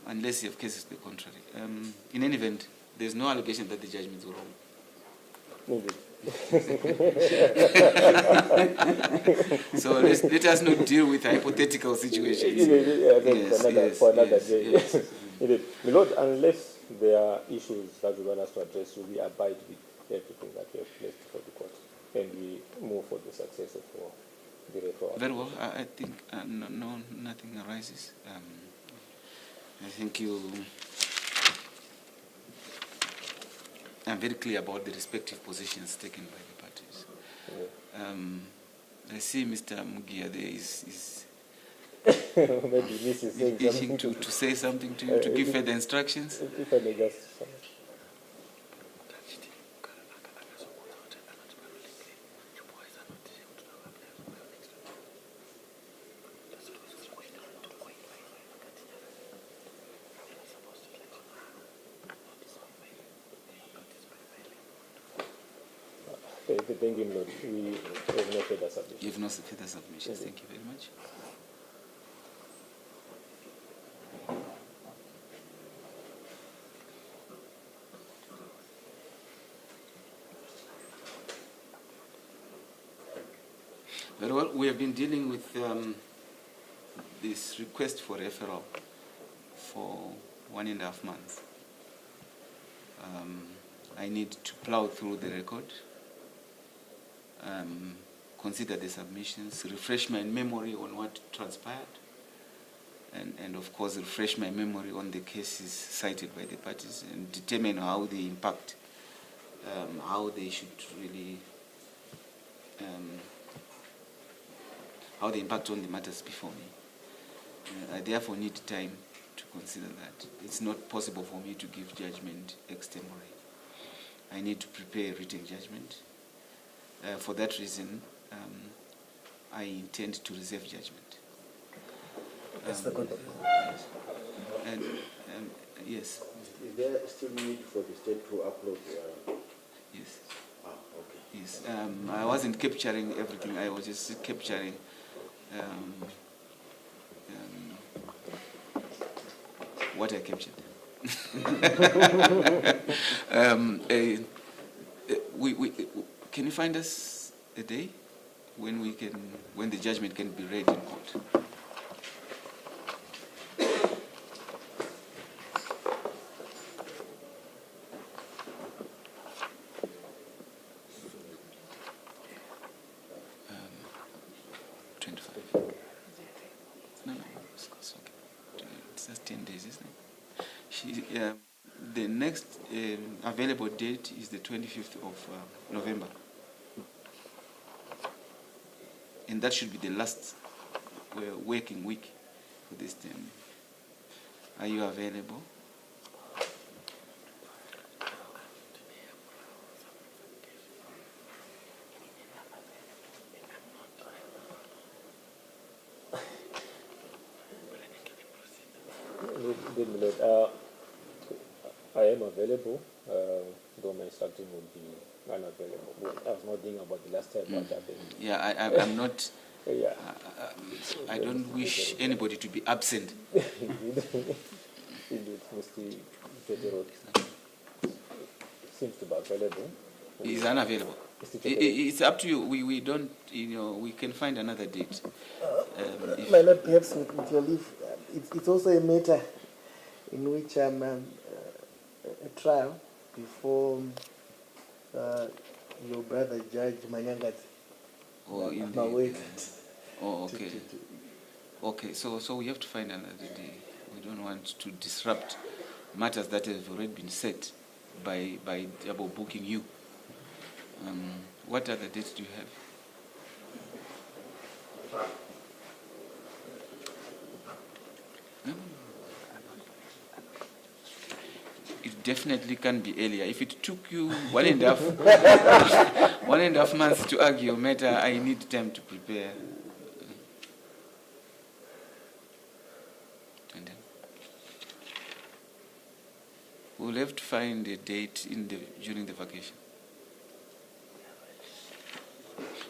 Speaker 2: unless you have cases to the contrary. In any event, there's no allegation that the judgments were wrong.
Speaker 3: Indeed.
Speaker 2: So let us not deal with hypothetical situations.
Speaker 3: For another day. Indeed. My Lord, unless there are issues that we want us to address, we abide with everything that we have placed before the court, and we move for the successor for the referral.
Speaker 2: Very well. I think nothing arises. I think I'm very clear about the respective positions taken by the parties. I see Mr. Mugia there is
Speaker 3: maybe this is saying
Speaker 2: itching to say something to you, to give further instructions.
Speaker 3: If I may just... Thank you, Lord. We have no further submissions.
Speaker 2: You have no further submissions. Thank you very much. Very well. We have been dealing with this request for referral for 1.5 months. I need to plow through the record, consider the submissions, refresh my memory on what transpired, and of course refresh my memory on the cases cited by the parties and determine how they impact, how they should really, how they impact on the matters before me. I therefore need time to consider that. It's not possible for me to give judgment externally. I need to prepare a written judgment. For that reason, I intend to reserve judgment. And yes.
Speaker 1: Is there still need for the state to upload?
Speaker 2: Yes.
Speaker 1: Okay.
Speaker 2: Yes. I wasn't capturing everything. I was just capturing what I captured. Can you find us a day when the judgment can be read in court? The next available date is the 25th of November. And that should be the last working week for this term. Are you available?
Speaker 3: I am available, though my instruction would be unavailable. I was not thinking about the last time what happened.
Speaker 2: Yeah, I'm not.
Speaker 3: Yeah.
Speaker 2: I don't wish anybody to be absent.
Speaker 3: Indeed, Mr. Procedural seems to be available.
Speaker 2: He's unavailable. It's up to you. We don't, we can find another date.
Speaker 5: My Lord, perhaps with your leave, it's also a matter in which a trial before your brother Judge Manyangati.
Speaker 2: Oh, indeed. Oh, okay. Okay, so we have to find another day. We don't want to disrupt matters that have already been set by double booking you. What other dates do you have? It definitely can be earlier. If it took you 1.5 months to argue a matter, I need time to prepare. And then we'll have to find a date during the vacation.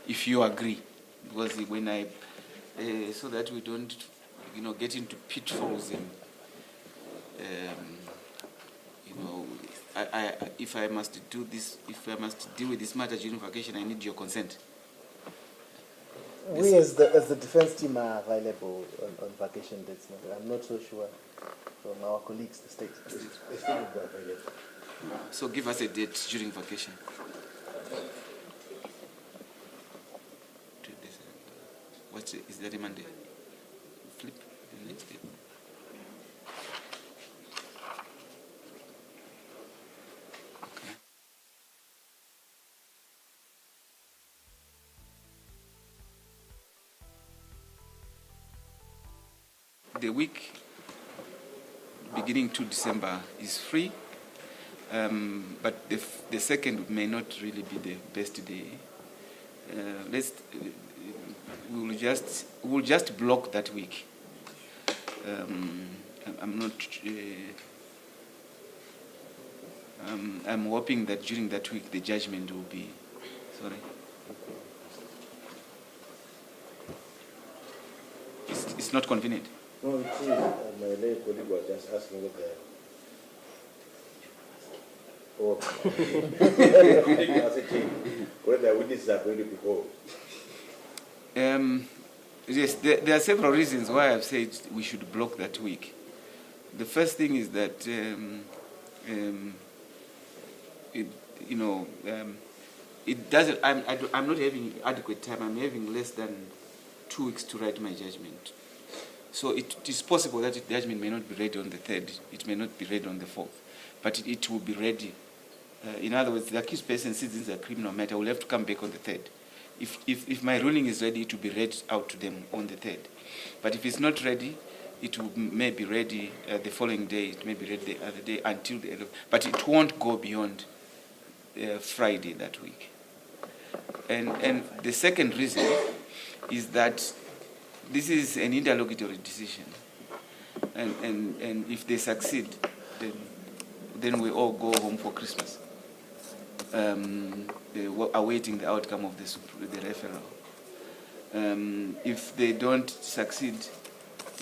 Speaker 2: If you agree, because when I, so that we don't, get into pitfalls and, if I must do this, if I must deal with this matter during vacation, I need your consent.
Speaker 5: We as the defense team are available on vacation dates. I'm not so sure from our colleagues, the state. The state will be available.
Speaker 2: So give us a date during vacation. Is that a Monday? Flip the next day. Okay. The week beginning 2 December is free, but the second may not really be the best day. We'll just block that week. I'm hoping that during that week the judgment will be Sorry. It's not convenient.
Speaker 1: No, it is. My late colleague was just asking whether. Whether witnesses are going to be called.
Speaker 2: Yes, there are several reasons why I've said we should block that week. The first thing is that it doesn't. I'm not having adequate time. I'm having less than 2 weeks to write my judgment. So it is possible that the judgment may not be ready on the 3rd. It may not be ready on the 4th, but it will be ready. In other words, the accused person, since it's a criminal matter, will have to come back on the 3rd. If my ruling is ready, it will be read out to them on the 3rd. But if it's not ready, may be ready the following day. It may be ready the other day until the end of. But it won't go beyond Friday that week. And the second reason is that this is an interlocutory decision, and if they succeed, then we all go home for Christmas, awaiting the outcome of the referral. If they don't succeed,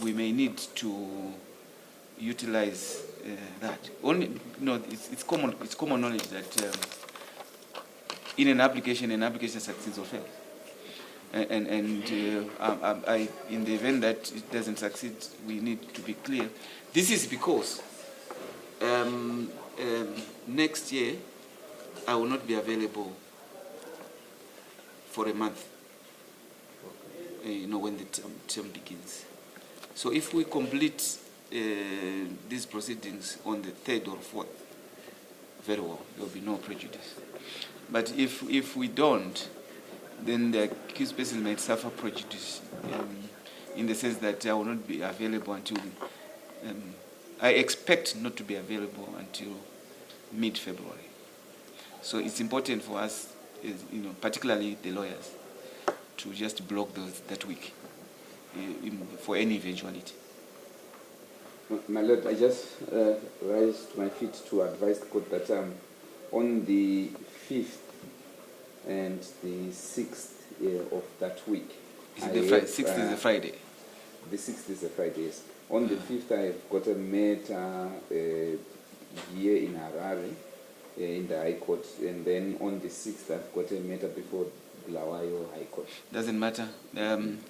Speaker 2: we may need to utilize that. It's common knowledge that in an application succeeds or fails. And in the event that it doesn't succeed, we need to be clear. This is because next year I will not be available for a month. When the term begins. So if we complete these proceedings on the 3rd or 4th, very well, there will be no prejudice. But if we don't, then the accused person might suffer prejudice in the sense that I will not be available until, I expect not to be available until mid-February. So it's important for us, particularly the lawyers, to just block that week for any eventuality.
Speaker 4: My Lord, I just rise to my feet to advise the court that on the 5th and the 6th of that week.
Speaker 2: Is it the 6th is a Friday?
Speaker 4: The 6th is a Friday, yes. On the 5th, I've got a matter here in Harare, in the High Court, and then on the 6th, I've got a matter before Bulawayo High Court.
Speaker 2: Doesn't matter.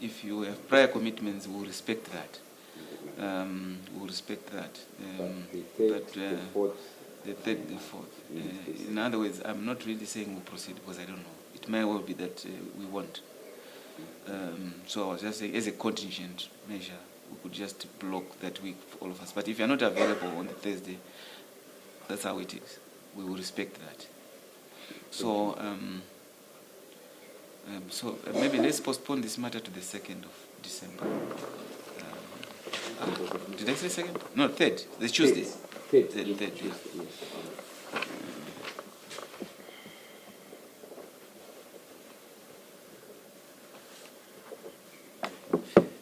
Speaker 2: If you have prior commitments, we'll respect that. We'll respect that.
Speaker 4: The 3rd, the 4th.
Speaker 2: The 3rd, the 4th. In other words, I'm not really saying we'll proceed because I don't know. It may well be that we won't. So I was just saying, as a contingent measure, we could just block that week for all of us. But if you're not available on the Thursday, that's how it is. We will respect that. So, maybe let's postpone this matter to the 2nd of December. Did I say 2nd? No, 3rd. The Tuesday. 3rd, yeah.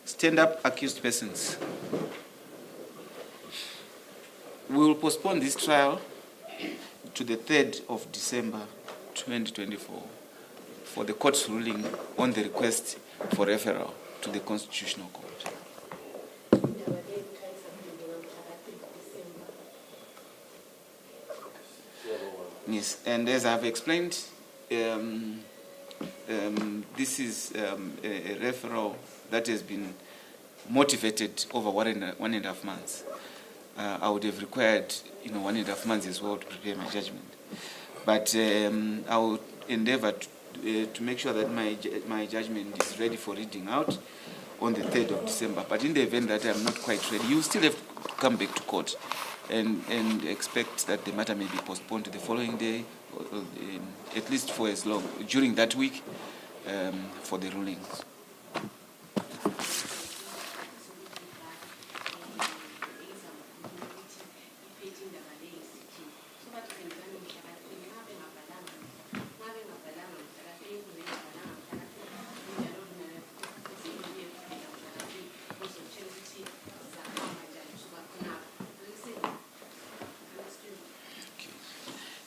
Speaker 2: Stand up, accused persons. We will postpone this trial to the 3rd of December 2024 for the court's ruling on the request for referral to the Constitutional Court. Yes, and as I've explained, this is a referral that has been motivated over 1.5 months. I would have required 1.5 months as well to prepare my judgment. But I will endeavor to make sure that my judgment is ready for reading out on the 3rd of December. But in the event that I'm not quite ready, you still have to come back to court and expect that the matter may be postponed to the following day, or at least for as long, during that week, for the rulings.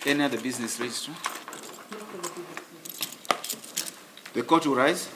Speaker 2: Any other business, Registrar? The court will rise.